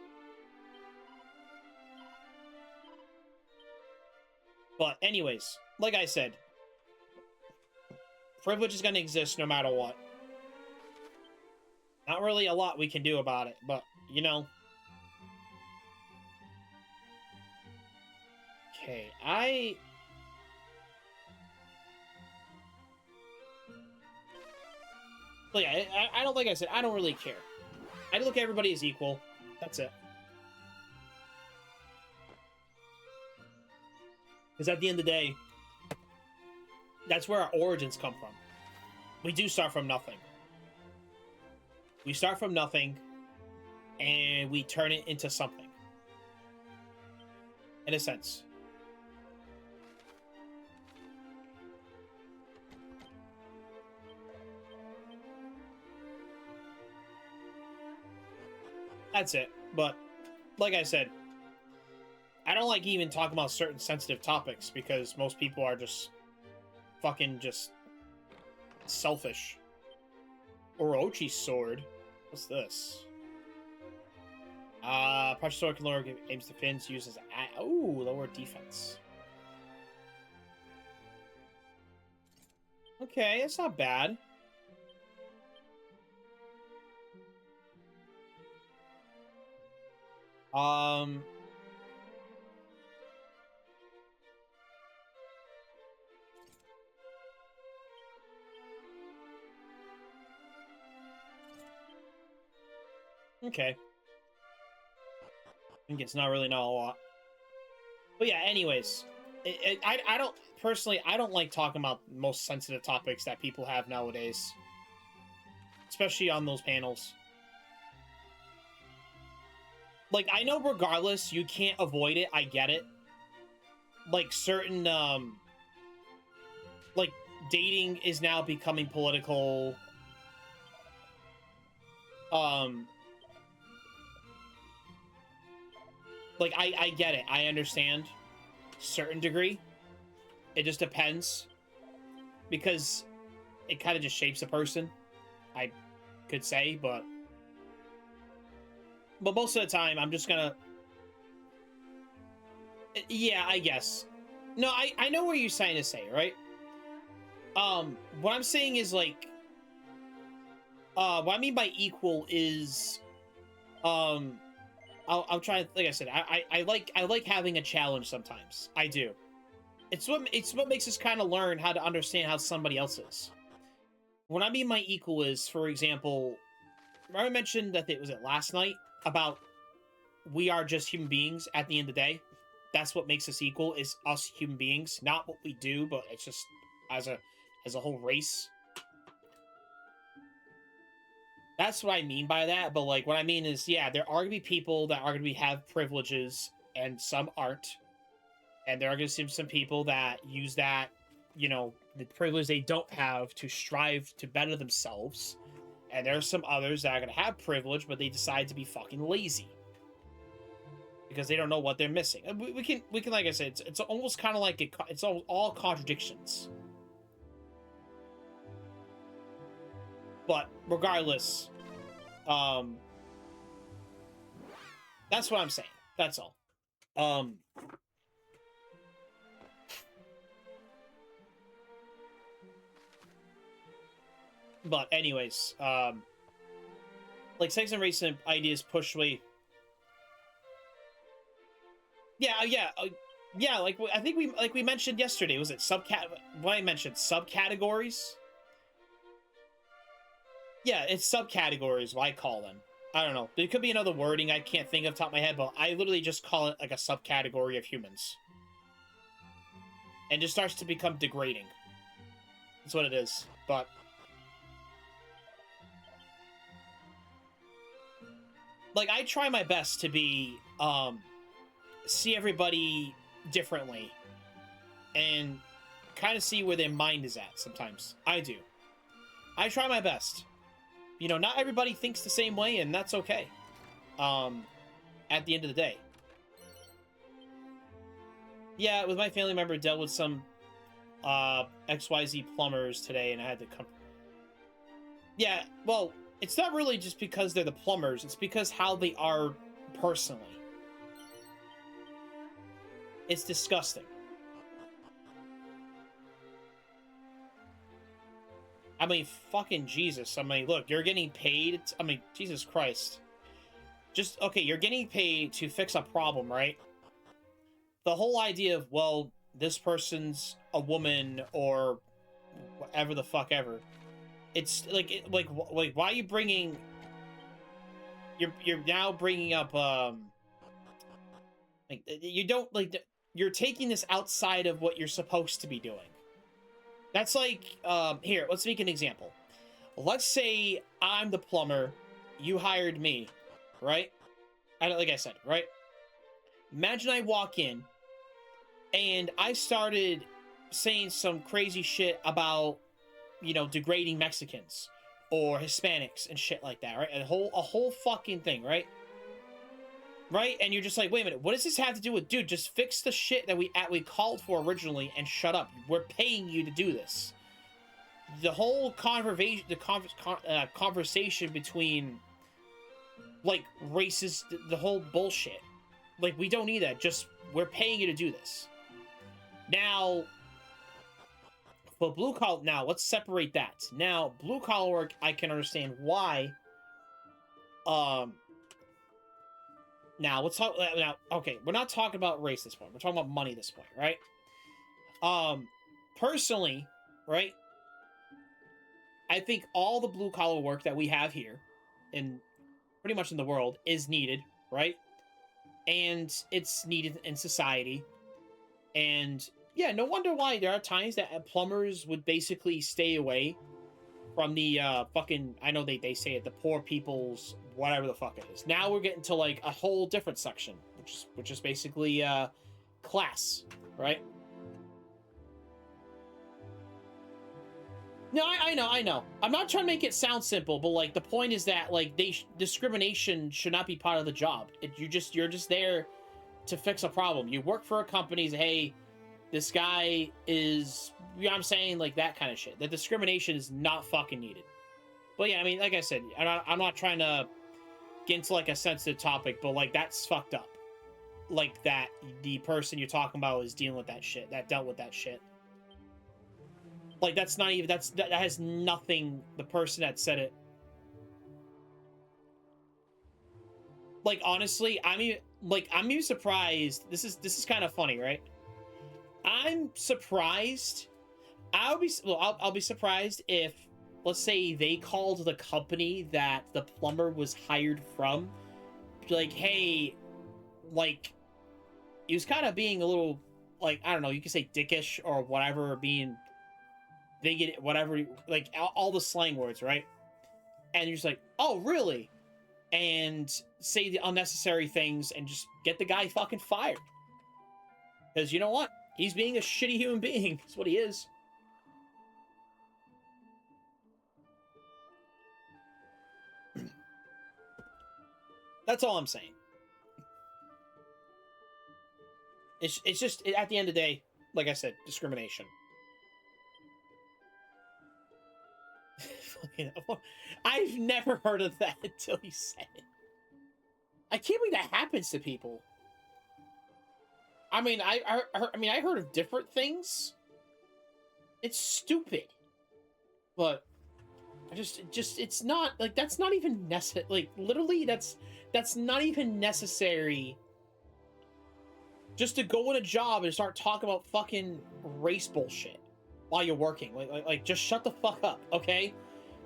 But anyways, like I said, privilege is going to exist no matter what. Not really a lot we can do about it, but, you know. Okay, I don't, like I said, I don't really care. I look at everybody as equal. That's it. Because at the end of the day, that's where our origins come from. We do start from nothing. We start from nothing, and we turn it into something. In a sense. That's it. But, like I said, I don't like even talking about certain sensitive topics because most people are just fucking just selfish. Orochi's sword. What's this? Pressure sword can lower aims defense, uses lower defense. Okay, it's not bad. Okay. I think it's not really not a lot. But yeah, anyways. I don't, personally, I don't like talking about most sensitive topics that people have nowadays. Especially on those panels. Like, I know regardless, you can't avoid it, I get it. Like, certain, like, dating is now becoming political. Like, I get it. I understand. Certain degree. It just depends. Because it kind of just shapes a person. I could say, but most of the time, I'm just gonna... Yeah, I guess. No, I know what you're trying to say, right? What I'm saying is, like... what I mean by equal is... I'll try. Like I said, I like having a challenge sometimes. I do. It's what makes us kind of learn how to understand how somebody else is. When I mean my equal is, for example, I mentioned that was it last night about we are just human beings at the end of the day. That's what makes us equal, is us human beings, not what we do, but it's just as a whole race. That's what I mean by that, but, like, what I mean is, yeah, there are going to be people that are going to have privileges, and some aren't. And there are going to be some people that use that, you know, the privilege they don't have to strive to better themselves. And there are some others that are going to have privilege, but they decide to be fucking lazy. Because they don't know what they're missing. We can like I said, it's almost kind of like, it's all contradictions. But regardless, that's what I'm saying. That's all. But anyways, like, sex and race ideas push away. Yeah. Like, I think we mentioned yesterday. Was it what I mentioned, subcategories? Yeah, it's subcategories, what I call them. I don't know. There could be another wording I can't think of top of my head, but I literally just call it like a subcategory of humans. And it just starts to become degrading. That's what it is. But like, I try my best to be see everybody differently and kind of see where their mind is at sometimes. I do. I try my best. You know, not everybody thinks the same way, and that's okay. At the end of the day. Yeah, with my family member, dealt with some XYZ plumbers today, and I had to come. Yeah, well, it's not really just because they're the plumbers, it's because how they are personally. It's disgusting. I mean, fucking Jesus. I mean, look, you're getting paid. I mean, Jesus Christ. Just, okay, you're getting paid to fix a problem, right? The whole idea of, well, this person's a woman or whatever the fuck ever. It's like, why are you bringing... You're now bringing up, like, you don't, like, you're taking this outside of what you're supposed to be doing. That's like, here, let's make an example. Let's say I'm the plumber, you hired me, right? Like I said, right? Imagine I walk in, and I started saying some crazy shit about, you know, degrading Mexicans or Hispanics and shit like that, right? A whole fucking thing, right? Right? And you're just like, wait a minute, what does this have to do with, dude, just fix the shit that we called for originally and shut up. We're paying you to do this. The whole conversation, conversation between, like, races, the whole bullshit. Like, we don't need that. Just, we're paying you to do this. Now, for blue collar, now, let's separate that. Now, blue collar work, I can understand why, now, let's talk, now, okay, we're not talking about race this point. We're talking about money this point, right? Personally, right, I think all the blue-collar work that we have here, in pretty much in the world, is needed, right? And it's needed in society. And, yeah, no wonder why there are times that plumbers would basically stay away from the, fucking, I know they say it, the poor people's whatever the fuck it is. Now we're getting to, like, a whole different section, which is basically, class, right? No, I know. I'm not trying to make it sound simple, but, like, the point is that, like, discrimination should not be part of the job. You're just there to fix a problem. You work for a company, say, hey, this guy is, you know what I'm saying? Like, that kind of shit. The discrimination is not fucking needed. But yeah, I mean, like I said, I'm not trying to get into, like, a sensitive topic, but, like, that's fucked up. Like, that the person you're talking about is dealing with that shit, that dealt with that shit. Like, that's not even, that has nothing, the person that said it. Like, honestly, I'm even surprised, this is kind of funny, right? I'm surprised, I'll be surprised if, let's say, they called the company that the plumber was hired from, like, hey, like, he was kind of being a little, like, I don't know, you could say dickish or whatever, or being bigot, whatever, like, all the slang words, right? And you're just like, oh, really? And say the unnecessary things and just get the guy fucking fired. Because you know what? He's being a shitty human being. That's what he is. That's all I'm saying. It's just, at the end of the day, like I said, discrimination. I've never heard of that until you said it. I can't believe that happens to people. I mean, I heard of different things. It's stupid. But it's not, like, that's not even necessary. Like, literally, that's not even necessary just to go in a job and start talking about fucking race bullshit while you're working. Like just shut the fuck up, okay?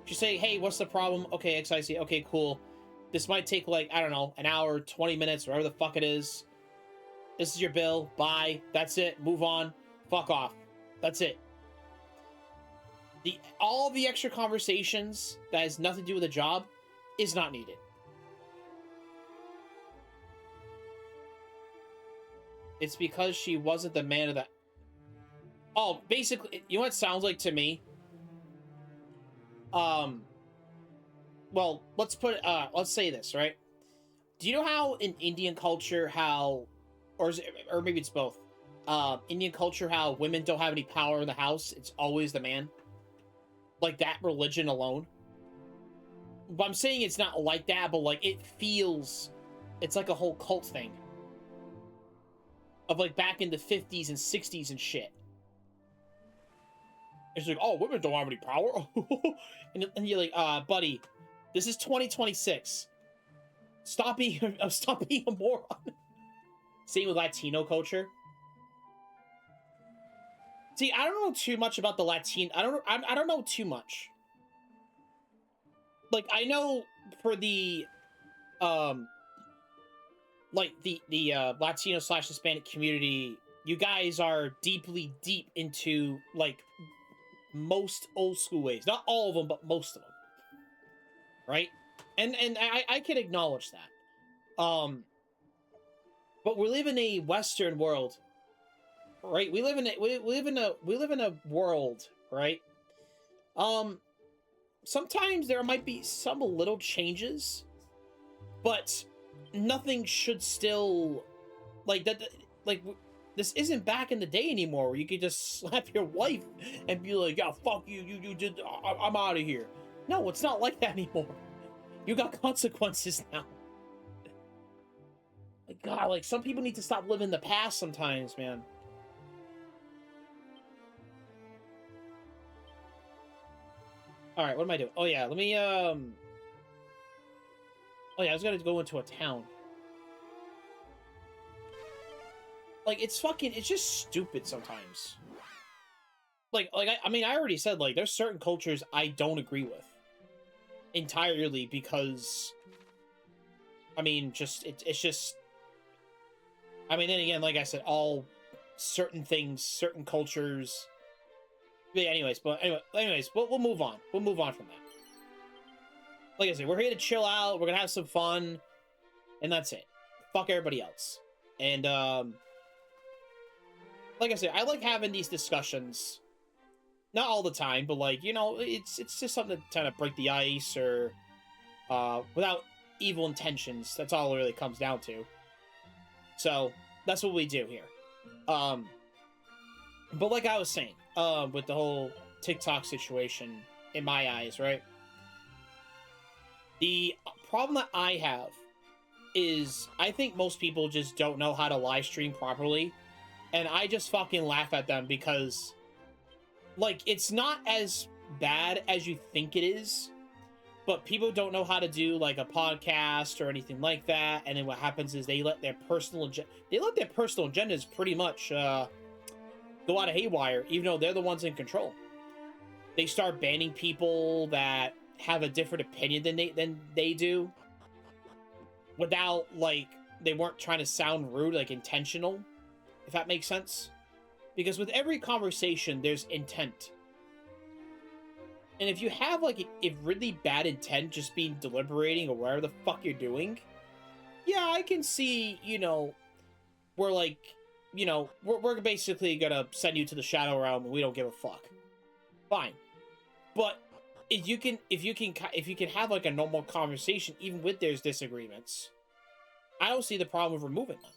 Just say, hey, what's the problem? Okay, XIC. Okay, cool. This might take, like, I don't know, an hour, 20 minutes, whatever the fuck it is. This is your bill. Bye. That's it. Move on. Fuck off. That's it. All the extra conversations that has nothing to do with the job is not needed. It's because she wasn't the man of the... Oh, basically, you know what it sounds like to me? well, let's say this, right? Do you know how in Indian culture, or maybe it's both, Indian culture, how women don't have any power in the house? It's always the man. Like that religion alone. But I'm saying it's not like that, but like it feels, it's like a whole cult thing. Of like back in the 50s and 60s and shit. It's like, oh, women don't have any power. and you're like, buddy, this is 2026. Stop being a moron. Same with Latino culture. See, I don't know too much about the Latino. I don't know too much. Like, I know for the like the Latino / Hispanic community, you guys are deep into like most old school ways. Not all of them, but most of them. Right? And I can acknowledge that. But we live in a Western world, right? We live in a world, right? Sometimes there might be some little changes, but nothing should still like that. Like this isn't back in the day anymore, where you could just slap your wife and be like, "Yeah, fuck you, you did. I'm out of here." No, it's not like that anymore. You got consequences now. Like, God, like some people need to stop living the past sometimes, man. All right, what am I doing? Oh yeah, let me oh yeah, I was gonna go into a town. Like it's just stupid sometimes. I mean, I already said like there's certain cultures I don't agree with entirely because I mean, it's just I mean, then again, like I said, all certain things, certain cultures. But anyways, we'll move on. We'll move on from that. Like I said, we're here to chill out. We're gonna have some fun, and that's it. Fuck everybody else. And like I said, I like having these discussions. Not all the time, but like it's just something to kind of break the ice or without evil intentions. That's all it really comes down to. So that's what we do here. But like I was saying, with the whole TikTok situation, in my eyes, right? The problem that I have is I think most people just don't know how to live stream properly, and I just fucking laugh at them because, like, it's not as bad as you think it is, but people don't know how to do like a podcast or anything like that, and then what happens is they let their personal agendas pretty much go out of haywire, even though they're the ones in control. They start banning people that have a different opinion than they do, without like they weren't trying to sound rude, like intentional, if that makes sense. Because with every conversation, there's intent. And if you have like a really bad intent, just being deliberating or whatever the fuck you're doing, yeah, I can see, we're like, we're basically gonna send you to the Shadow Realm and we don't give a fuck. Fine. But if you can have like a normal conversation, even with there's disagreements, I don't see the problem of removing them.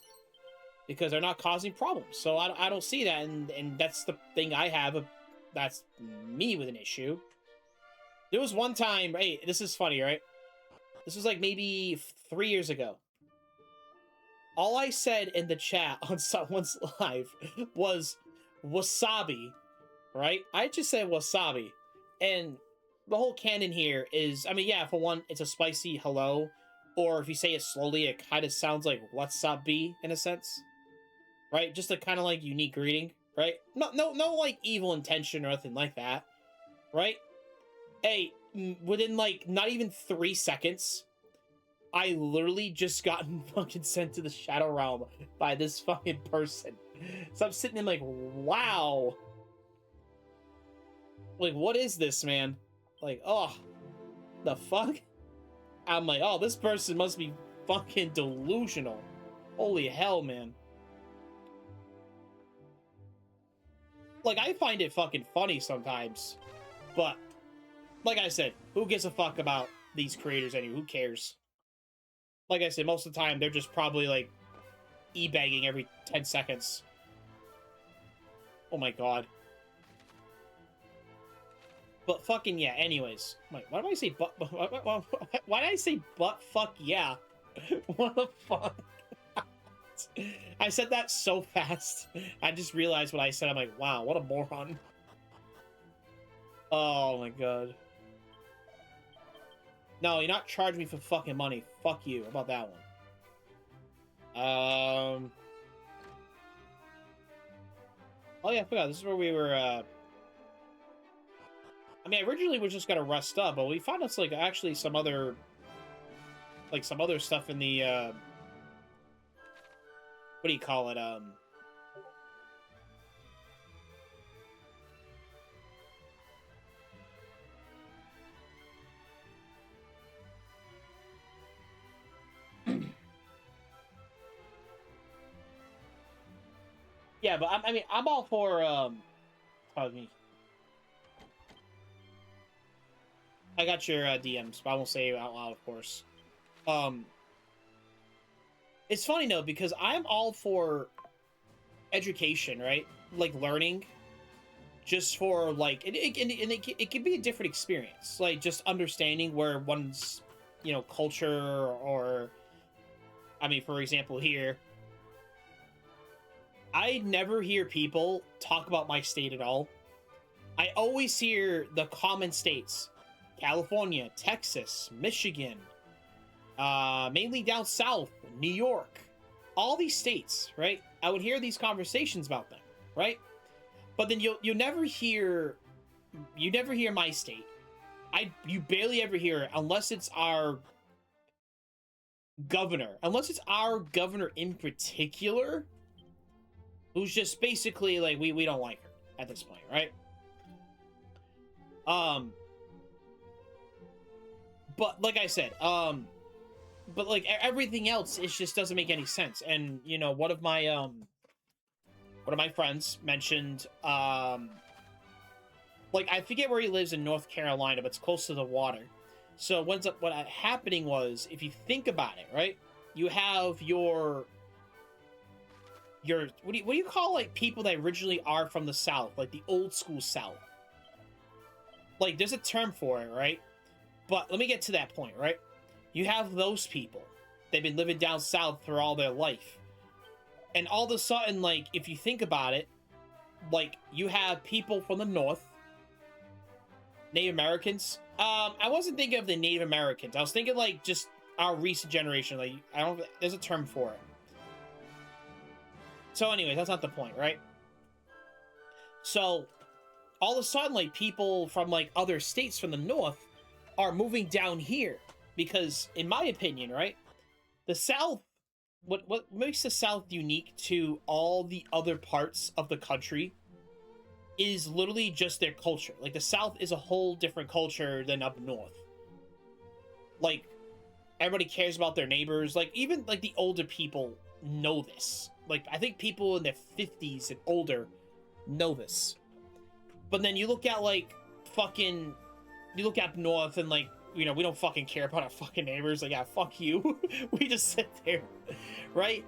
Because they're not causing problems. So I don't see that, and that's the thing I have. That's me with an issue. There was one time, hey, this is funny, right? This was like maybe 3 years ago. All I said in the chat on someone's live was wasabi, right? I just said wasabi. And the whole canon here is, I mean, yeah, for one, it's a spicy hello. Or if you say it slowly, it kind of sounds like wasabi in a sense. Right? Just a kind of like unique greeting, right? No like evil intention or anything like that, right? Hey, within like not even 3 seconds, I literally just gotten fucking sent to the Shadow Realm by this fucking person. So I'm sitting in like, wow. Like, what is this, man? Like, oh, the fuck? I'm like, oh, this person must be fucking delusional. Holy hell, man. Like, I find it fucking funny sometimes, but like I said, who gives a fuck about these creators anyway? Who cares? Like I said, most of the time, they're just probably, like, e-bagging every 10 seconds. Oh my god. But fucking yeah, anyways. Wait, why did I say but... Why did I say but fuck yeah? What the fuck? I said that so fast. I just realized what I said. I'm like, wow, what a moron. Oh my god. No, you're not charging me for fucking money. Fuck you. How about that one? Oh yeah, I forgot. This is where we were, I mean, originally we were just gonna rest up, but we found us, like, actually some other... Like, some other stuff in the, what do you call it, yeah, but I mean, I'm all for, pardon me. I got your DMs, but I won't say it out loud, of course. It's funny, though, because I'm all for education, right? Like, learning. Just for, like, it can be a different experience. Like, just understanding where one's, you know, culture or... I mean, for example, here... I never hear people talk about my state at all. I always hear the common states. California, Texas, Michigan, mainly down south, New York. All these states, right? I would hear these conversations about them, right? But then you never hear my state. You barely ever hear it unless it's our governor. Unless it's our governor in particular, who's just basically like, we don't like her at this point, right? But like I said, but like everything else, it just doesn't make any sense. And you know, one of my friends mentioned, like, I forget where he lives in North Carolina, but it's close to the water. So what happening was, if you think about it, right? You have your what do you call, like, people that originally are from the South, like the old school South? Like, there's a term for it, right? But let me get to that point, right? You have those people. They've been living down south for all their life. And all of a sudden, like, if you think about it, like, you have people from the north, Native Americans. I wasn't thinking of the Native Americans. I was thinking, like, just our recent generation. Like, there's a term for it. So anyway, that's not the point, right? So, all of a sudden, like, people from, like, other states from the north are moving down here. Because, in my opinion, right? The South, what makes the South unique to all the other parts of the country is literally just their culture. Like, the South is a whole different culture than up north. Like, everybody cares about their neighbors. Like, even, like, the older people know this. Like, I think people in their 50s and older know this. But then you look at, like, you look up north and, like, you know, we don't fucking care about our fucking neighbors. Like, yeah, fuck you. We just sit there, right?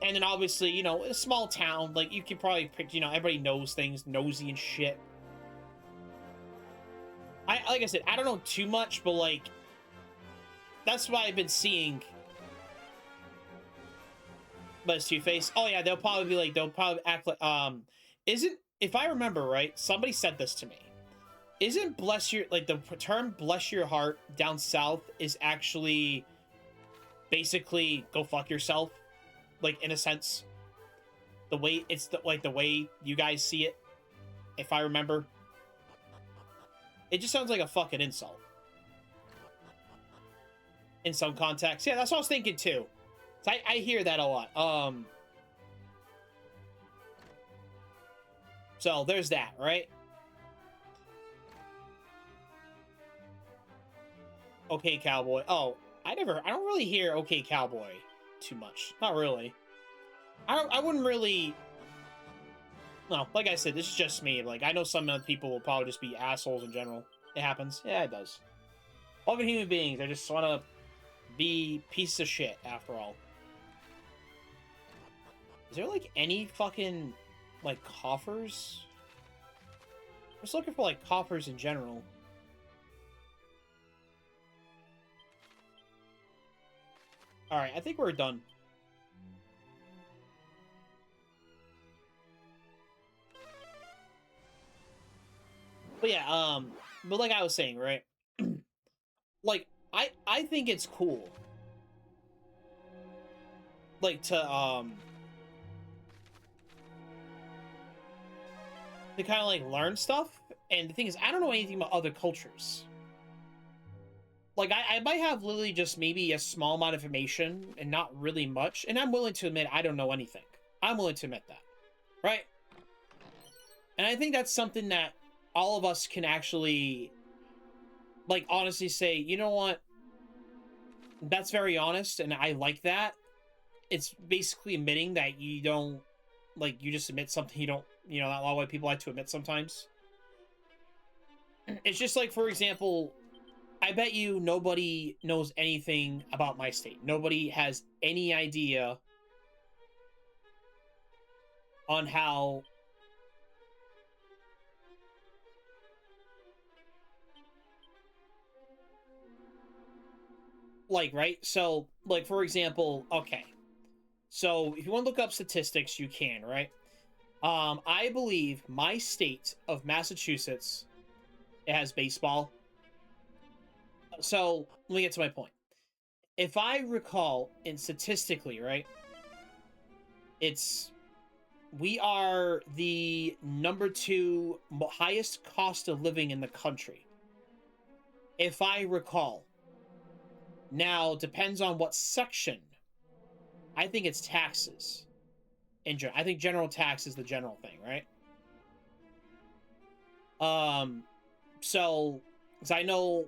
And then obviously, you know, a small town, like, you could probably pick, you know, everybody knows things, nosy and shit. Like I said, I don't know too much, but, like, that's what I've been seeing. But it's Two-Face. Oh yeah, they'll probably act like, if I remember right, somebody said this to me. Isn't the term bless your heart down south is actually basically go fuck yourself, like, in a sense, the way the way you guys see it, if I remember. It just sounds like a fucking insult in some context. Yeah, that's what I was thinking too. So I hear that a lot. So there's that, right? Okay, Cowboy. Oh, I don't really hear Okay, Cowboy too much. Not really. I wouldn't really... No, like I said, this is just me. Like, I know some other people will probably just be assholes in general. It happens. Yeah, it does. All the human beings, they just want to be pieces of shit, after all. Is there, like, any fucking, like, coffers? I'm just looking for, like, coffers in general. Alright, I think we're done. But yeah, but like I was saying, right? Like, I think it's cool. Like, to kind of, like, learn stuff. And the thing is, I don't know anything about other cultures. Like, I might have literally just maybe a small amount of information and not really much. And I'm willing to admit I don't know anything. I'm willing to admit that. Right? And I think that's something that all of us can actually, like, honestly say, you know what? That's very honest, and I like that. It's basically admitting that you don't, like, you just admit something you don't, you know, not a lot of white people like to admit sometimes. It's just like, for example, I bet you nobody knows anything about my state. Nobody has any idea on how like, right? So, like, for example, okay. So, if you want to look up statistics, you can, right? I believe my state of Massachusetts, it has baseball. So, let me get to my point. If I recall, in statistically, right, we are the #2 highest cost of living in the country. If I recall. Now, depends on what section. I think it's taxes. I think general tax is the general thing, right? So, because I know,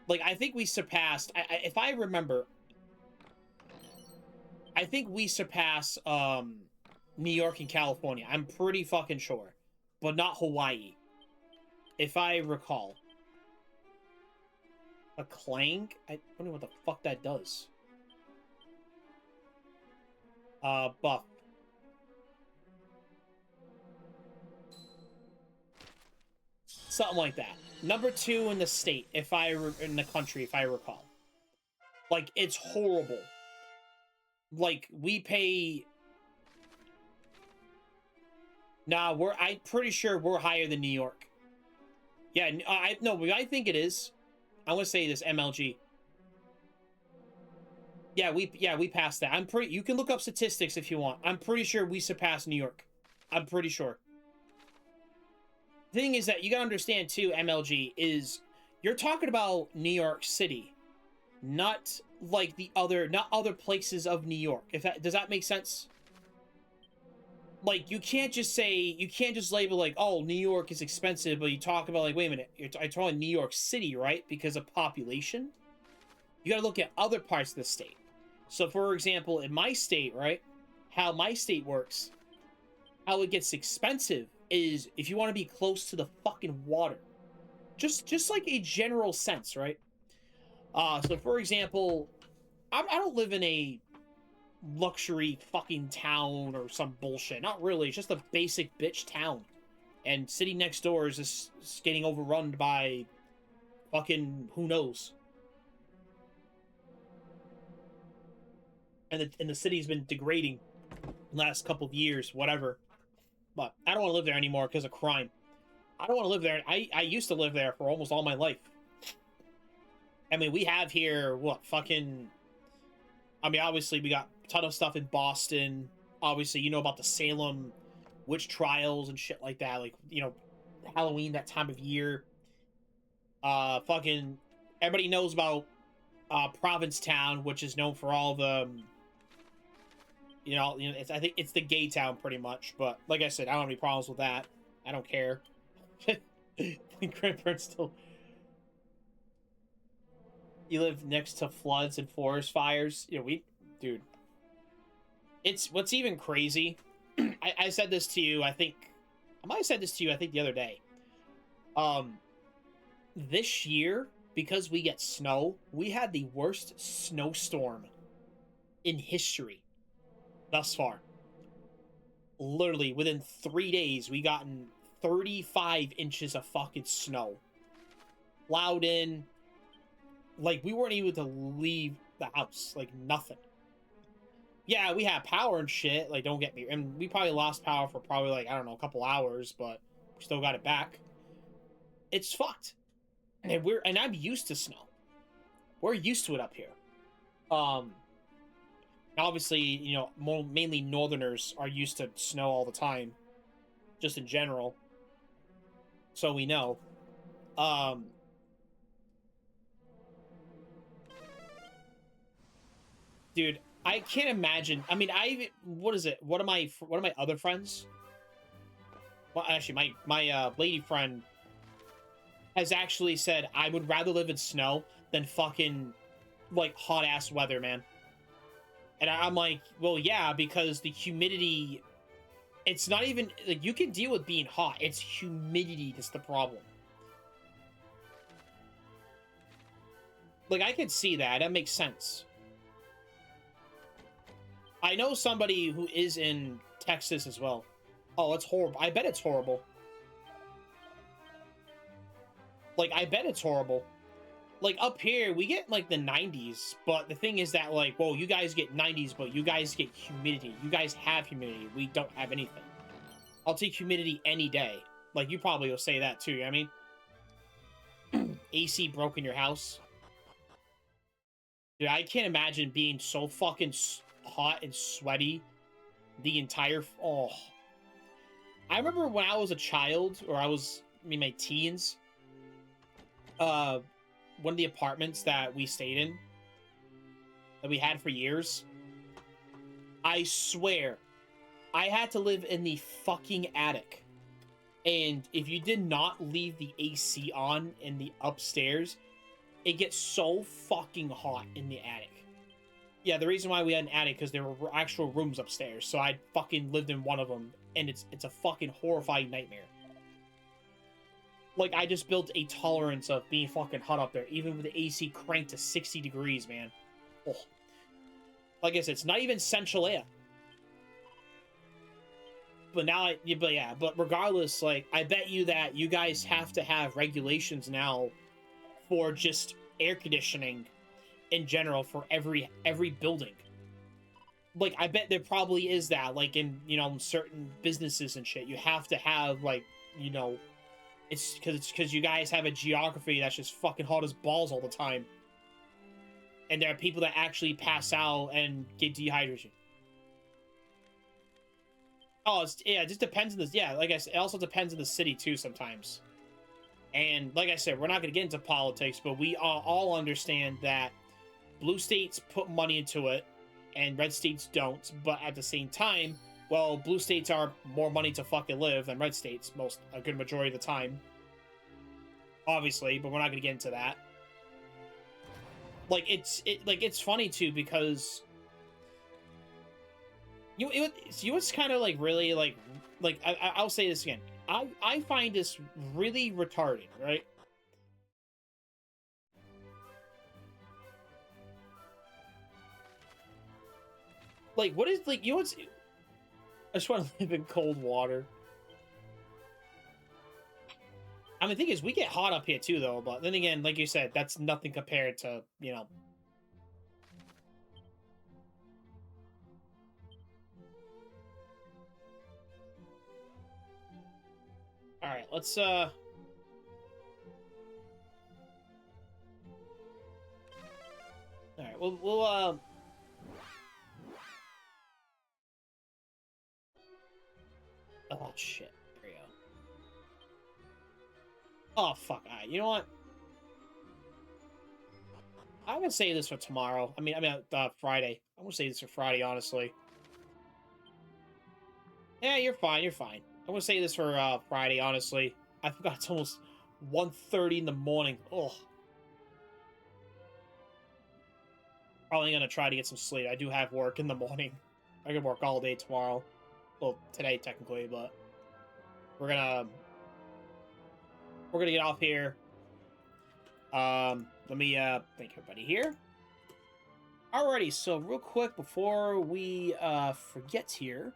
like, I think we surpassed, if I remember, I think we surpass, New York and California. I'm pretty fucking sure. But not Hawaii. If I recall. A clang? I don't know what the fuck that does. Buff. Something like that. #2 in the state, in the country, if I recall. Like, it's horrible. Like, we pay... Nah, I'm pretty sure we're higher than New York. Yeah, I think it is. I want to say this, MLG. Yeah, we passed that. You can look up statistics if you want. I'm pretty sure we surpassed New York. I'm pretty sure. The thing is that you gotta understand too, MLG, is you're talking about New York City, not like not other places of New York. Does that make sense? Like, you can't just label like, oh, New York is I but you talk about, like, wait a minute, I talking New York City, right? Because of population. You gotta look at other parts of the state. So, for example, in my state, right, how my state works, how it gets expensive is if you want to be close to the fucking water. Just like a general sense, right? So, for example, I don't live in a luxury fucking town or some bullshit. Not really. It's just a basic bitch town. And city next door is just getting overrun by fucking who knows. And the city's been degrading the last couple of years, whatever. But I don't want to live there anymore because of crime. I don't want to live there. I used to live there for almost all my life. I mean, we have here, obviously we got a ton of stuff in Boston. Obviously, you know about the Salem witch trials and shit like that. Like, you know, Halloween, that time of year. Everybody knows about Provincetown, which is known for all the, I think it's the gay town pretty much. But like I said, I don't have any problems with that. I don't care. Grandparents still. You live next to floods and forest fires. Dude. It's what's even crazy. I said this to you, I might have said this to you, the other day. This year, because we get snow, we had the worst snowstorm in history thus far. Literally, within 3 days, we gotten 35 inches of fucking snow. Plowed in. Like, we weren't able to leave the house. Like, nothing. Yeah, we had power and shit. Like, don't get me... And we probably lost power for probably, like, I don't know, a couple hours, but we still got it back. It's fucked. And I'm used to snow. We're used to it up here. Obviously, you know, mainly northerners are used to snow all the time. Just in general. So we know. Dude, I can't imagine. I mean, what is it? One of my other friends? Well, actually, my lady friend has actually said, I would rather live in snow than fucking, like, hot-ass weather, man. And I'm like, well, yeah, because the humidity... It's not even... Like, you can deal with being hot. It's humidity that's the problem. Like, I can see that. That makes sense. I know somebody who is in Texas as well. Oh, it's horrible. I bet it's horrible. Like, I bet it's horrible. Like, up here, we get, like, the 90s. But the thing is that, like, well, you guys get 90s, but you guys get humidity. You guys have humidity. We don't have anything. I'll take humidity any day. Like, you probably will say that, too, you know what I mean? AC broke in your house. Dude, I can't imagine being so fucking hot and sweaty the entire... Oh. I remember when I was a child, or my teens... one of the apartments that we stayed in, that we had for years, I swear, I had to live in the fucking attic. And if you did not leave the AC on in the upstairs, it gets so fucking hot in the attic. Yeah, the reason why we had an attic, because there were actual rooms upstairs, so I fucking lived in one of them, and it's a fucking horrifying nightmare. Like, I just built a tolerance of being fucking hot up there, even with the AC cranked to 60 degrees, man. Oh. Like I said, it's not even central air. But regardless, like, I bet you that you guys have to have regulations now for just air conditioning in general for every building. Like, I bet there probably is that, like, in, you know, certain businesses and shit. You have to have, like, you know... It's because you guys have a geography that's just fucking hot as balls all the time. And there are people that actually pass out and get dehydration. Oh, it just depends on this. Yeah, like I said, it also depends on the city too sometimes. And like I said, we're not going to get into politics, but we all understand that blue states put money into it and red states don't. But at the same time, well, blue states are more money to fucking live than red states a good majority of the time. Obviously, but we're not going to get into that. Like, it's funny too, because what's kind of like really like I'll say this again. I find this really retarded, right? Like, what is, like, you know what's... I just want to live in cold water. I mean, the thing is, we get hot up here too, though. But then again, like you said, that's nothing compared to, you know... Alright, let's, Alright, we'll, Oh, shit. There we go. Oh, fuck. Alright, you know what? I'm gonna save this for tomorrow. I mean, Friday. I'm gonna save this for Friday, honestly. Yeah, you're fine, you're fine. I'm gonna save this for, Friday, honestly. I forgot it's almost 1:30 in the morning. Ugh. Probably gonna try to get some sleep. I do have work in the morning. I can work all day tomorrow. Well, today, technically, but... We're we're gonna get off here. Let me thank everybody here. Alrighty, so real quick before we forget here.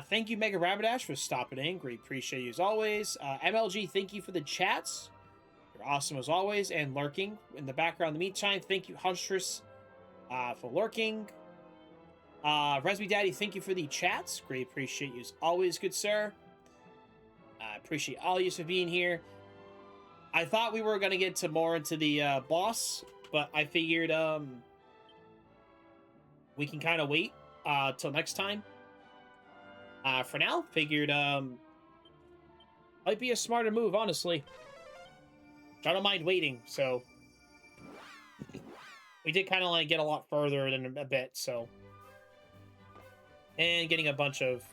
Thank you, Mega Rapidash, for stopping in. Great, appreciate you as always. MLG, thank you for the chats. You're awesome as always, and lurking in the background. In the meantime, thank you, Huntress, for lurking. Resby Daddy, thank you for the chats. Great, appreciate you as always, good sir. I appreciate all you for being here. I thought we were gonna get to more into the boss, but I figured we can kind of wait till next time. For now, figured might be a smarter move, honestly. I don't mind waiting, so we did kind of like get a lot further than a bit, so, and getting a bunch of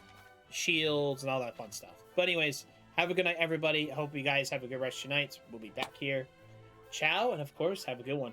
shields and all that fun stuff. But anyways, have a good night, everybody. I hope you guys have a good rest of your nights. We'll be back here. Ciao, and of course, have a good one.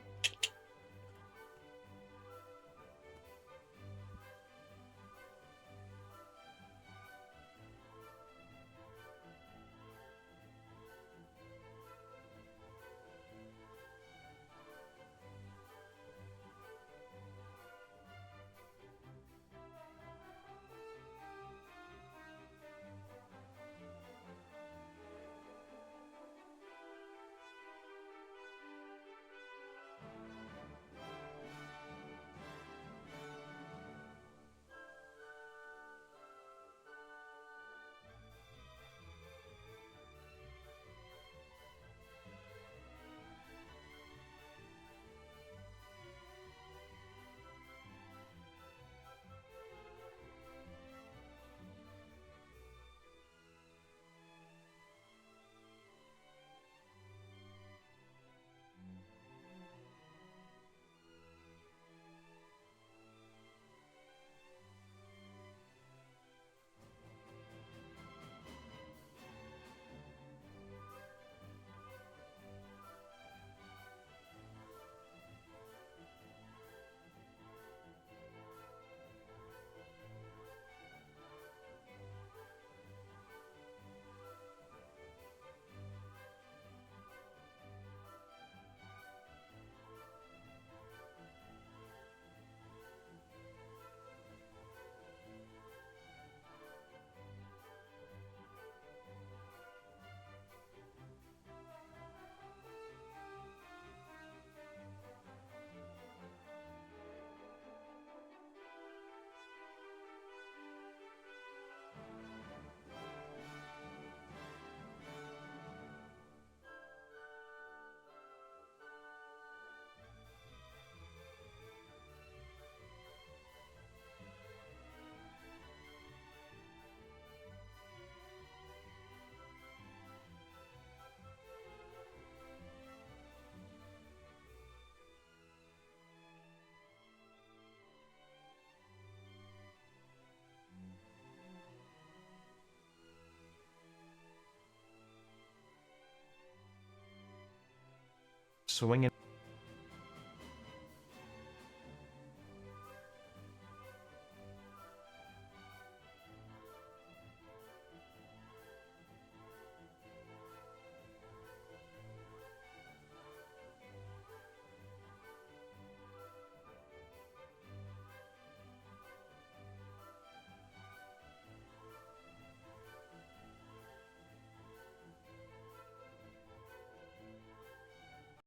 Swinging.